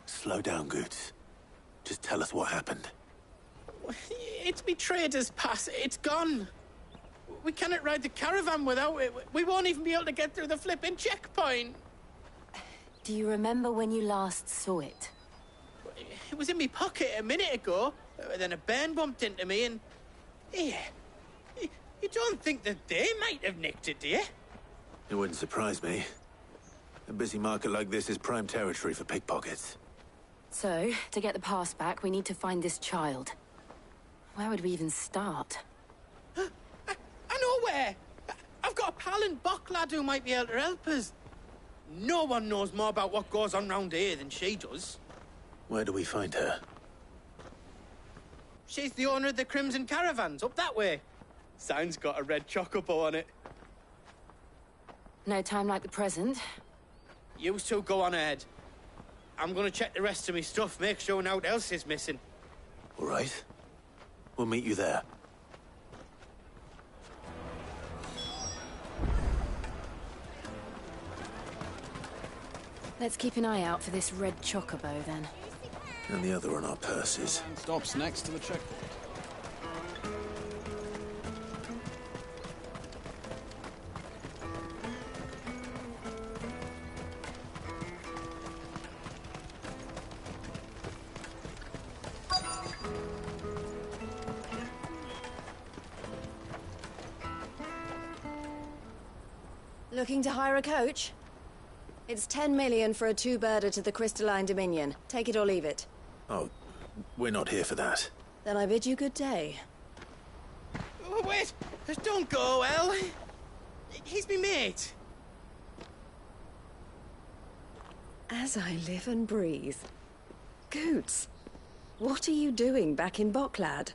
Slow down, Good. Just tell us what happened. It's me trader's pass. It's gone. We cannot ride the caravan without it. We won't even be able to get through the flipping checkpoint. Do you remember when you last saw it? It was in my pocket a minute ago. Then a bairn bumped into me and... Yeah. You don't think that they might have nicked it, do you? It wouldn't surprise me. A busy market like this is prime territory for pickpockets. So, to get the pass back, we need to find this child. Where would we even start? I know where! I've got a Hal and Bocklad who might be able to help us. No one knows more about what goes on round here than she does. Where do we find her? She's the owner of the Crimson Caravans, up that way. Sign's got a red chocobo on it. No time like the present. You two go on ahead. I'm gonna check the rest of my stuff, make sure naught else is missing. All right. We'll meet you there. Let's keep an eye out for this red chocobo, then. And the other on our purses. Stops next to the checkpoint. Looking to hire a coach? It's 10 million for a two-birder to the Crystalline Dominion. Take it or leave it. Oh, we're not here for that. Then I bid you good day. Oh, wait! Don't go, El. He's me mate. As I live and breathe. Goots, what are you doing back in Bocklad?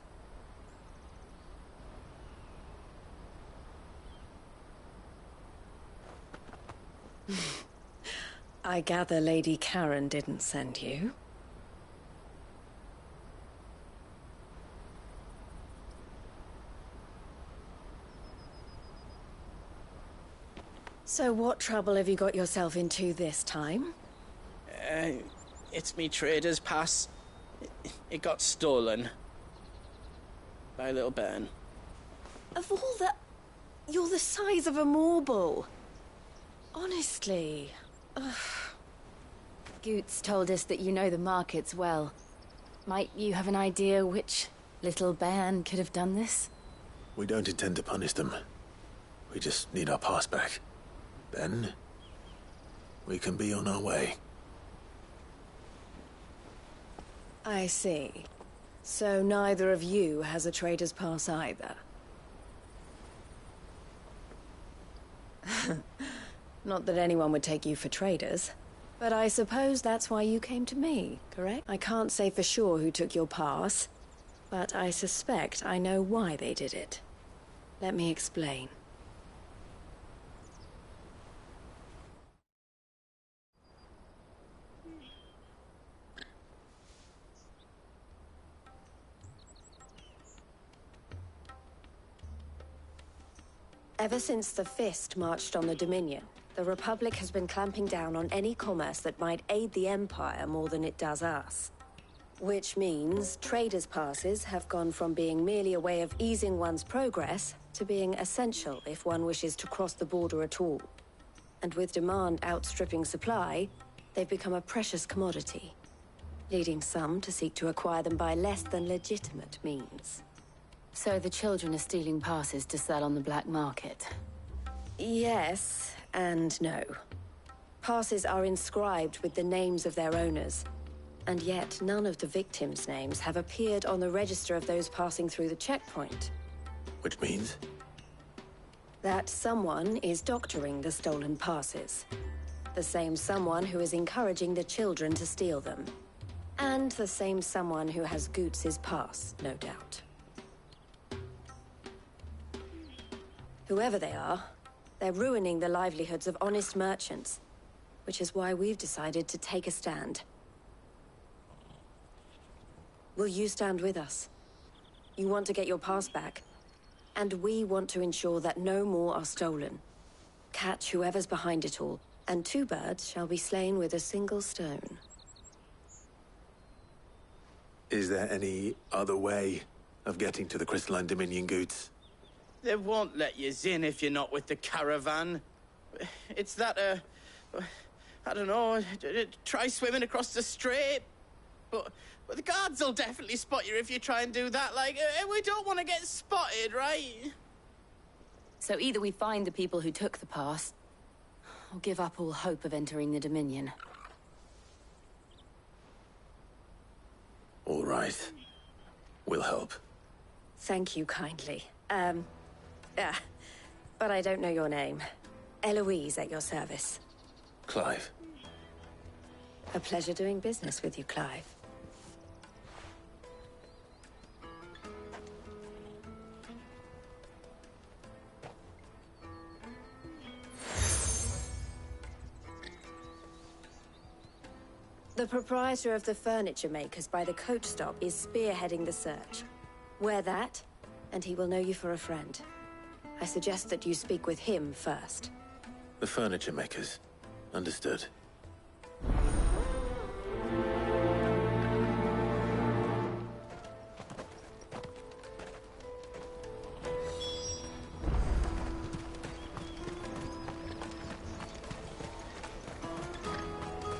I gather Lady Karen didn't send you. So what trouble have you got yourself into this time? It's me trader's pass. It got stolen. By little Ben. Of all the... You're the size of a marble. Honestly. Ugh. Goots told us that you know the markets well. Might you have an idea which little bairn could have done this? We don't intend to punish them. We just need our pass back. Ben, we can be on our way. I see. So neither of you has a trader's pass either. Not that anyone would take you for traders, but I suppose that's why you came to me, correct? I can't say for sure who took your pass, but I suspect I know why they did it. Let me explain. Ever since the Fist marched on the Dominion, the Republic has been clamping down on any commerce that might aid the Empire more than it does us. Which means traders' passes have gone from being merely a way of easing one's progress to being essential if one wishes to cross the border at all. And with demand outstripping supply, they've become a precious commodity, leading some to seek to acquire them by less than legitimate means. So the children are stealing passes to sell on the black market? Yes, and no. Passes are inscribed with the names of their owners, and yet none of the victims' names have appeared on the register of those passing through the checkpoint. Which means? That someone is doctoring the stolen passes. The same someone who is encouraging the children to steal them. And the same someone who has Goots' pass, no doubt. Whoever they are, they're ruining the livelihoods of honest merchants, which is why we've decided to take a stand. Will you stand with us? You want to get your pass back, and we want to ensure that no more are stolen. Catch whoever's behind it all, and two birds shall be slain with a single stone. Is there any other way of getting to the Crystalline Dominion, Goots? They won't let you in if you're not with the caravan. It's that, I don't know, try swimming across the strait. But the guards will definitely spot you if you try and do that. Like, we don't want to get spotted, right? So either we find the people who took the pass, or give up all hope of entering the Dominion. All right. We'll help. Thank you kindly. But I don't know your name. Eloise at your service. Clive. A pleasure doing business with you, Clive. The proprietor of the furniture makers by the coach stop is spearheading the search. Wear that, and he will know you for a friend. I suggest that you speak with him first. The furniture makers. Understood.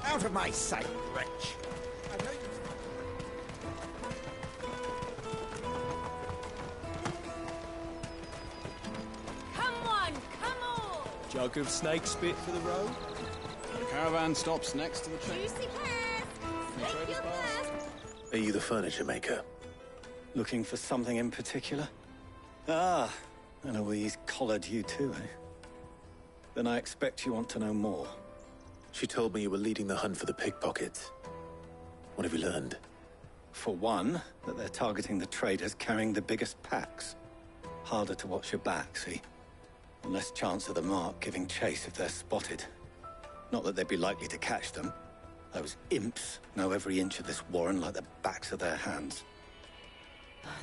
Out of my sight, wretch! Come on, come on! Jug of snake spit for the road. The caravan stops next to the train. Juicy pears! Take your pears! Are you the furniture maker? Looking for something in particular? Ah, Eloise collared you too, eh? Then I expect you want to know more. She told me you were leading the hunt for the pickpockets. What have you learned? For one, that they're targeting the traders carrying the biggest packs. Harder to watch your back, see? And less chance of the mark giving chase if they're spotted. Not that they'd be likely to catch them. Those imps know every inch of this warren like the backs of their hands.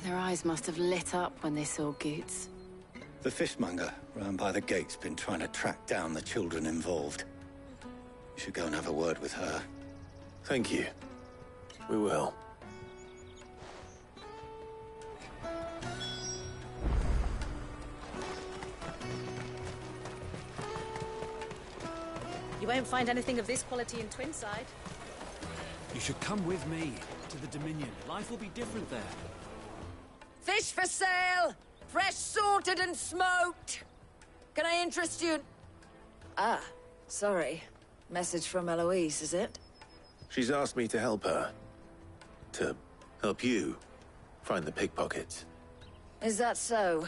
Their eyes must have lit up when they saw Goots. The fishmonger round by the gate's been trying to track down the children involved. You should go and have a word with her. Thank you. We will. You won't find anything of this quality in Twinside. You should come with me to the Dominion. Life will be different there. Fish for sale! Fresh sorted and smoked! Can I interest you? Ah, sorry. Message from Eloise, is it? She's asked me to help her. To help you find the pickpockets. Is that so?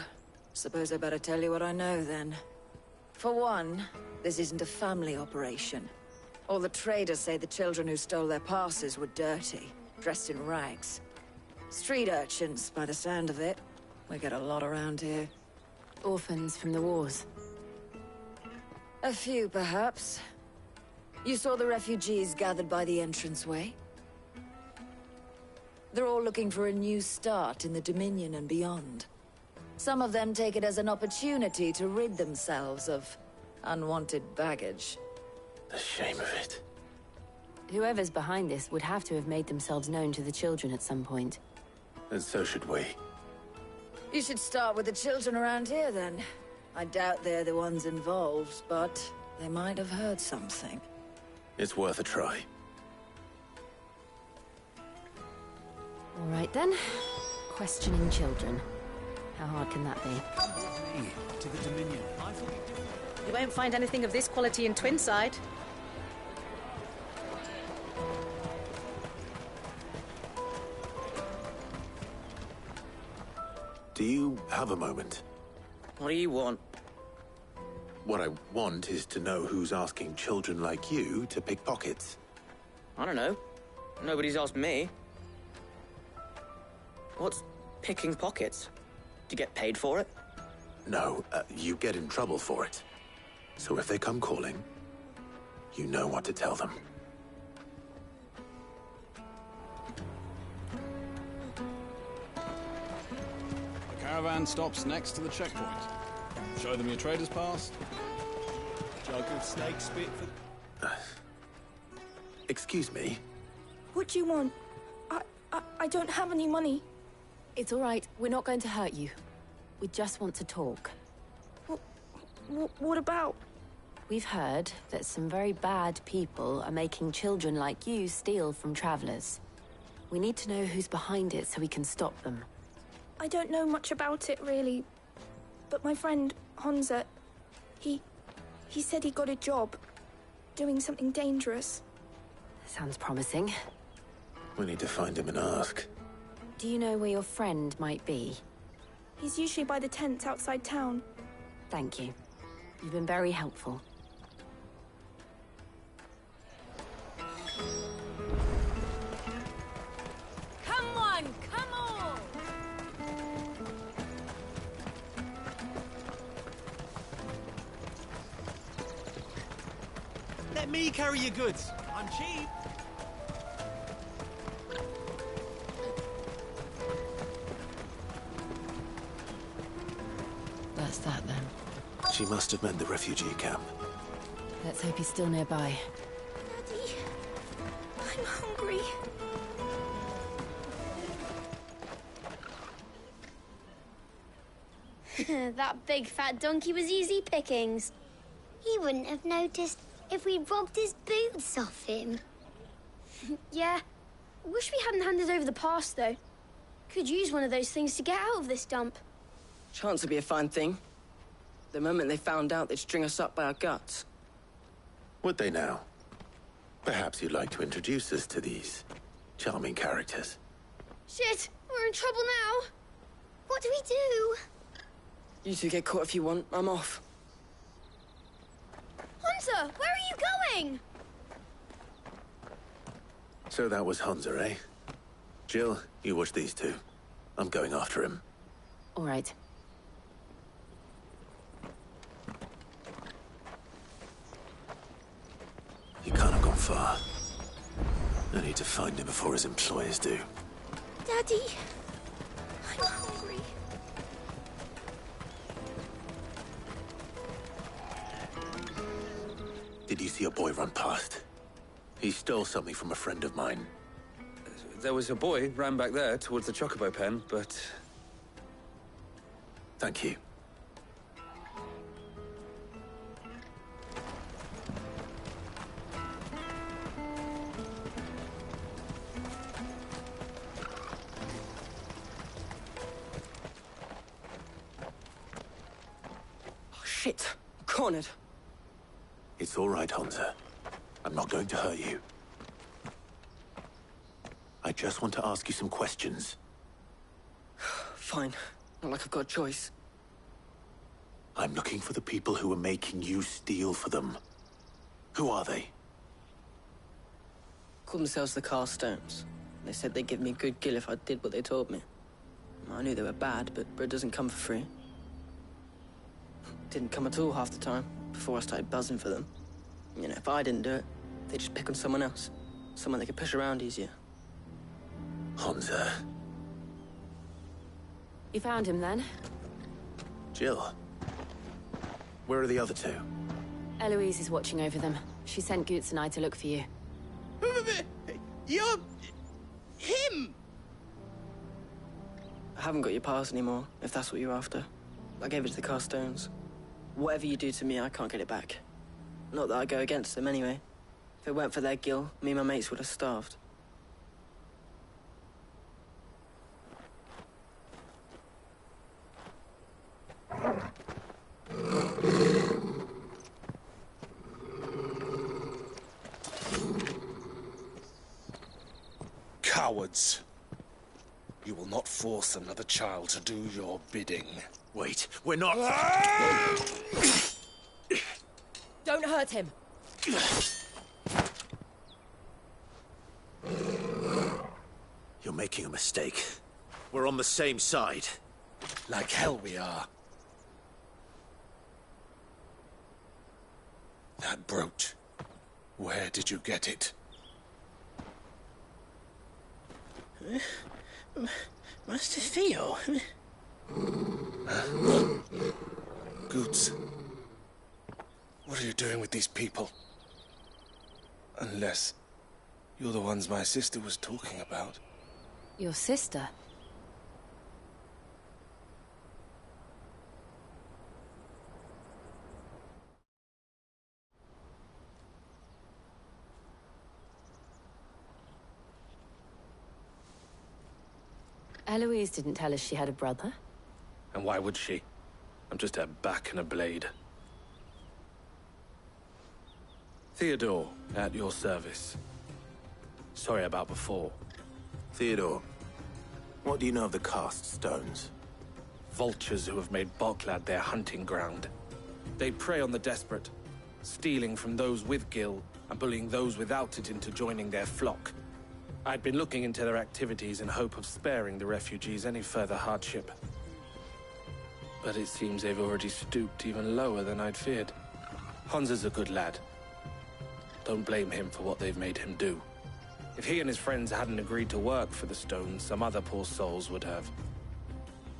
Suppose I better tell you what I know, then. For one, this isn't a family operation. All the traders say the children who stole their passes were dirty, dressed in rags. Street urchins, by the sound of it. We get a lot around here. Orphans from the wars. A few, perhaps. You saw the refugees gathered by the entranceway? They're all looking for a new start in the Dominion and beyond. Some of them take it as an opportunity to rid themselves of unwanted baggage. The shame of it. Whoever's behind this would have to have made themselves known to the children at some point. And so should we. You should start with the children around here, then. I doubt they're the ones involved, but they might have heard something. It's worth a try. All right, then. Questioning children. How hard can that be? To the Dominion. Life will be different. You won't find anything of this quality in Twinside. Do you have a moment? What do you want? What I want is to know who's asking children like you to pick pockets. I don't know. Nobody's asked me. What's picking pockets? Do you get paid for it? No, you get in trouble for it. So if they come calling, you know what to tell them. The caravan stops next to the checkpoint. Show them your trader's pass. Jug of snake spit for... Excuse me? What do you want? I don't have any money. It's all right. We're not going to hurt you. We just want to talk. What about? We've heard that some very bad people are making children like you steal from travelers. We need to know who's behind it so we can stop them. I don't know much about it, really. But my friend, Honza, he said he got a job doing something dangerous. Sounds promising. We need to find him and ask. Do you know where your friend might be? He's usually by the tents outside town. Thank you. You've been very helpful. Come on, come on! Let me carry your goods. I'm cheap. That's that then. She must have meant the refugee camp. Let's hope he's still nearby. Daddy, I'm hungry. That big fat donkey was easy pickings. He wouldn't have noticed if we'd robbed his boots off him. Yeah. Wish we hadn't handed over the pass, though. Could use one of those things to get out of this dump. Chance would be a fine thing. The moment they found out, they'd string us up by our guts. Would they now? Perhaps you'd like to introduce us to these charming characters. Shit, we're in trouble now. What do we do? You two get caught if you want. I'm off. Hunter, where are you going? So that was Hunter, eh? Jill, you watch these two. I'm going after him. All right. He can't have gone far. I need to find him before his employers do. Daddy, I'm hungry. Did you see a boy run past? He stole something from a friend of mine. There was a boy ran back there towards the chocobo pen, but... Thank you. Oh, shit. I'm cornered. It's all right, Hunter. I'm not going to hurt you. I just want to ask you some questions. Fine. Not like I've got a choice. I'm looking for the people who are making you steal for them. Who are they? Call themselves the Carstones. They said they'd give me a good gill if I did what they told me. I knew they were bad, but bread doesn't come for free. Didn't come at all half the time, before I started buzzing for them. You know, if I didn't do it, they'd just pick on someone else. Someone they could push around easier. Hunter. You found him then? Jill. Where are the other two? Eloise is watching over them. She sent Goots and I to look for you. You're... him! I haven't got your pass anymore, if that's what you're after. I gave it to the Carstones. Whatever you do to me, I can't get it back. Not that I go against them anyway. If it weren't for their gill, me and my mates would have starved. Cowards. You will not force another child to do your bidding. Wait, we're not... Don't hurt him. You're making a mistake. We're on the same side. Like hell we are. That brooch. Where did you get it? Master Theo? Goots. What are you doing with these people? Unless you're the ones my sister was talking about. Your sister? Eloise didn't tell us she had a brother. And why would she? I'm just her back and a blade. Theodore, at your service. Sorry about before. Theodore, what do you know of the Cast Stones? Vultures who have made Boklad their hunting ground. They prey on the desperate, stealing from those with gil and bullying those without it into joining their flock. I'd been looking into their activities in hope of sparing the refugees any further hardship. But it seems they've already stooped even lower than I'd feared. Hans is a good lad. Don't blame him for what they've made him do. If he and his friends hadn't agreed to work for the stones, some other poor souls would have.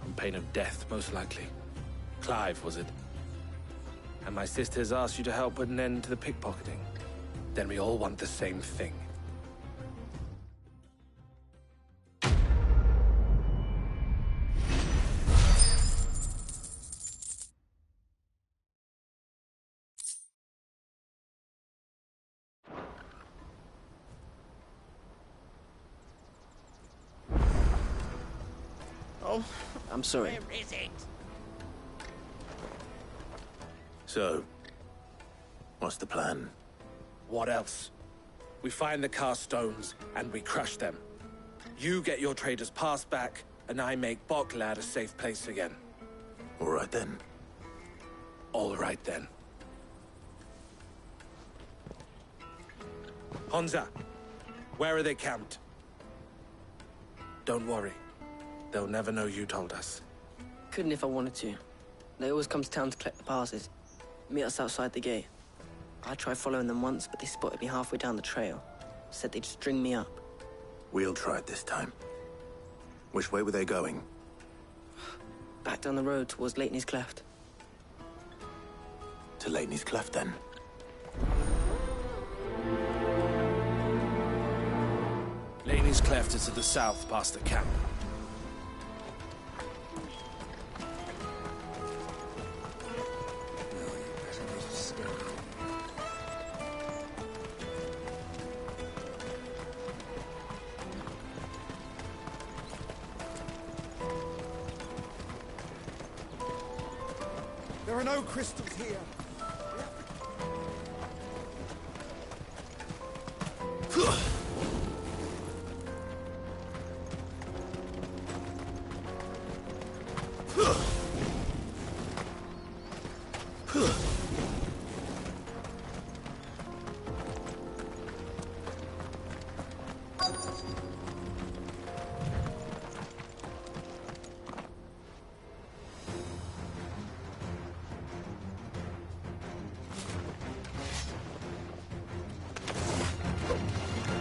On pain of death, most likely. Clive, was it? And my sisters asked you to help put an end to the pickpocketing. Then we all want the same thing. Oh, I'm sorry. Where is it? So, what's the plan? What else? We find the cast stones, and we crush them. You get your trader's pass back, and I make Boklad a safe place again. All right then. All right then. Honza, where are they camped? Don't worry. They'll never know you told us. Couldn't if I wanted to. They always come to town to collect the passes. Meet us outside the gate. I tried following them once, but they spotted me halfway down the trail. Said they'd string me up. We'll try it this time. Which way were they going? Back down the road towards Leighton's Cleft. To Leighton's Cleft, then. Leighton's Cleft is to the south, past the camp. There are no crystals here.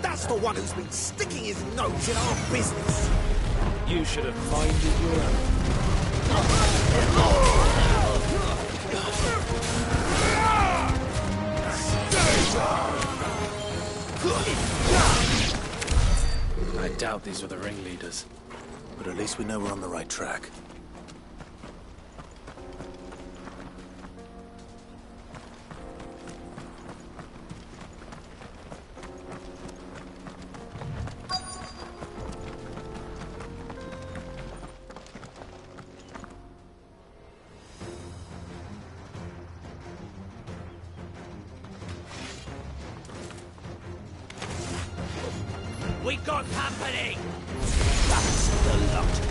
That's the one who's been sticking his nose in our business. You should have minded your own. I doubt these were the ringleaders. But at least we know we're on the right track. We got company! That's the lot.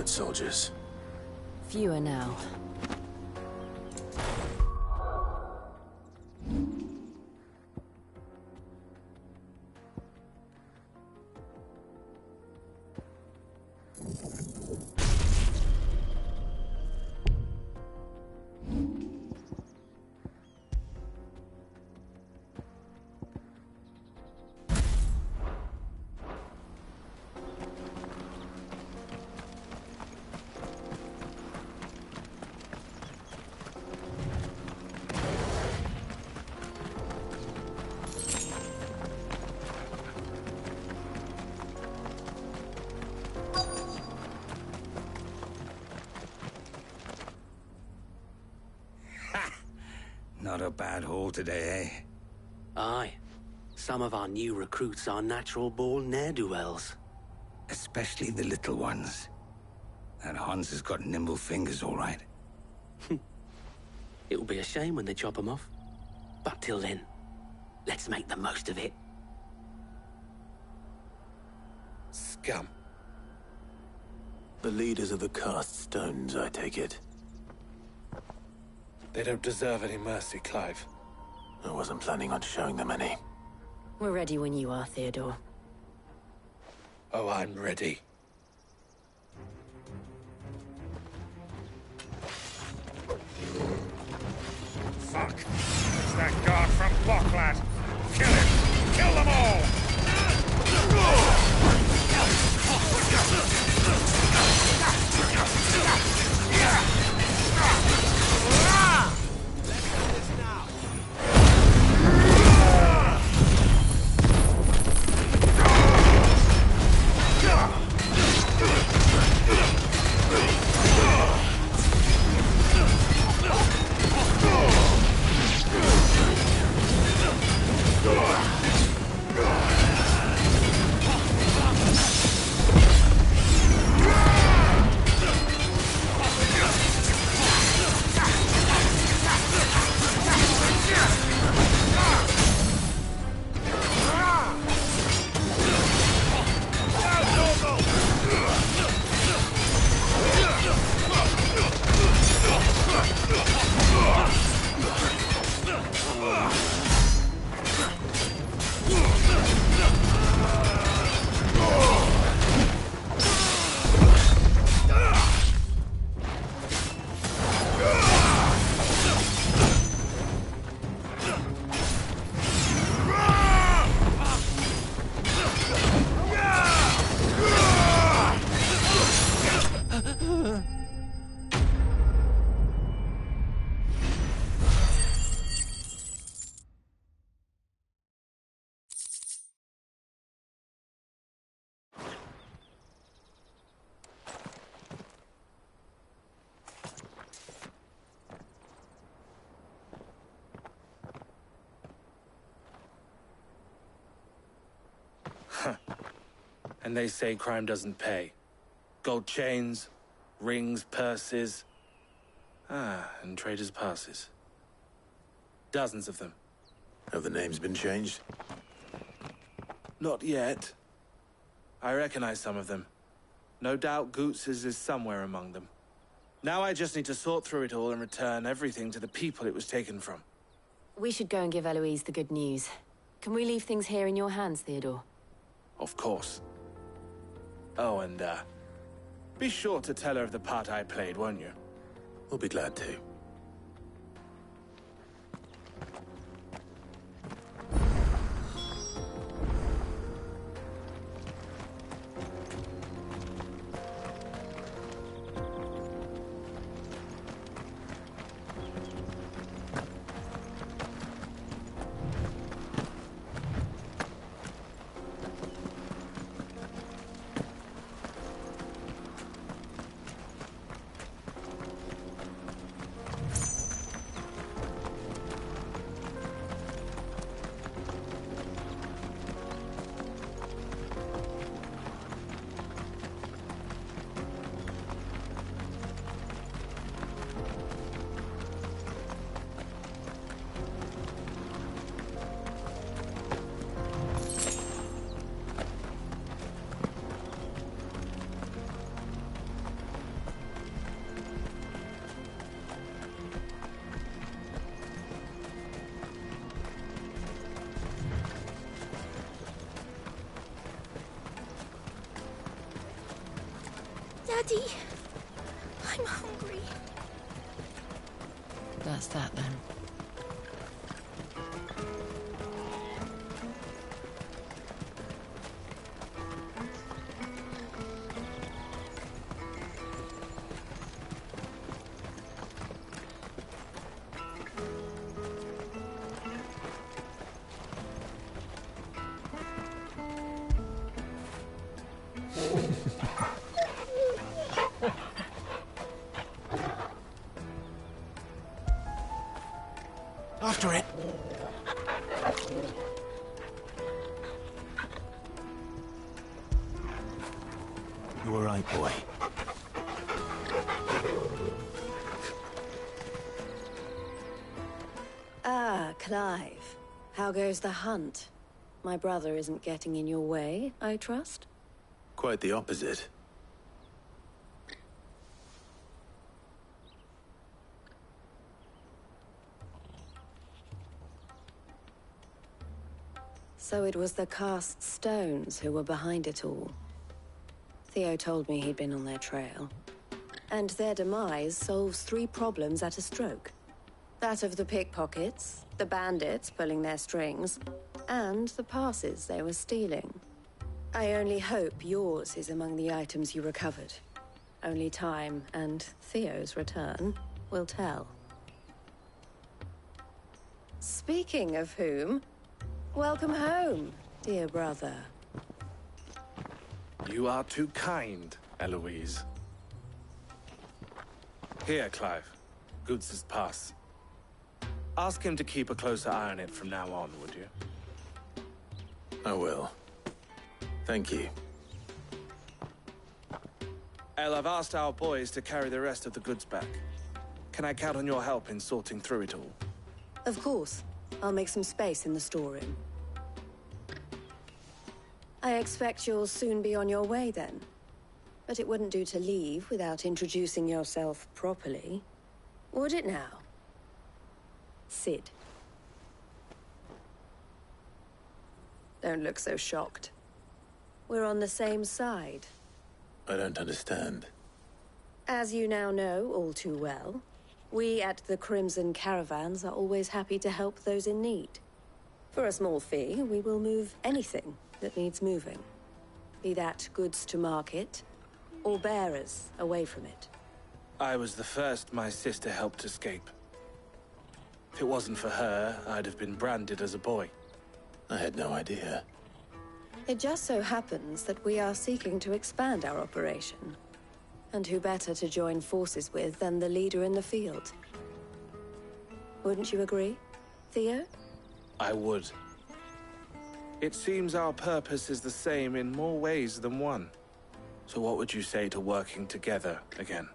Soldiers. Fewer now. Not a bad haul today, eh? Aye. Some of our new recruits are natural-born ne'er-do-wells. Especially the little ones. That Hans has got nimble fingers, all right. It'll be a shame when they chop them off. But till then, let's make the most of it. Scum. The leaders of the cast stones, I take it. They don't deserve any mercy, Clive. I wasn't planning on showing them any. We're ready when you are, Theodore. Oh, I'm ready. Fuck! It's that guard from Blocklad! Kill him! Kill them all! And they say crime doesn't pay. Gold chains, rings, purses. And traders' passes. Dozens of them. Have the names been changed? Not yet. I recognize some of them. No doubt Goots's is somewhere among them. Now I just need to sort through it all and return everything to the people it was taken from. We should go and give Eloise the good news. Can we leave things here in your hands, Theodore? Of course. Oh, and, be sure to tell her of the part I played, won't you? We'll be glad to. Daddy, I'm hungry. That's that then. After it. You all right, boy? Ah, Clive. How goes the hunt? My brother isn't getting in your way, I trust? Quite the opposite. So it was the cast stones who were behind it all. Theo told me he'd been on their trail. And their demise solves 3 problems at a stroke. That of the pickpockets, the bandits pulling their strings, and the passes they were stealing. I only hope yours is among the items you recovered. Only time and Theo's return will tell. Speaking of whom, welcome home, dear brother. You are too kind, Eloise. Here, Clive. Goods' pass. Ask him to keep a closer eye on it from now on, would you? I will. Thank you. El, I've asked our boys to carry the rest of the goods back. Can I count on your help in sorting through it all? Of course. I'll make some space in the storeroom. I expect you'll soon be on your way then. But it wouldn't do to leave without introducing yourself properly. Would it now? Sid. Don't look so shocked. We're on the same side. I don't understand. As you now know all too well, we at the Crimson Caravans are always happy to help those in need. For a small fee, we will move anything that needs moving. Be that goods to market, or bearers away from it. I was the first my sister helped escape. If it wasn't for her, I'd have been branded as a boy. I had no idea. It just so happens that we are seeking to expand our operation. And who better to join forces with than the leader in the field? Wouldn't you agree, Theo? I would. It seems our purpose is the same in more ways than one. So what would you say to working together again?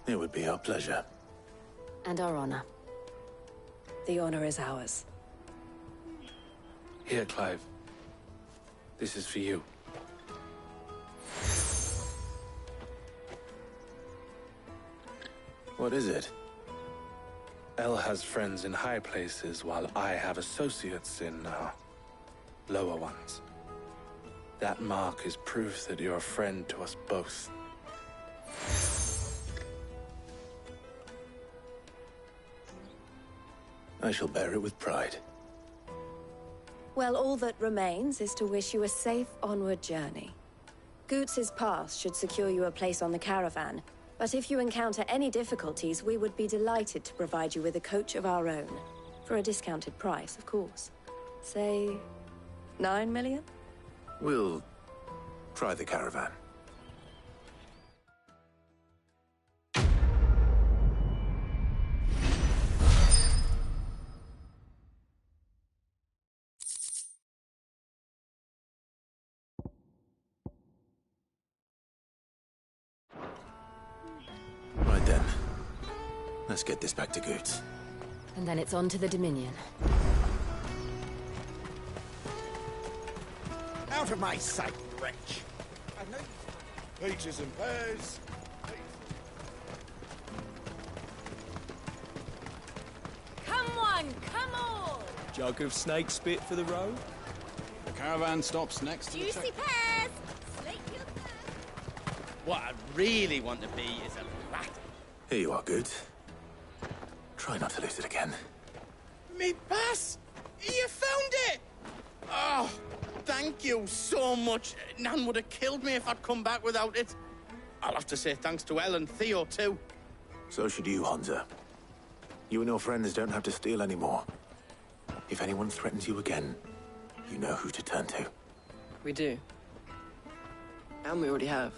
It would be our pleasure. And our honor. The honor is ours. Here, Clive. This is for you. What is it? El has friends in high places, while I have associates in, lower ones. That mark is proof that you're a friend to us both. I shall bear it with pride. Well, all that remains is to wish you a safe onward journey. Goots' pass should secure you a place on the caravan, but if you encounter any difficulties, we would be delighted to provide you with a coach of our own. For a discounted price, of course. Say, 9 million? We'll try the caravan. Right then. Let's get this back to Goots. And then it's on to the Dominion. Out of my sight, wretch! Peaches and pears. Come on, come on! Jug of snake spit for the road. The caravan stops next to the Juicy checkpoint. pears! Slate your thirst. What I really want to be is a rat. Here you are, Goots. Try not to lose it again. Me pass! You found it! Oh, thank you so much. Nan would have killed me if I'd come back without it. I'll have to say thanks to El and Theo, too. So should you, Honza. You and your friends don't have to steal anymore. If anyone threatens you again, you know who to turn to. We do. And we already have.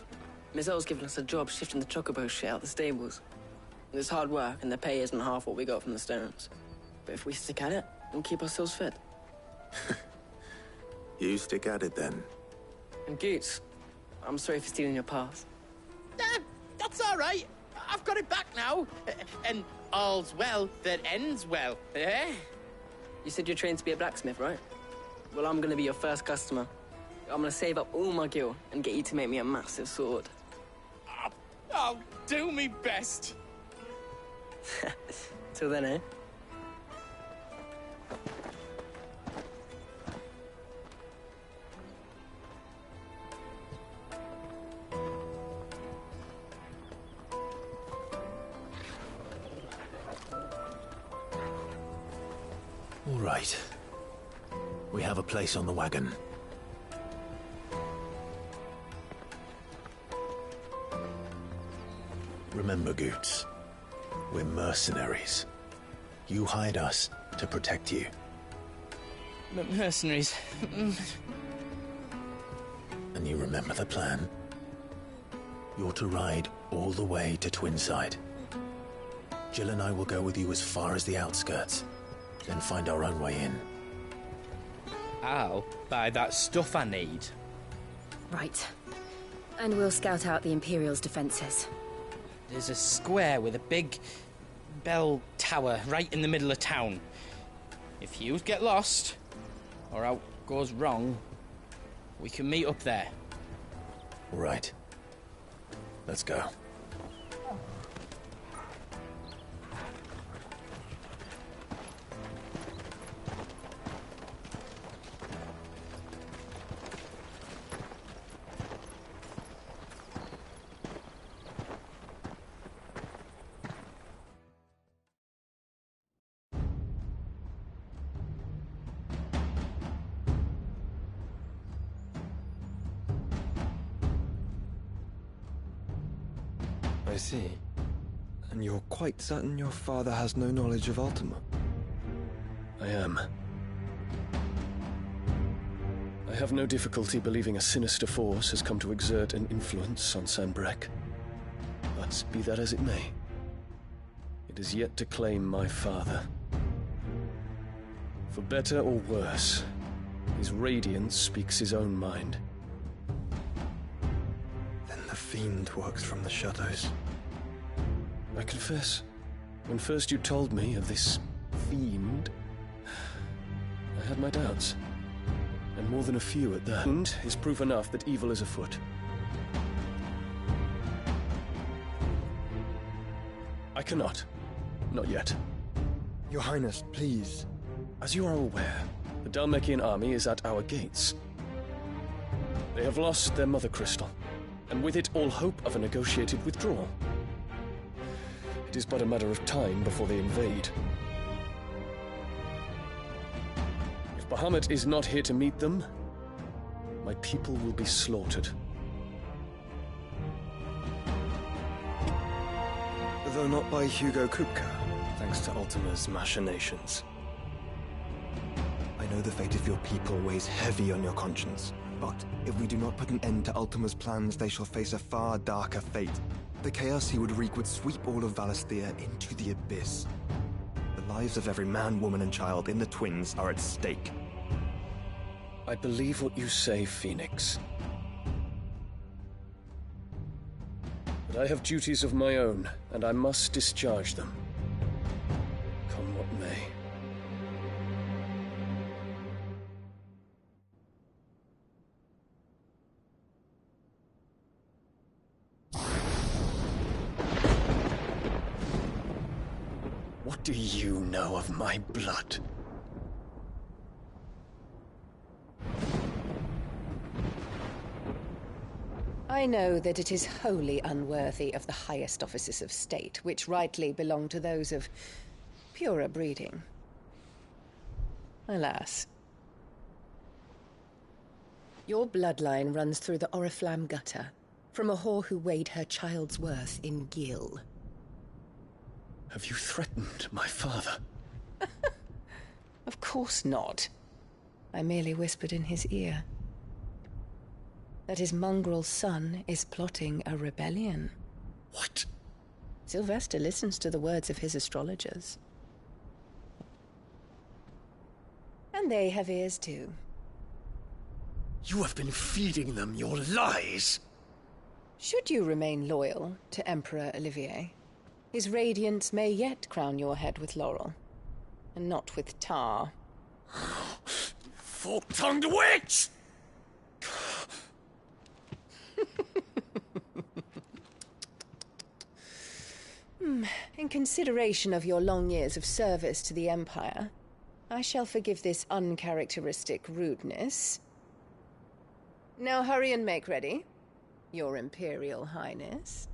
Mizelle's given us a job shifting the chocobo shit out the stables. It's hard work, and the pay isn't half what we got from the stones. But if we stick at it, we'll keep ourselves fit. You stick at it, then. And Goots, I'm sorry for stealing your pass. That's all right. I've got it back now. And all's well that ends well, eh? You said you're trained to be a blacksmith, right? Well, I'm gonna be your first customer. I'm gonna save up all my gil and get you to make me a massive sword. I'll do me best. Till then, eh? All right. We have a place on the wagon. Remember, Goots, we're mercenaries. You hired us to protect you. Mercenaries. And you remember the plan? You're to ride all the way to Twinside. Jill and I will go with you as far as the outskirts, then find our own way in. I'll buy that stuff I need. Right. And we'll scout out the Imperial's defenses. There's a square with a big bell tower right in the middle of town. If you get lost, or out goes wrong, we can meet up there. All right. Let's go. I see. And you're quite certain your father has no knowledge of Ultima? I am. I have no difficulty believing a sinister force has come to exert an influence on Sanbreque. But be that as it may, it is yet to claim my father. For better or worse, his radiance speaks his own mind. Then the fiend works from the shadows. I confess, when first you told me of this fiend, I had my doubts. And more than a few at that. And is proof enough that evil is afoot. I cannot. Not yet. Your Highness, please. As you are aware, the Dhalmekian army is at our gates. They have lost their mother crystal, and with it all hope of a negotiated withdrawal. It is but a matter of time before they invade. If Bahamut is not here to meet them, my people will be slaughtered. Though not by Hugo Kupka, thanks to Ultima's machinations. I know the fate of your people weighs heavy on your conscience, but if we do not put an end to Ultima's plans, they shall face a far darker fate. The chaos he would wreak would sweep all of Valisthea into the abyss. The lives of every man, woman, and child in the Twins are at stake. I believe what you say, Phoenix. But I have duties of my own, and I must discharge them. Come what may. What do you know of my blood? I know that it is wholly unworthy of the highest offices of state, which rightly belong to those of purer breeding. Alas. Your bloodline runs through the Oriflamme gutter, from a whore who weighed her child's worth in gil. Have you threatened my father? Of course not. I merely whispered in his ear that his mongrel son is plotting a rebellion. What? Sylvester listens to the words of his astrologers. And they have ears too. You have been feeding them your lies! Should you remain loyal to Emperor Olivier, his radiance may yet crown your head with laurel, and not with tar. Fork-tongued witch! In consideration of your long years of service to the Empire, I shall forgive this uncharacteristic rudeness. Now hurry and make ready, Your Imperial Highness.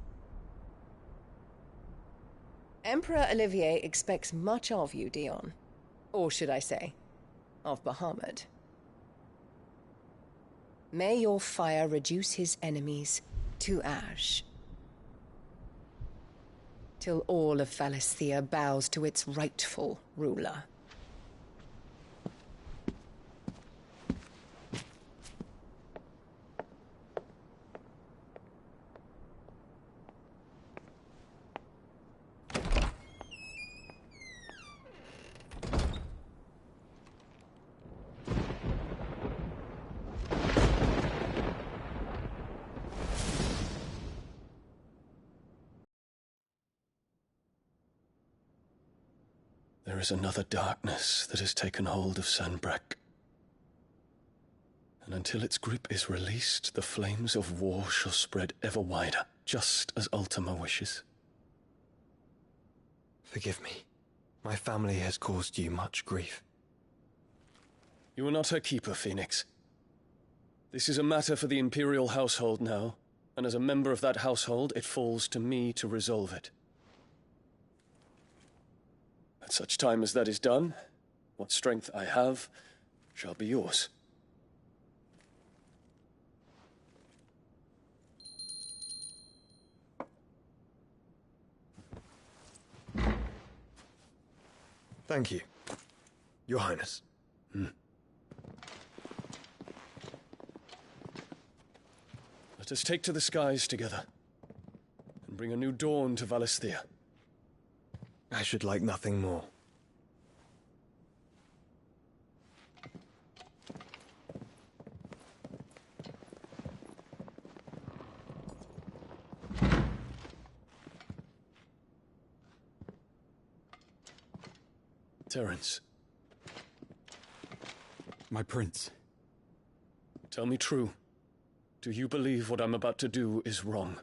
Emperor Olivier expects much of you, Dion. Or should I say, of Bahamut. May your fire reduce his enemies to ash, till all of Valisthea bows to its rightful ruler. There is another darkness that has taken hold of Sanbreque. And until its grip is released, the flames of war shall spread ever wider, just as Ultima wishes. Forgive me. My family has caused you much grief. You are not her keeper, Phoenix. This is a matter for the Imperial household now, and as a member of that household, it falls to me to resolve it. At such time as that is done, what strength I have shall be yours. Thank you, Your Highness. Let us take to the skies together, and bring a new dawn to Valisthea. I should like nothing more. Terence. My prince. Tell me true. Do you believe what I'm about to do is wrong?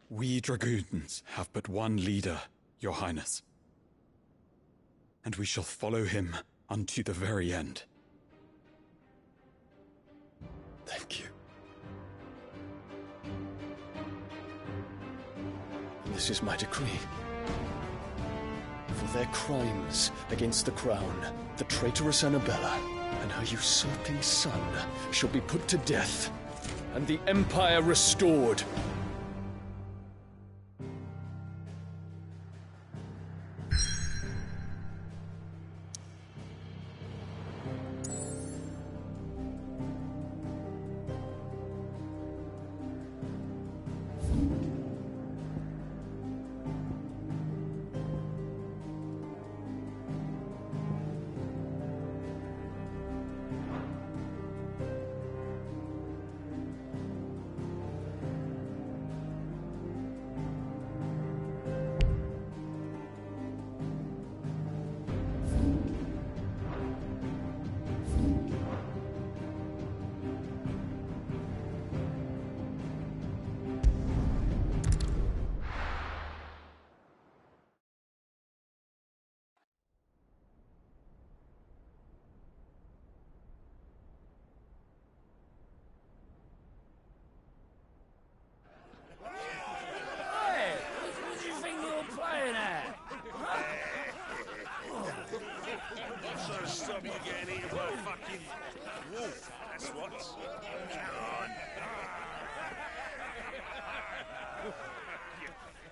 We dragoons have but one leader, Your Highness. And we shall follow him unto the very end. Thank you. And this is my decree. For their crimes against the crown, the traitorous Annabella and her usurping son shall be put to death, and the Empire restored.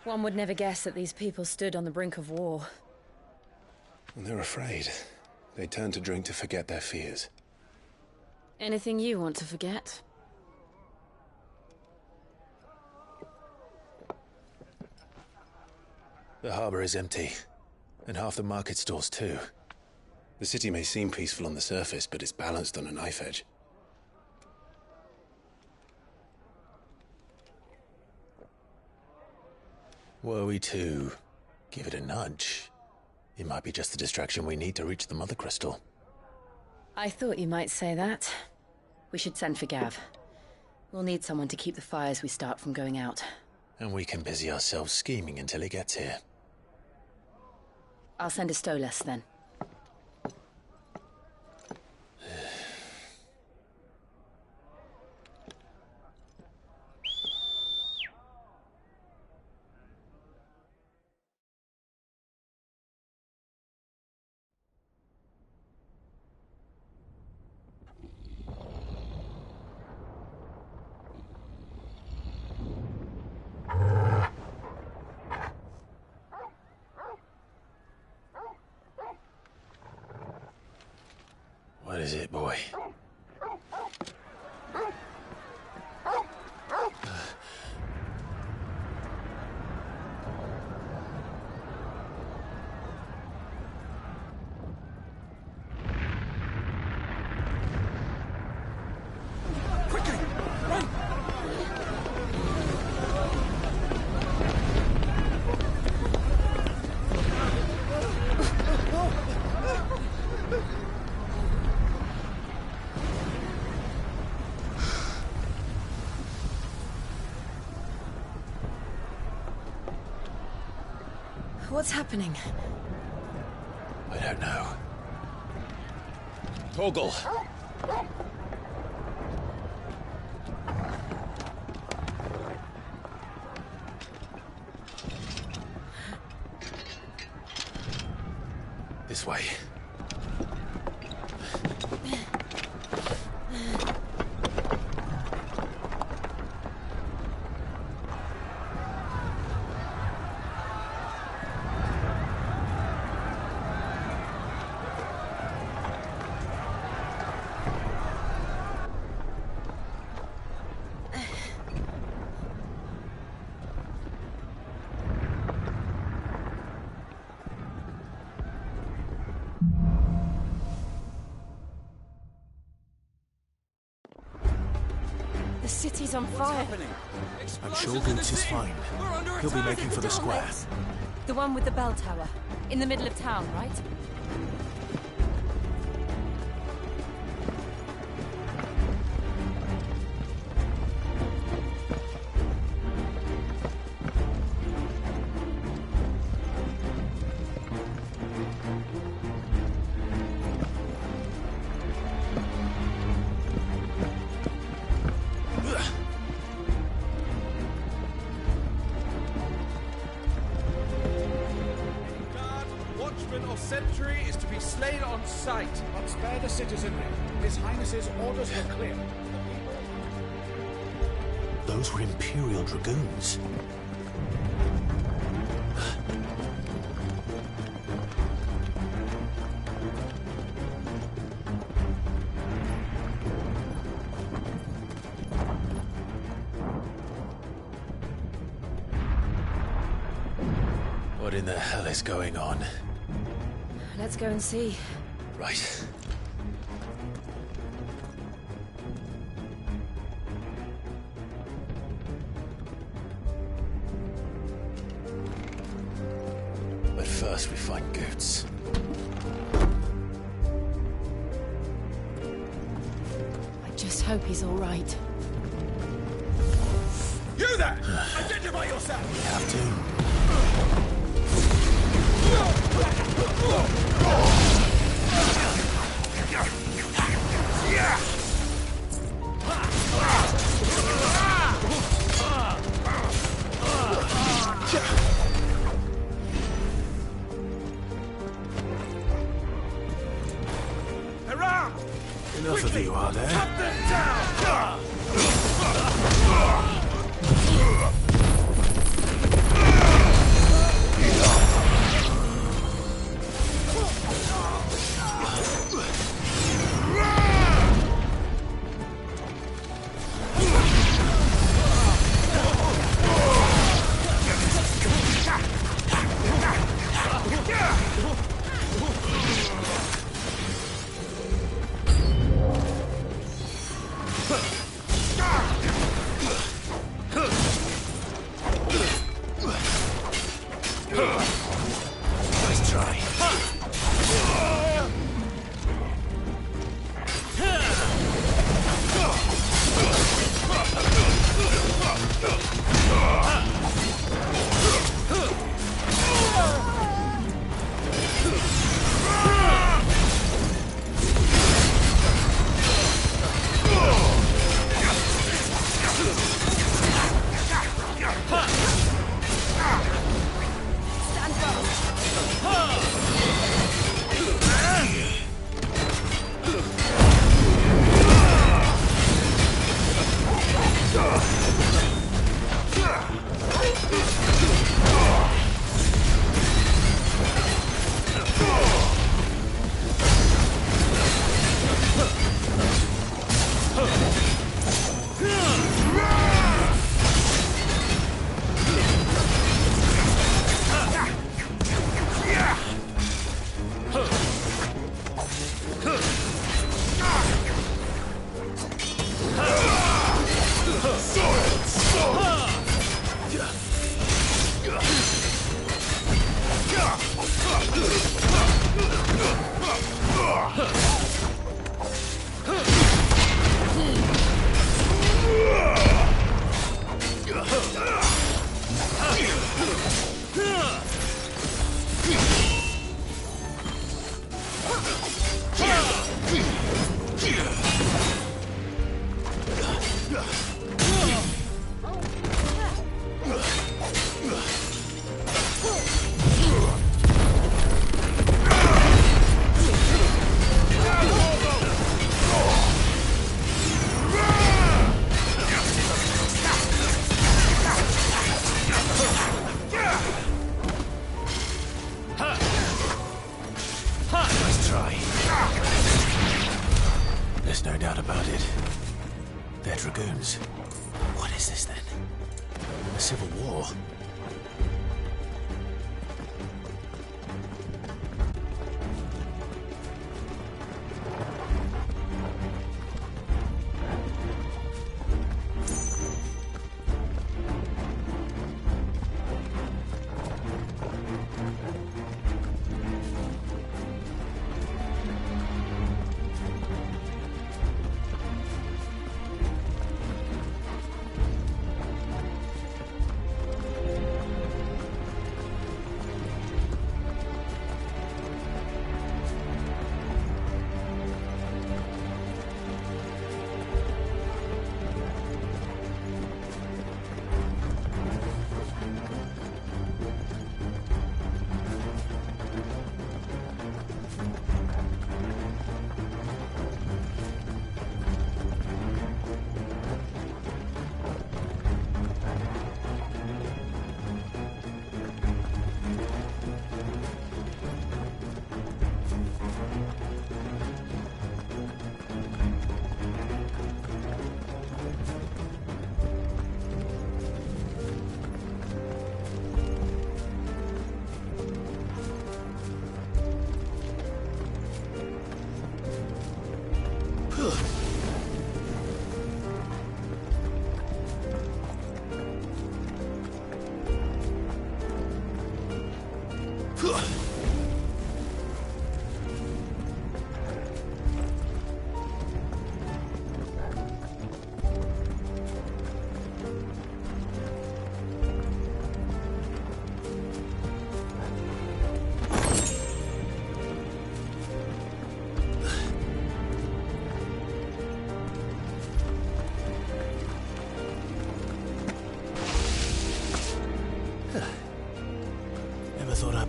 One would never guess that these people stood on the brink of war. They're afraid. They turn to drink to forget their fears. Anything you want to forget? The harbor is empty, and half the market stalls too. The city may seem peaceful on the surface, but it's balanced on a knife edge. Were we to give it a nudge, it might be just the distraction we need to reach the Mother Crystal. I thought you might say that. We should send for Gav. We'll need someone to keep the fires we start from going out. And we can busy ourselves scheming until he gets here. I'll send a Stolas then. What is it, boy? What's happening? I don't know. Torgal! This way. The city's on fire. I'm sure Goots is fine. He'll be making for the square. The one with the bell tower. In the middle of town, right? Sentry is to be slain on sight. But spare the citizenry. His Highness's orders were clear. Those were Imperial Dragoons. What in the hell is going on? Let's go and see. Right. But first we find Goots. I just hope he's all right. You there! Identify yourself! We have to. Enough of you, are there? Cut them down!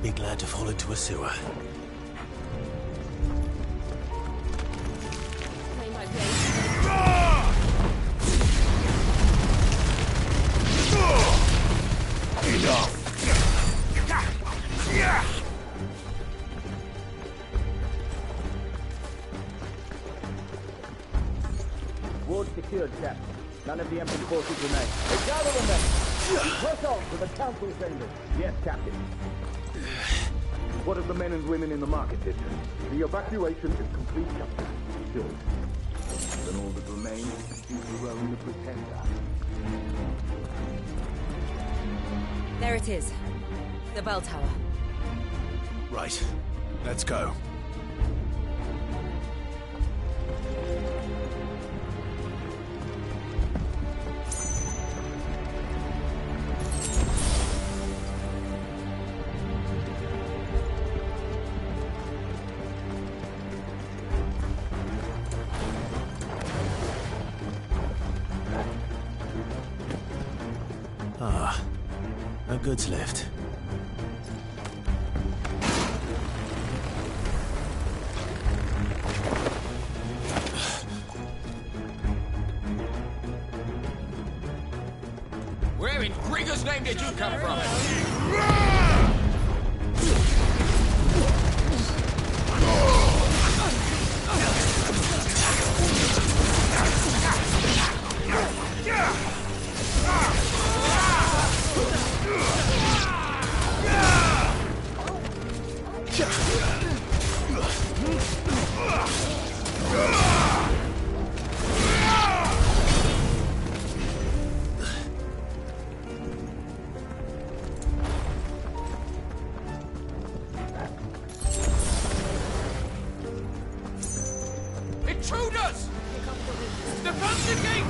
Be glad to fall into a sewer. Ward secured, Captain. None of the Emperor's forces remain. Hey, gather them then! Press on to the council chambers. Yes, Captain. What of the men and women in the market district? The evacuation is complete, Captain. Good. Then all that remains is to roam the Pretender. There it is. The bell tower. Right. Let's go. A goods lift. Where in Gregor's name did you come from? Intruders! Defend the gate!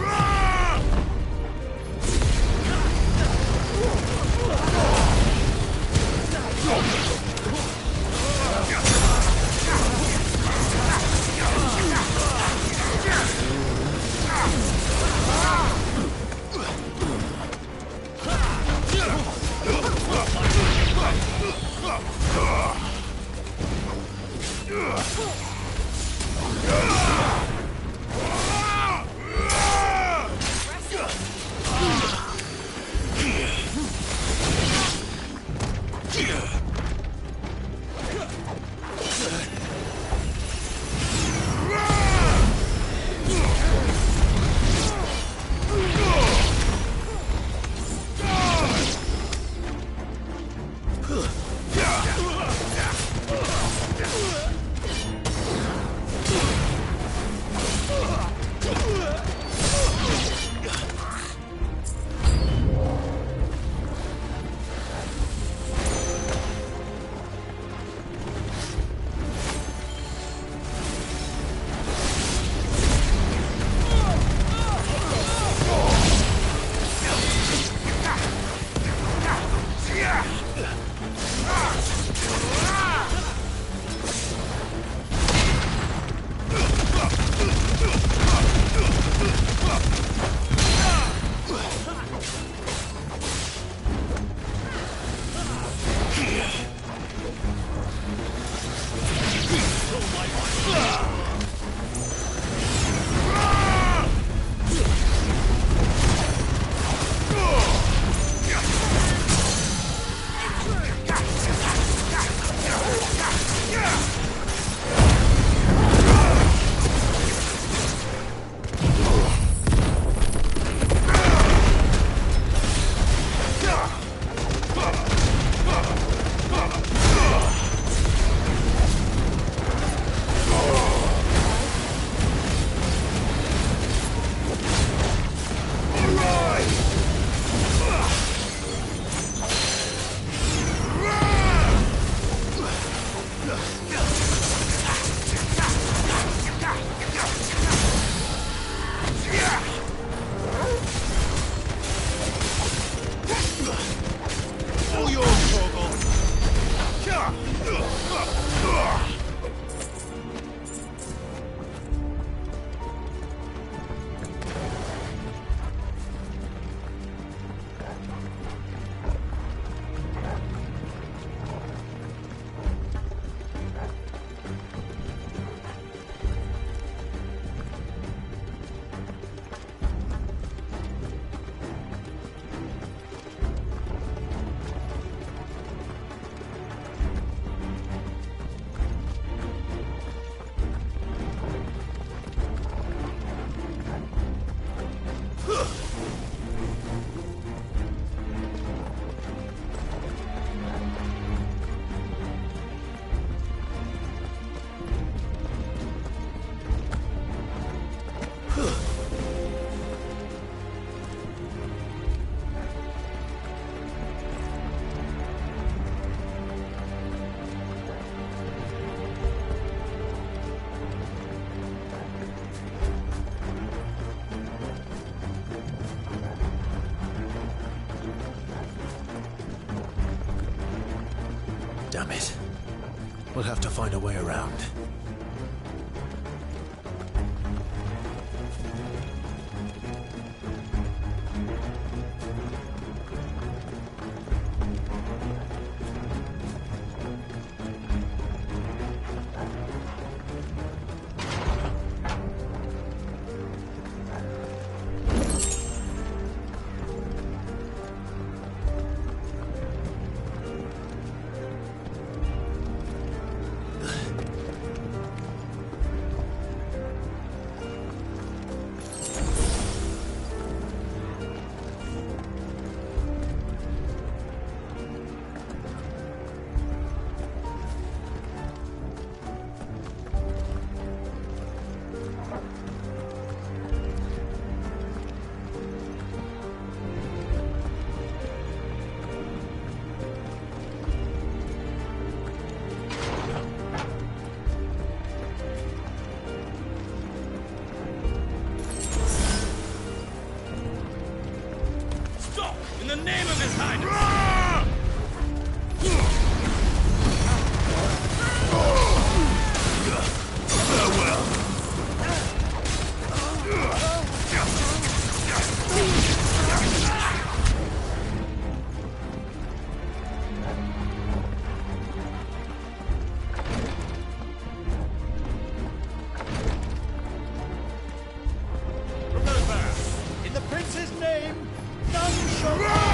Damn it. We'll have to find a way around. the name of His Highness! Farewell! Remember, in the prince's name, none shall pass!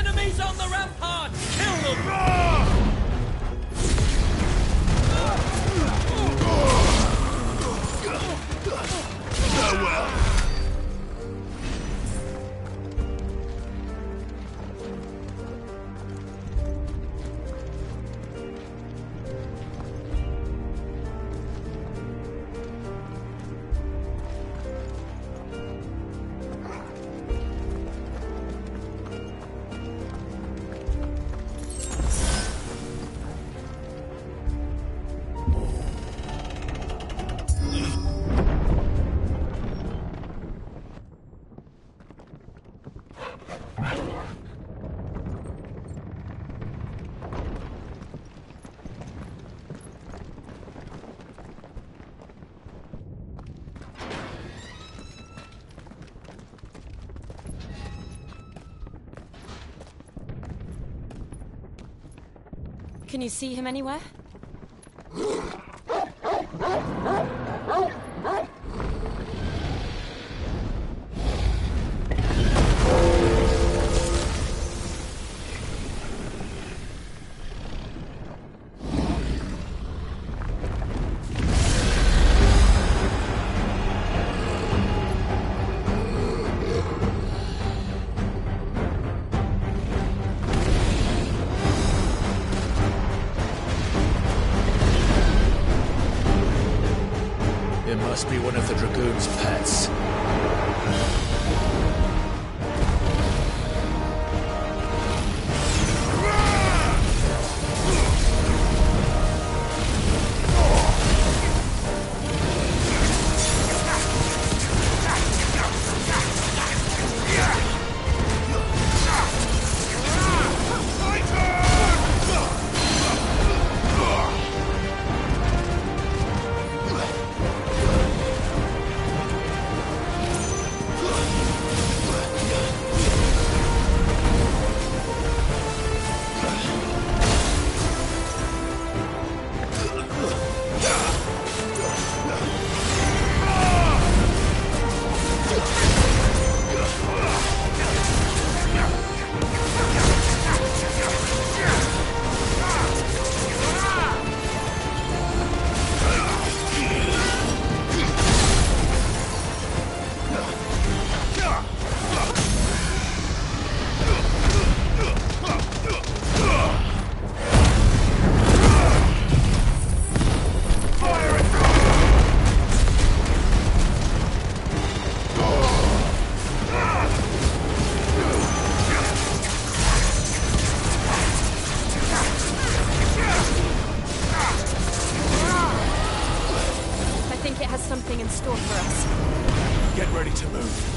Enemies on the rampart! Kill them! Farewell. Can you see him anywhere? It must be one of the Dragoon's pets. Something in store for us. Get ready to move.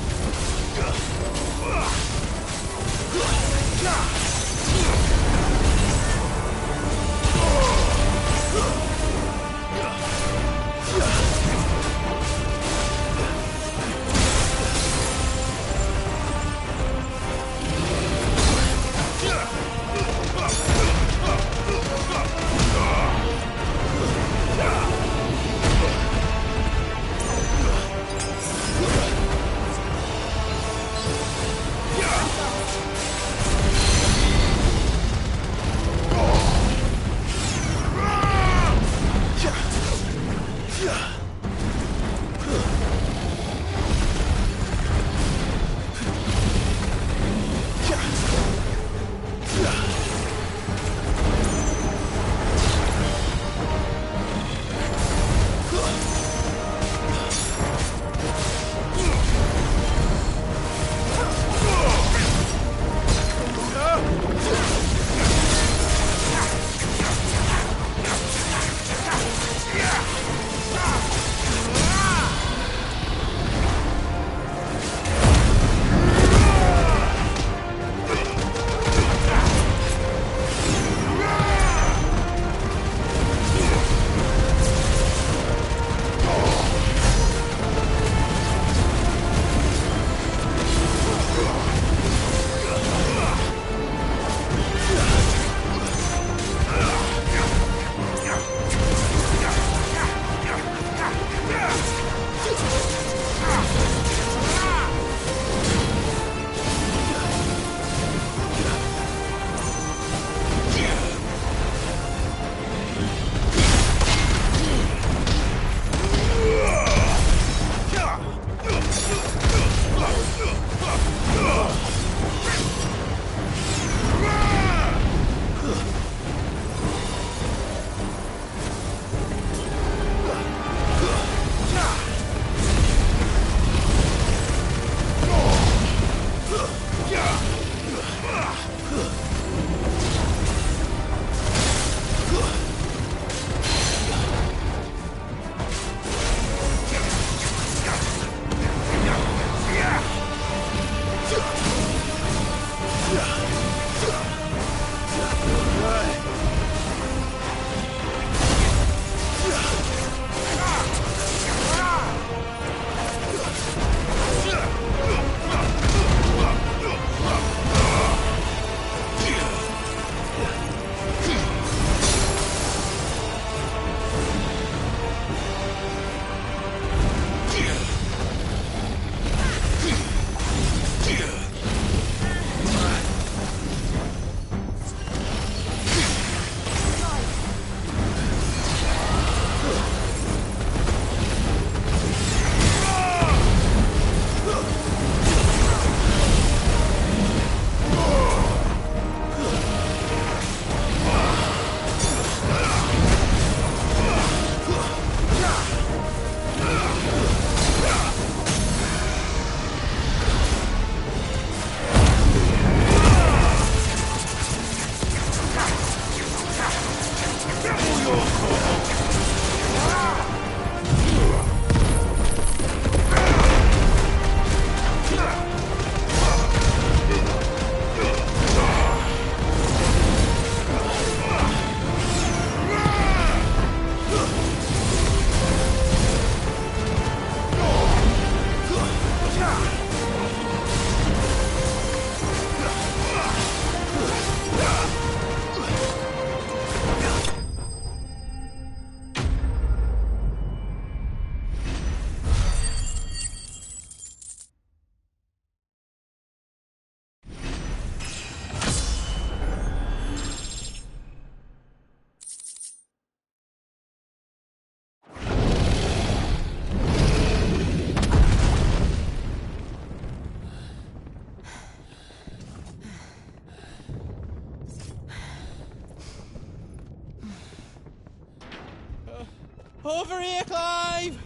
Over here, Clive!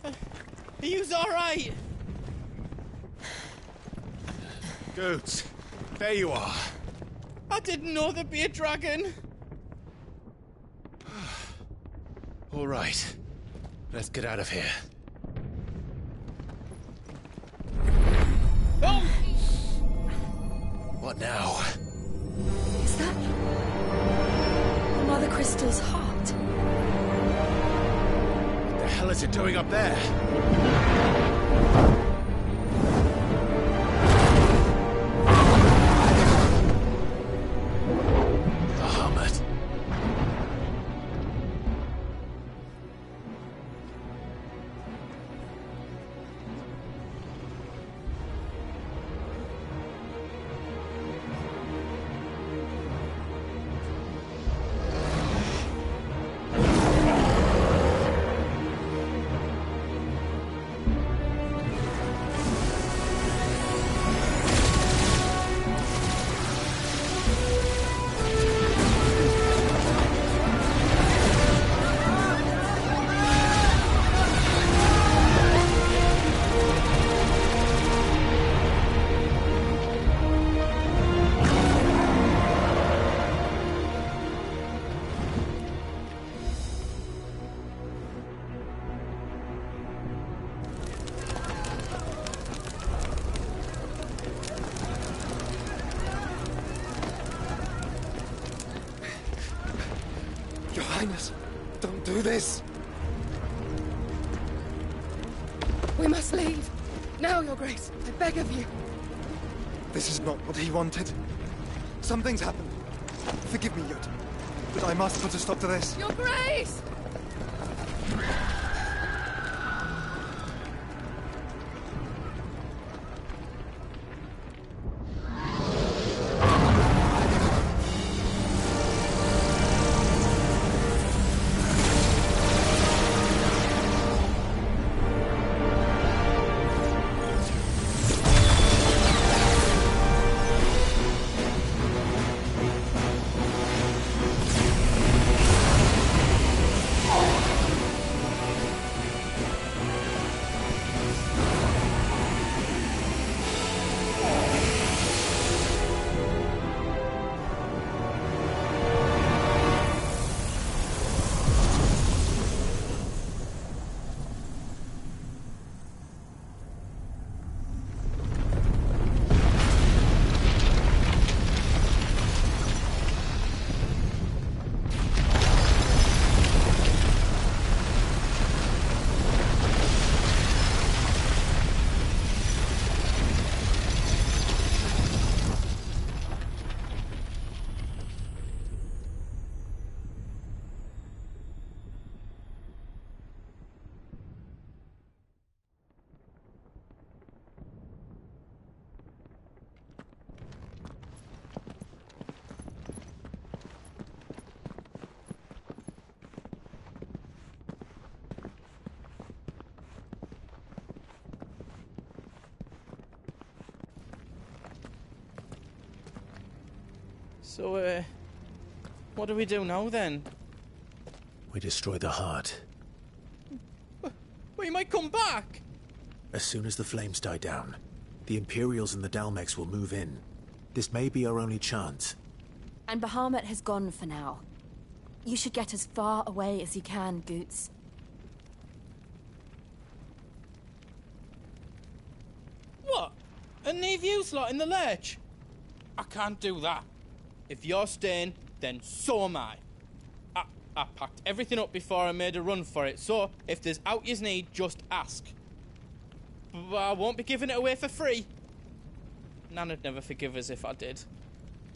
Are you alright? Goots, there you are. I didn't know there'd be a dragon. All right. Let's get out of here. Oh! What now? Is that Mother Crystal's heart? What the hell is it doing up there? Bahamut. Your Highness, don't do this! We must leave. Now, Your Grace. I beg of you. This is not what he wanted. Something's happened. Forgive me, Yod, but I must put a stop to this. Your Grace! So, what do we do now, then? We destroy the heart. We might come back! As soon as the flames die down, the Imperials and the Dalmex will move in. This may be our only chance. And Bahamut has gone for now. You should get as far away as you can, Goots. What? And leave you slot in the lurch? I can't do that. If you're staying, then so am I. I packed everything up before I made a run for it, so if there's out yous need, just ask. But I won't be giving it away for free. Nana'd never forgive us if I did.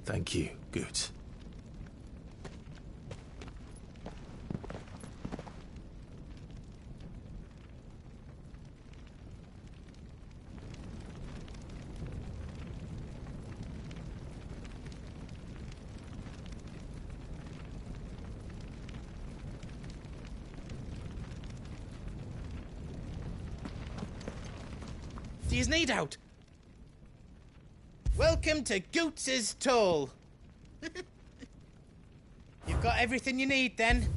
Thank you, Goots. Do yous need out? Welcome to Goots's Toll. You've got everything you need, then?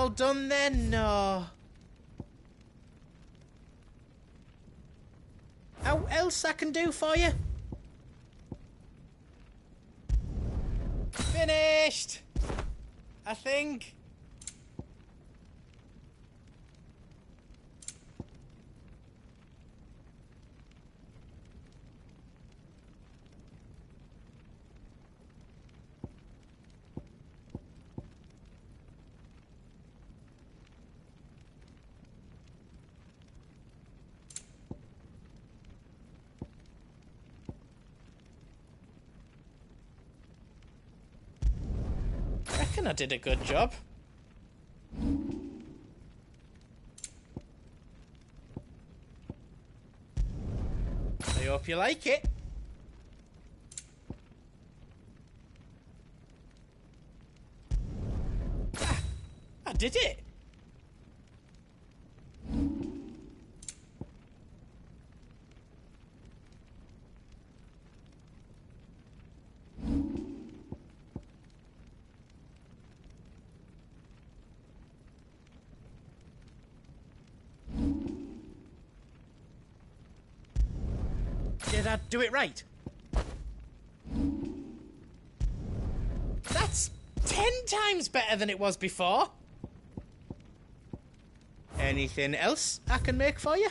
all done then, no? How else I can do for you? Finished! I think. I reckon I did a good job. I hope you like it. Ah, I did it. Did I do it right? That's 10 times better than it was before. Anything else I can make for you?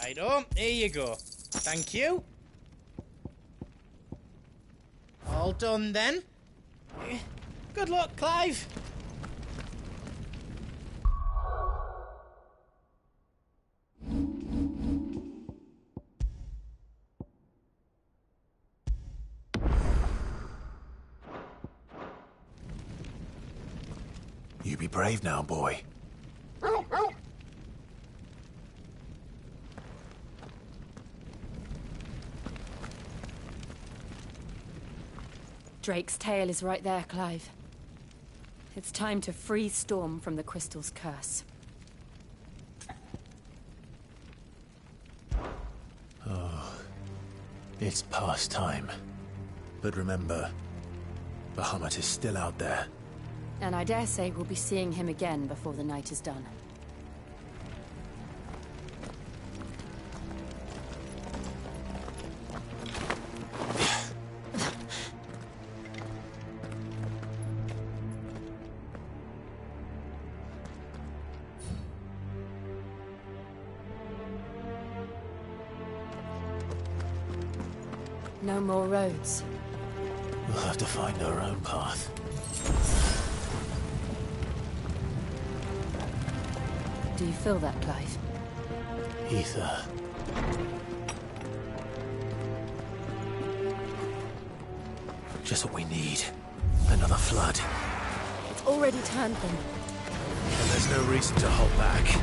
Righto, here you go. Thank you. All done then. Good luck, Clive. You be brave now, boy. Drake's tail is right there, Clive. It's time to free Storm from the Crystal's curse. Oh, it's past time. But remember, Bahamut is still out there. And I dare say we'll be seeing him again before the night is done. No more roads. We'll have to find our own path. Do you feel that, Clive? Ether. Just what we need. Another flood. It's already turned them. And there's no reason to hold back.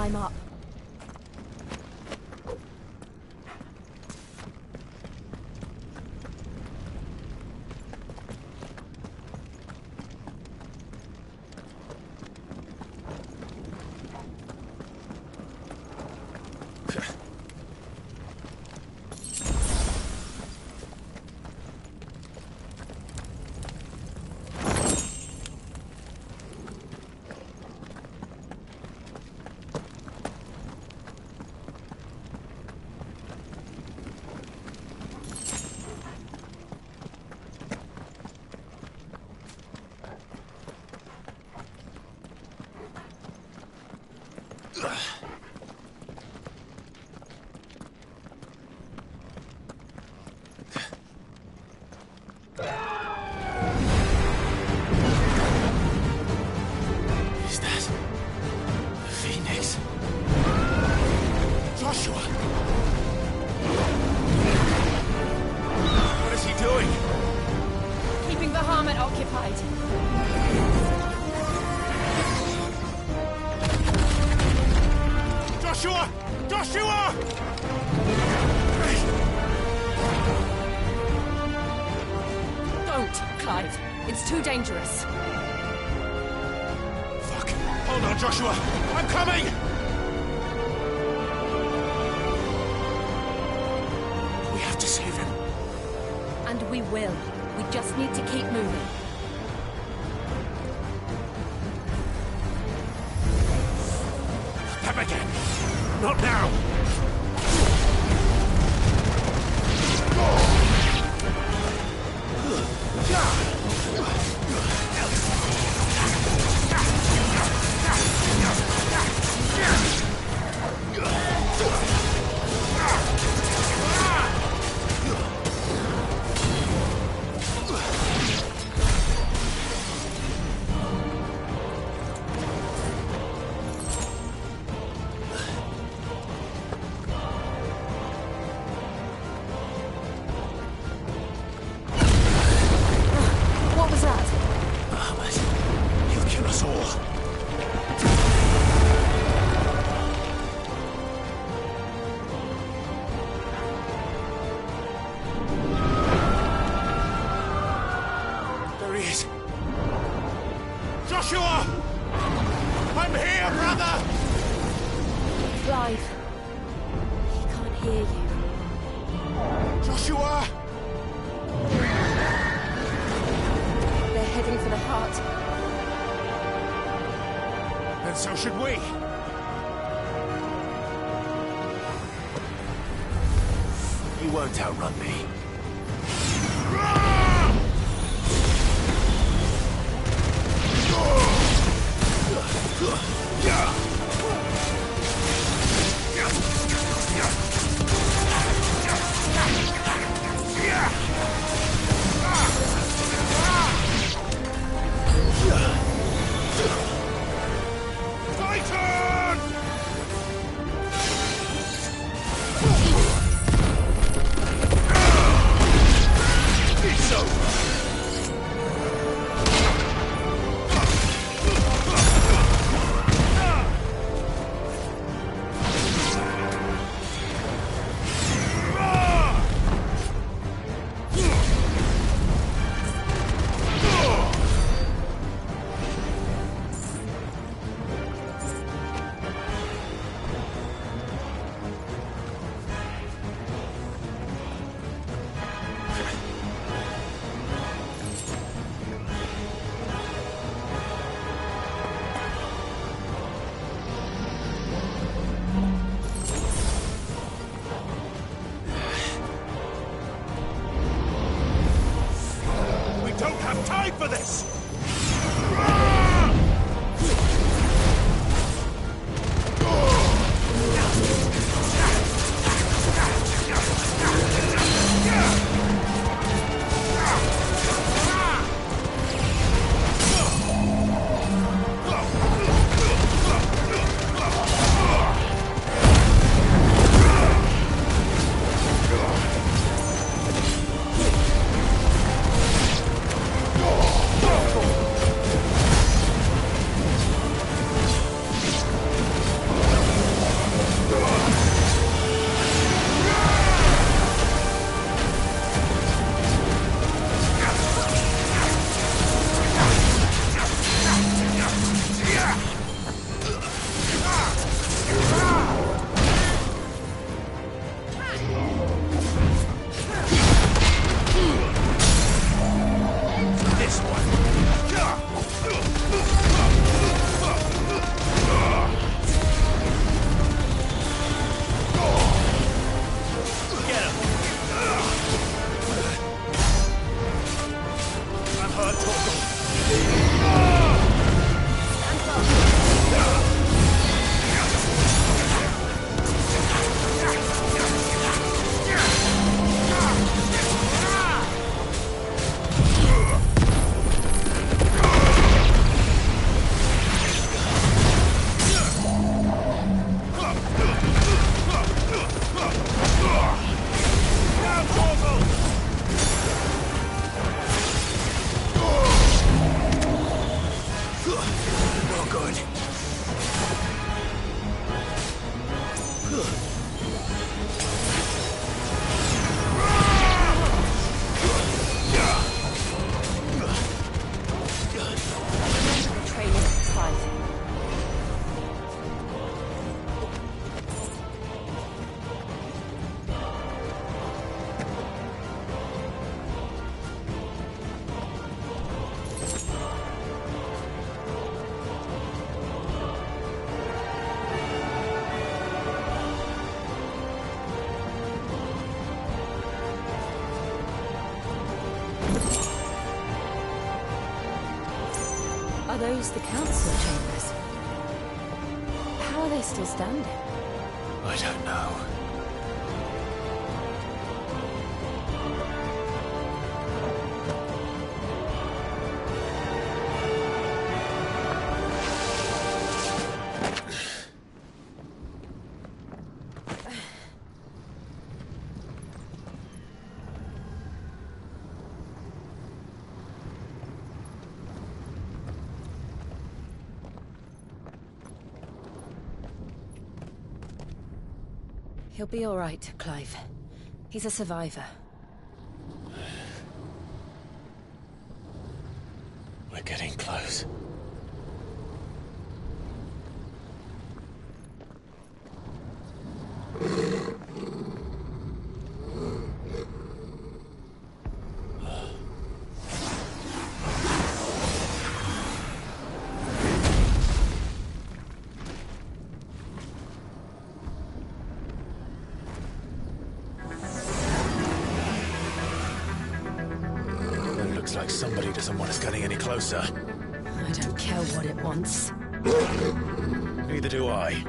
climb up. Is that the Phoenix? Joshua! What is he doing? Keeping the Bahamut occupied. Joshua! Joshua! Don't, Clive. It's too dangerous. Fuck. Hold on, Joshua. I'm coming! We have to save him. And we will. We just need to keep moving. Them again. Not now. What was that? Bahamut. He'll kill us all. There he is. Joshua! I'm here, brother! Clive. He can't hear you. Joshua! They're heading for the heart. Then so should we. You won't outrun me. We don't have time for this! use the council chambers. How are they still standing? I don't know. He'll be all right, Clive. He's a survivor. We're getting close. Looks like somebody doesn't want us getting any closer. I don't care what it wants. Neither do I.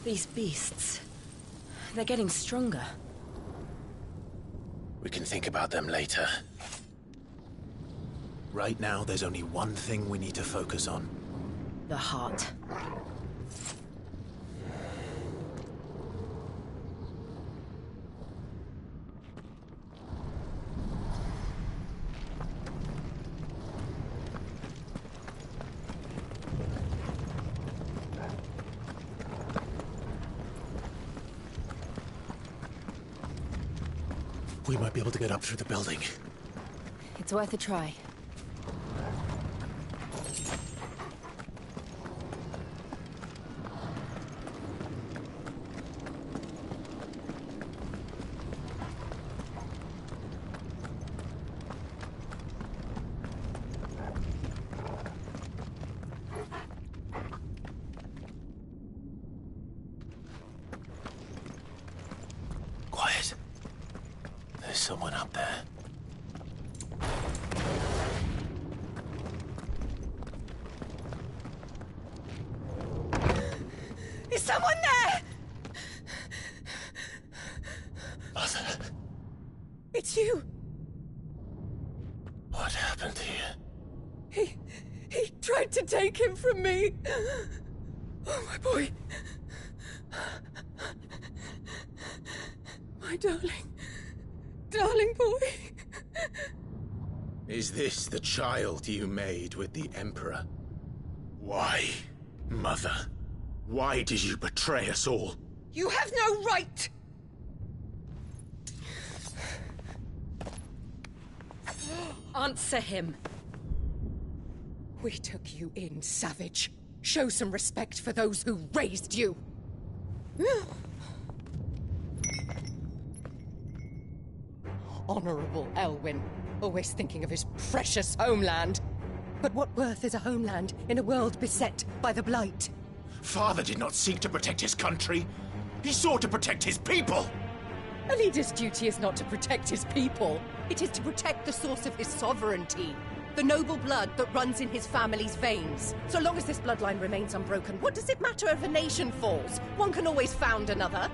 These beasts... they're getting stronger. We can think about them later. Right now, there's only one thing we need to focus on. The heart. We might be able to get up through the building. It's worth a try. Quiet. There's someone up there. Is someone there? Mother. It's you. What happened here? He tried to take him from me. Oh, my boy. My darling boy. Is this the child you made with the Emperor? Why, Mother? Why did you betray us all? You have no right! Answer him. We took you in, savage. Show some respect for those who raised you. Honorable Elwyn, always thinking of his precious homeland. But what worth is a homeland in a world beset by the Blight? Father did not seek to protect his country. He sought to protect his people. A leader's duty is not to protect his people. It is to protect the source of his sovereignty. The noble blood that runs in his family's veins. So long as this bloodline remains unbroken, what does it matter if a nation falls? One can always found another.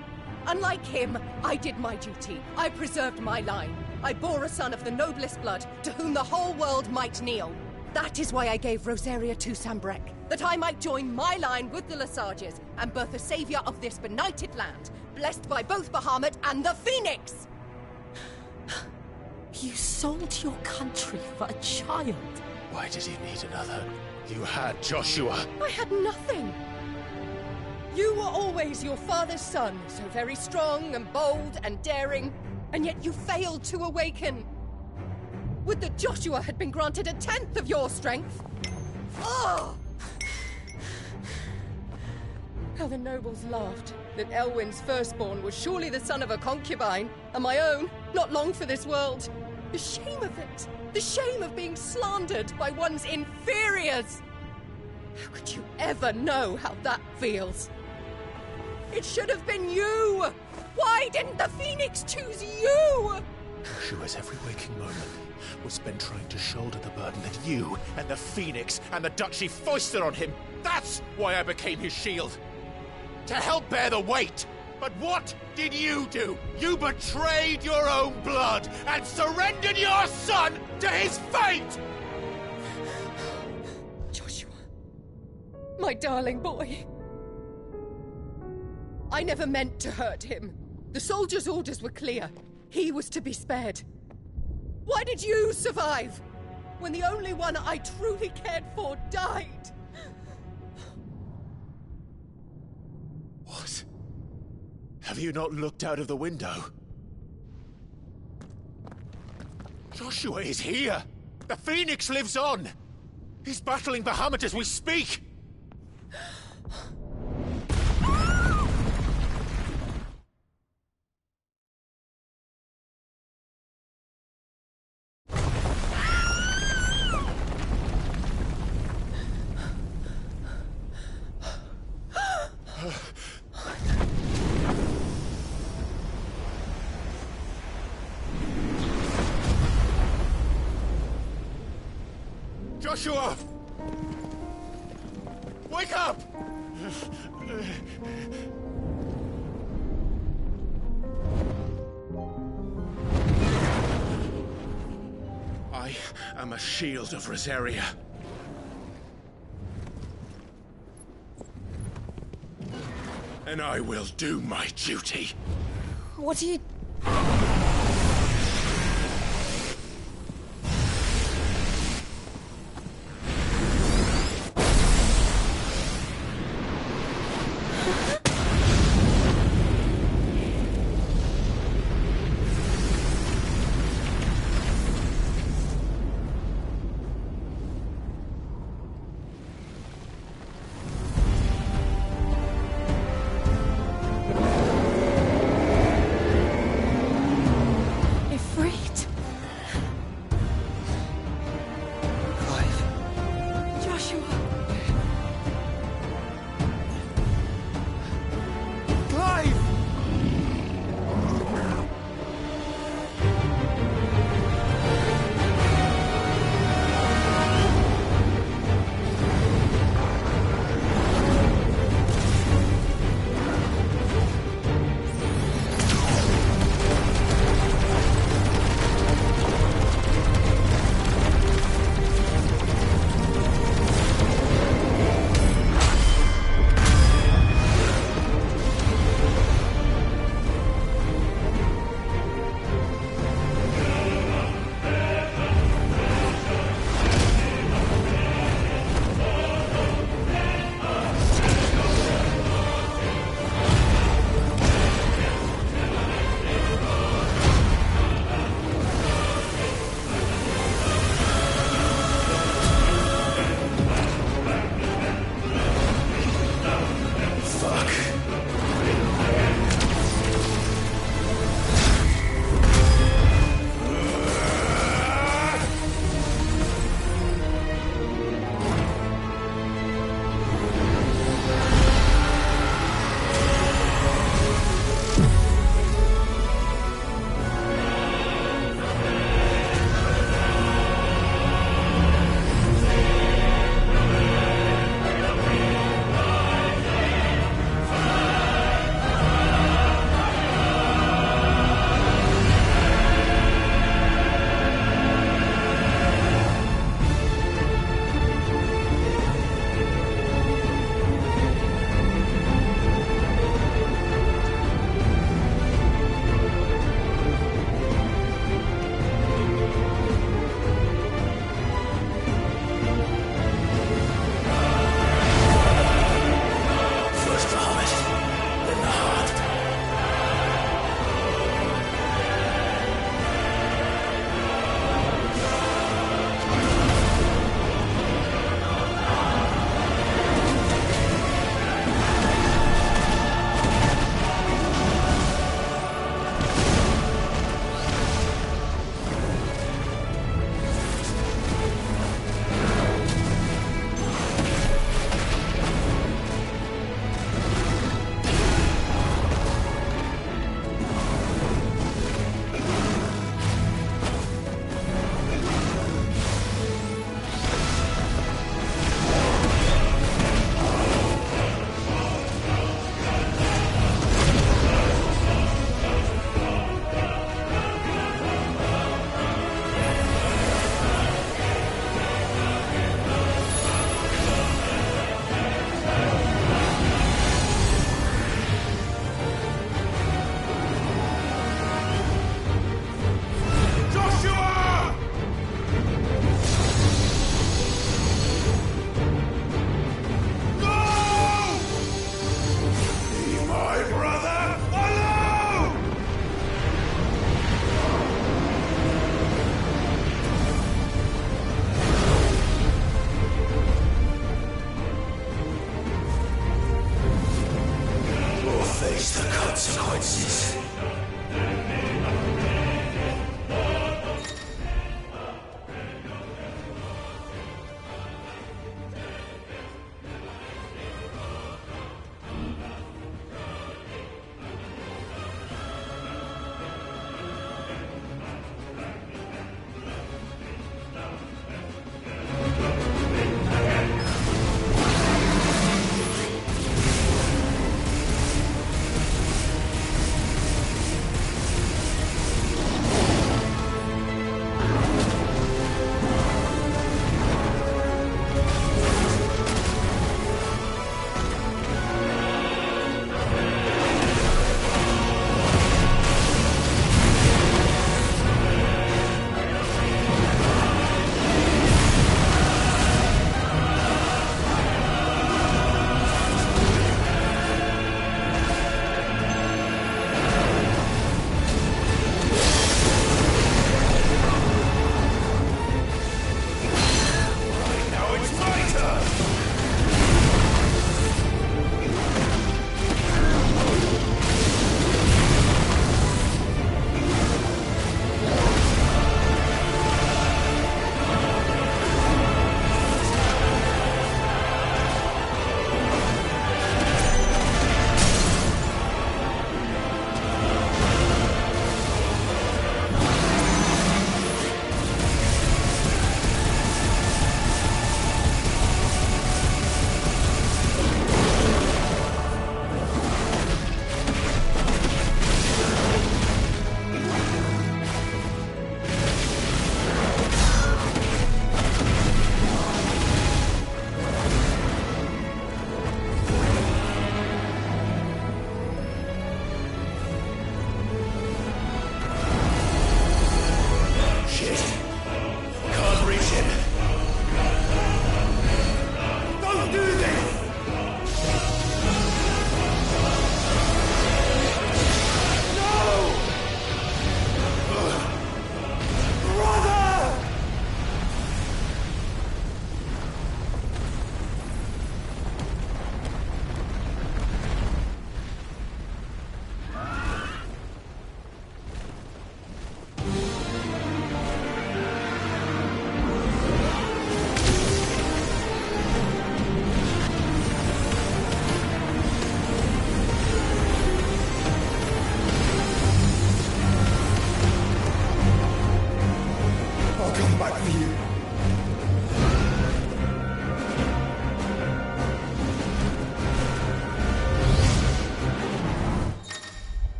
Unlike him, I did my duty. I preserved my line. I bore a son of the noblest blood, to whom the whole world might kneel. That is why I gave Rosaria to Sambrek, that I might join my line with the Lesages and birth a savior of this benighted land, blessed by both Bahamut and the Phoenix! You sold your country for a child. Why did he need another? You had Joshua. I had nothing. You were always your father's son, so very strong and bold and daring, and yet you failed to awaken. Would that Joshua had been granted 1/10 of your strength? Oh! How the nobles laughed that Elwyn's firstborn was surely the son of a concubine, and my own, not long for this world. The shame of it! The shame of being slandered by one's inferiors! How could you ever know how that feels? It should have been you! Why didn't the Phoenix choose you? Joshua's every waking moment was spent trying to shoulder the burden that you and the Phoenix and the Duchy foisted on him. That's why I became his shield. To help bear the weight. But what did you do? You betrayed your own blood and surrendered your son to his fate! Joshua, my darling boy. I never meant to hurt him. The soldiers' orders were clear. He was to be spared. Why did you survive when the only one I truly cared for died? What? Have you not looked out of the window? Joshua is here! The Phoenix lives on! He's battling Bahamut as we speak! Joshua! Wake up! I am a shield of Rosaria. And I will do my duty. What are you...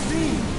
seen.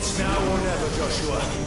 It's now or never, Joshua.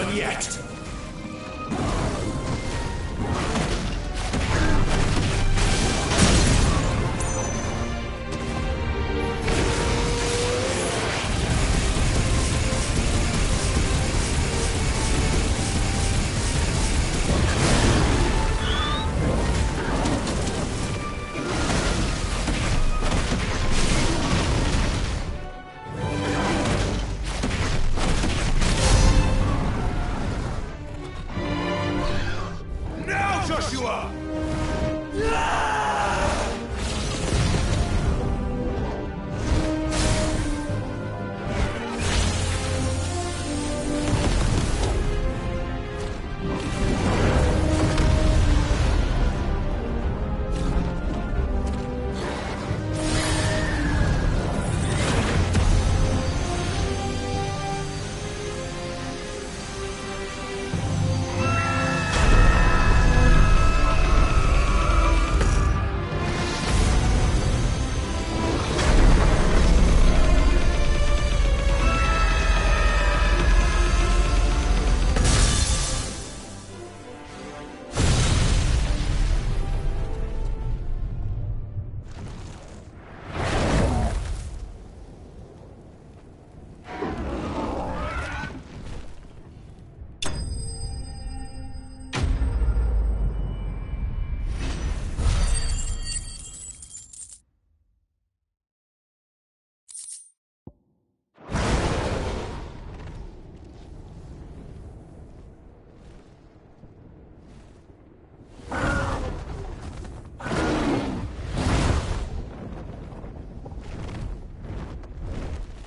done yet!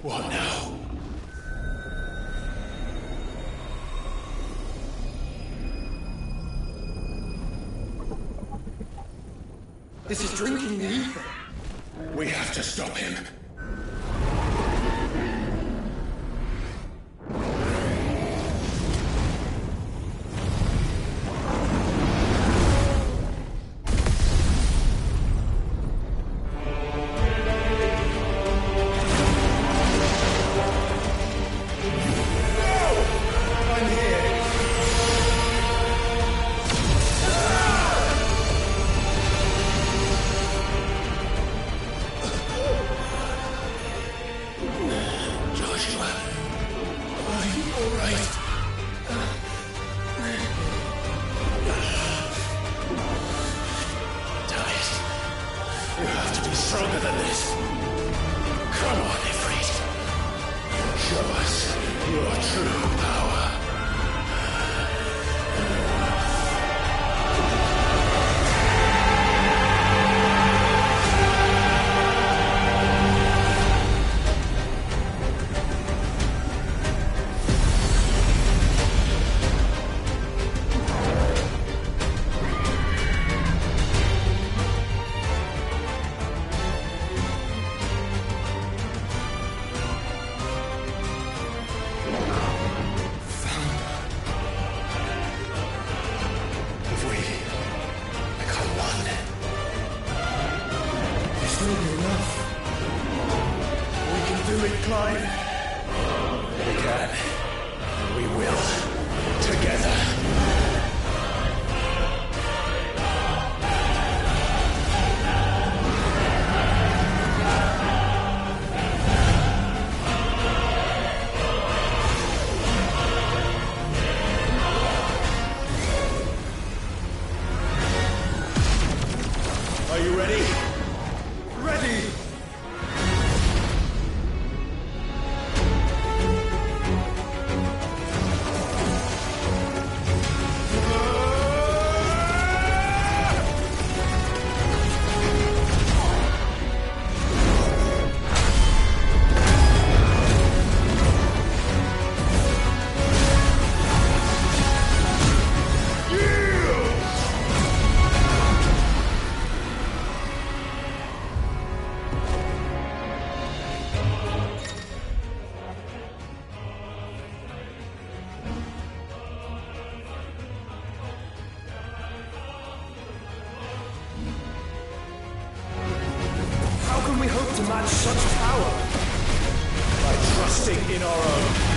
What now? This is drinking the ether. We have to stop him. Stronger than this. Come on, Ifrit. Show us your true power. Are you ready? Ready! We hope to match such power by trusting in our own.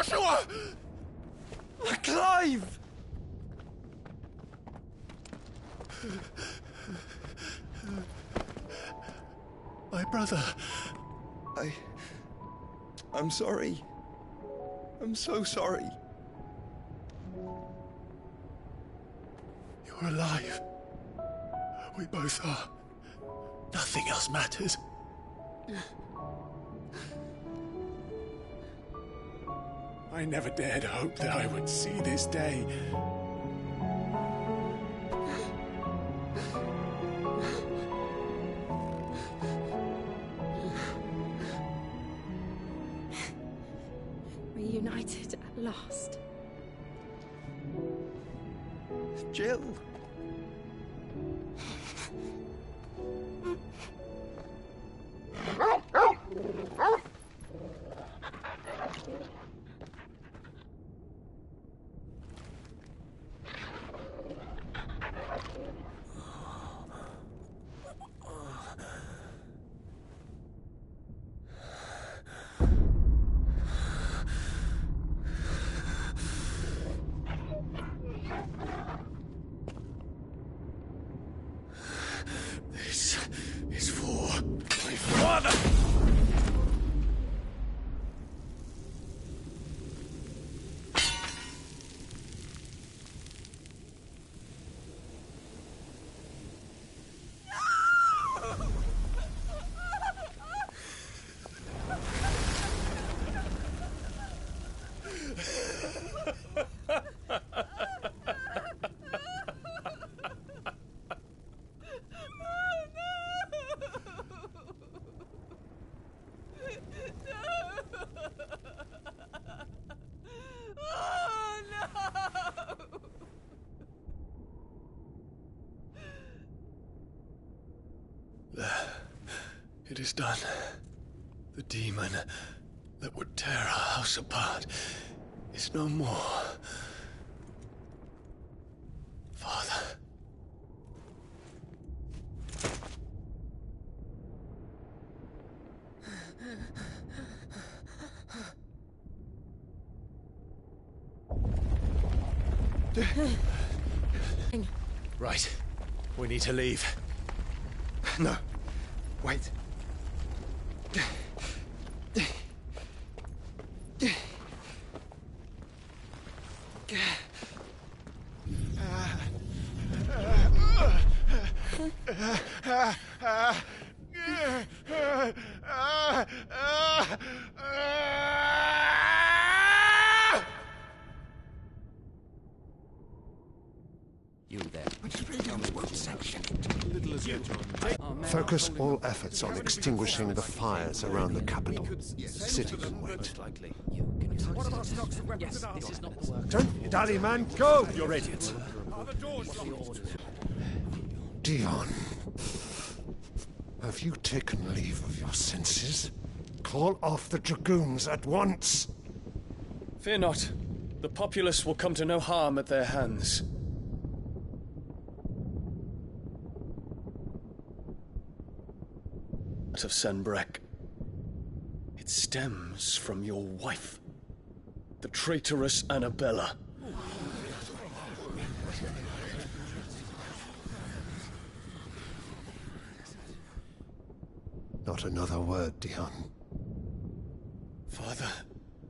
Joshua! Clive! My brother. I'm sorry. I'm so sorry. You're alive. We both are. Nothing else matters. I never dared hope that I would see this day. Reunited at last. Jill. This is for my father! It is done. The demon that would tear our house apart is no more. Father. Right. We need to leave. No. Wait. You there. What section? Little as you. Focus all efforts on extinguishing the fires around the capital. City can wait. What about stocks of weapons? Yes, this is not the work. Don't you dally, man. Go! You're idiots. Dion, have you taken leave of your senses? Call off the dragoons at once. Fear not. The populace will come to no harm at their hands. Of Senbrek. It stems from your wife, the traitorous Annabella. Not another word, Dion. Father,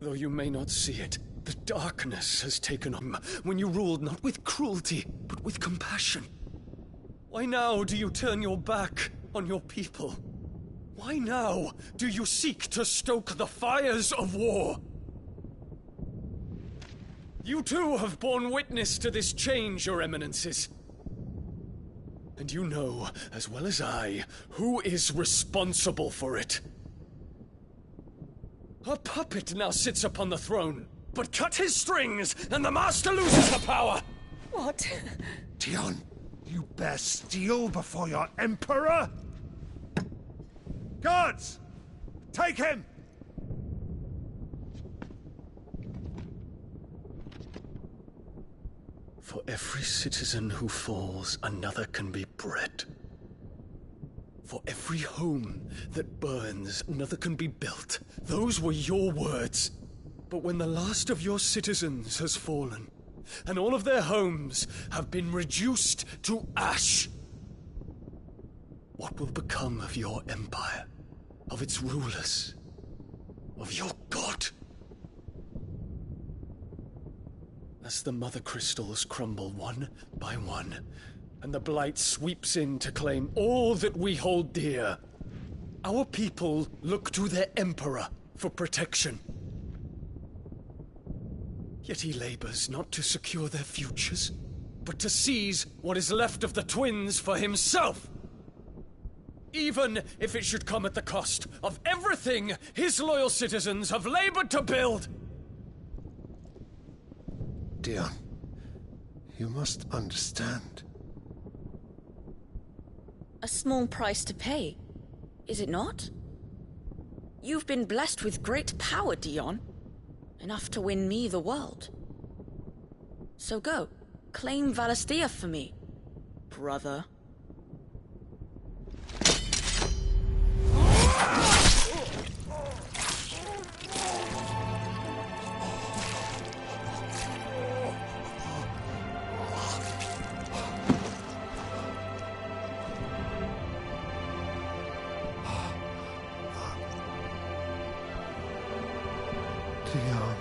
though you may not see it, the darkness has taken him when you ruled not with cruelty, but with compassion. Why now do you turn your back on your people? Why now do you seek to stoke the fires of war? You too have borne witness to this change, Your Eminences. And you know, as well as I, who is responsible for it. A puppet now sits upon the throne, but cut his strings, and the master loses the power! What? Dion, you bear steel before your emperor? Guards! Take him! For every citizen who falls, another can be bred. For every home that burns, another can be built. Those were your words. But when the last of your citizens has fallen, and all of their homes have been reduced to ash, what will become of your empire, of its rulers, of your god? As the mother crystals crumble one by one, and the blight sweeps in to claim all that we hold dear, our people look to their emperor for protection. Yet he labors not to secure their futures, but to seize what is left of the twins for himself. Even if it should come at the cost of everything his loyal citizens have labored to build. Dion, you must understand. A small price to pay, is it not? You've been blessed with great power, Dion. Enough to win me the world. So go, claim Valisthea for me, brother. Dion.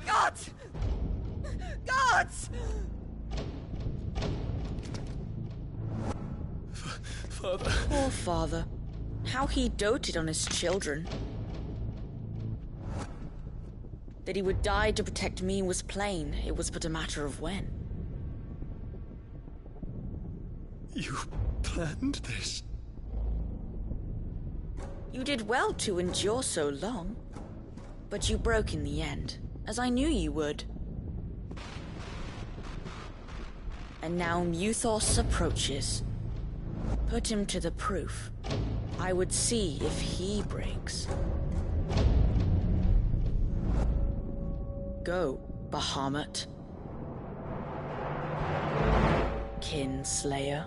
Gods! Gods! Father. Poor father. How he doted on his children. That he would die to protect me was plain. It was but a matter of when. You planned this? You did well to endure so long. But you broke in the end, as I knew you would. And now Muthos approaches. Put him to the proof. I would see if he breaks. Go, Bahamut. Kinslayer.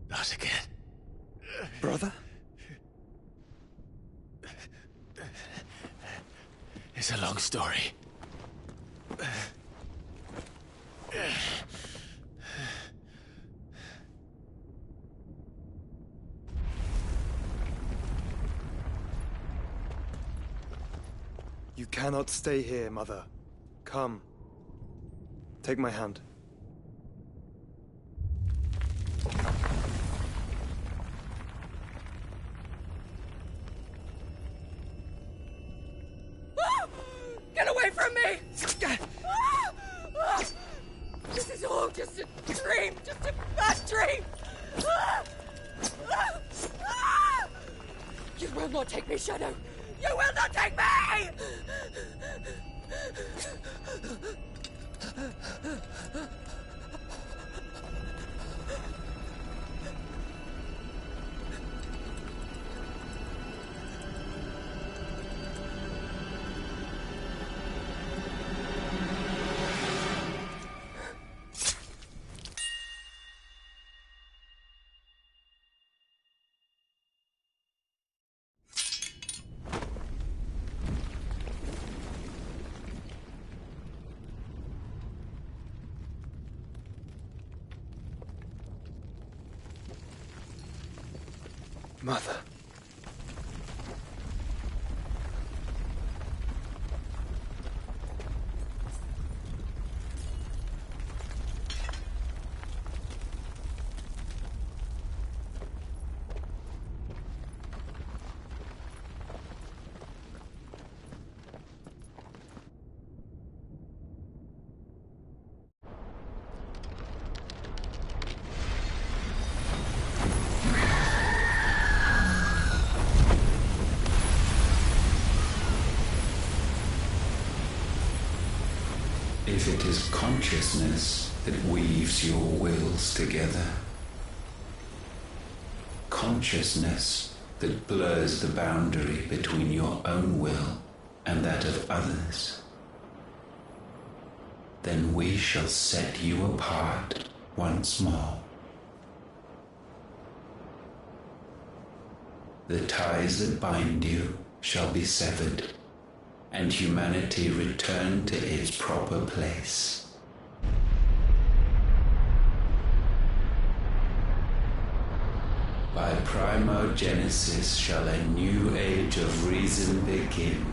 Not again. Brother? It's a long story. You cannot stay here, Mother. Come. Take my hand. Get away from me! This is all just a dream, just a bad dream! You will not take me, Shadow! You will not take me! Mother. if it is consciousness that weaves your wills together. Consciousness that blurs the boundary between your own will and that of others. Then we shall set you apart once more. The ties that bind you shall be severed, and humanity return to its proper place. By primogenesis shall a new age of reason begin.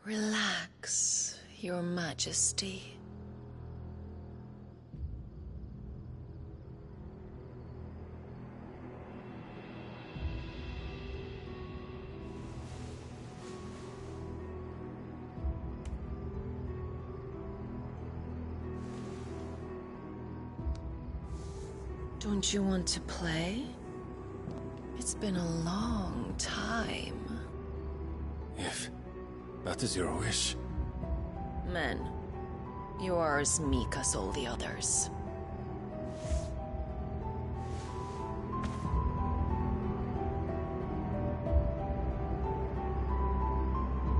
Relax, Your Majesty. Don't you want to play? It's been a long time. If that is your wish. Men, you are as meek as all the others.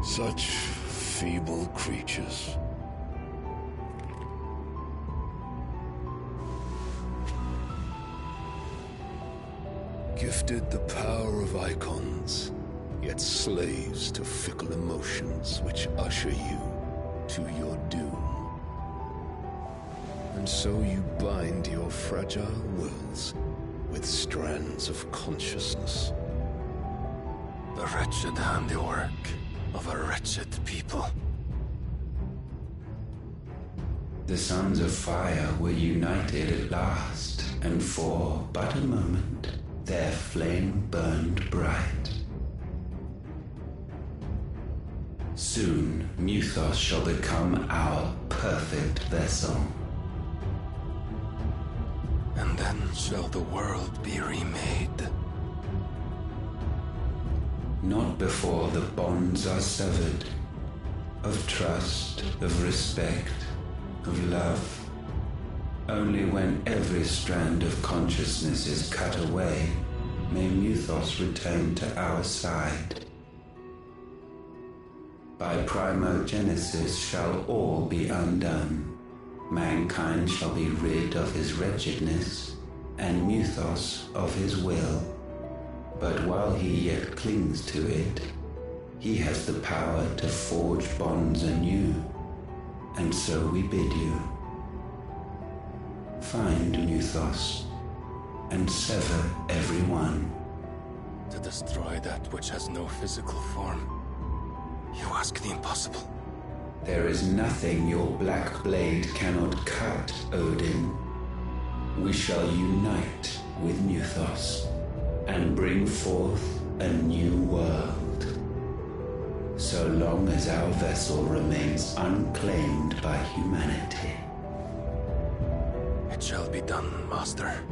Such feeble creatures. Gifted the power of icons, yet slaves to fickle emotions which usher you to your doom. And so you bind your fragile wills with strands of consciousness. The wretched handiwork of a wretched people. The sons of fire were united at last, and for but a moment their flame burned bright. Soon Muthos shall become our perfect vessel. And then shall the world be remade. Not before the bonds are severed, of trust, of respect, of love. Only when every strand of consciousness is cut away may Muthos return to our side. By primogenesis shall all be undone. Mankind shall be rid of his wretchedness, and Muthos of his will. But while he yet clings to it, he has the power to forge bonds anew, and so we bid you. Find Muthos, and sever every one. To destroy that which has no physical form. You ask the impossible. There is nothing your black blade cannot cut, Odin. We shall unite with Muthos, and bring forth a new world. So long as our vessel remains unclaimed by humanity. It shall be done, Master.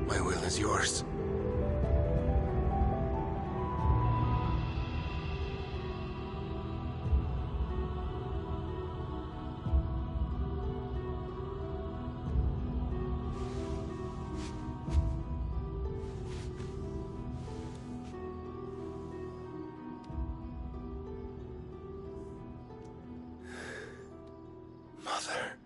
My will is yours. Mother.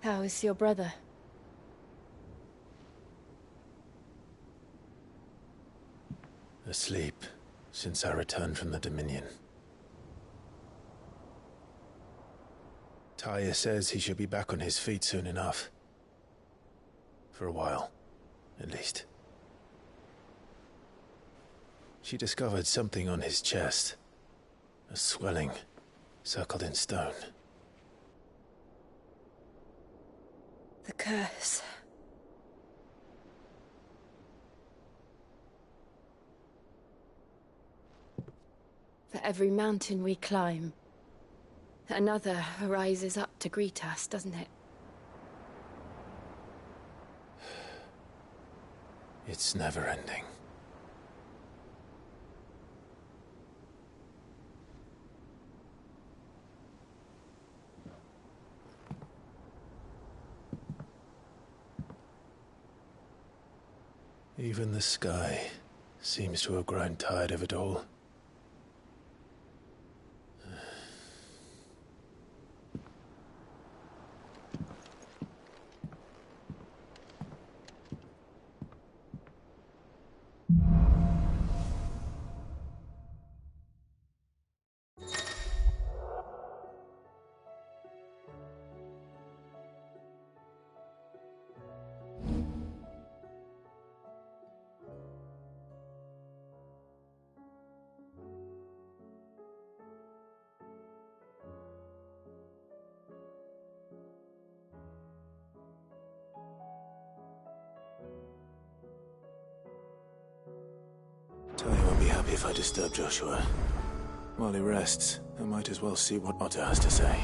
How is your brother? Asleep since I returned from the Dominion. Taya says he should be back on his feet soon enough. For a while, at least. She discovered something on his chest. A swelling, circled in stone. The curse. For every mountain we climb, another rises up to greet us, doesn't it? It's never ending. Even the sky seems to have grown tired of it all. Taya won't be happy if I disturb Joshua. While he rests, I might as well see what Otter has to say.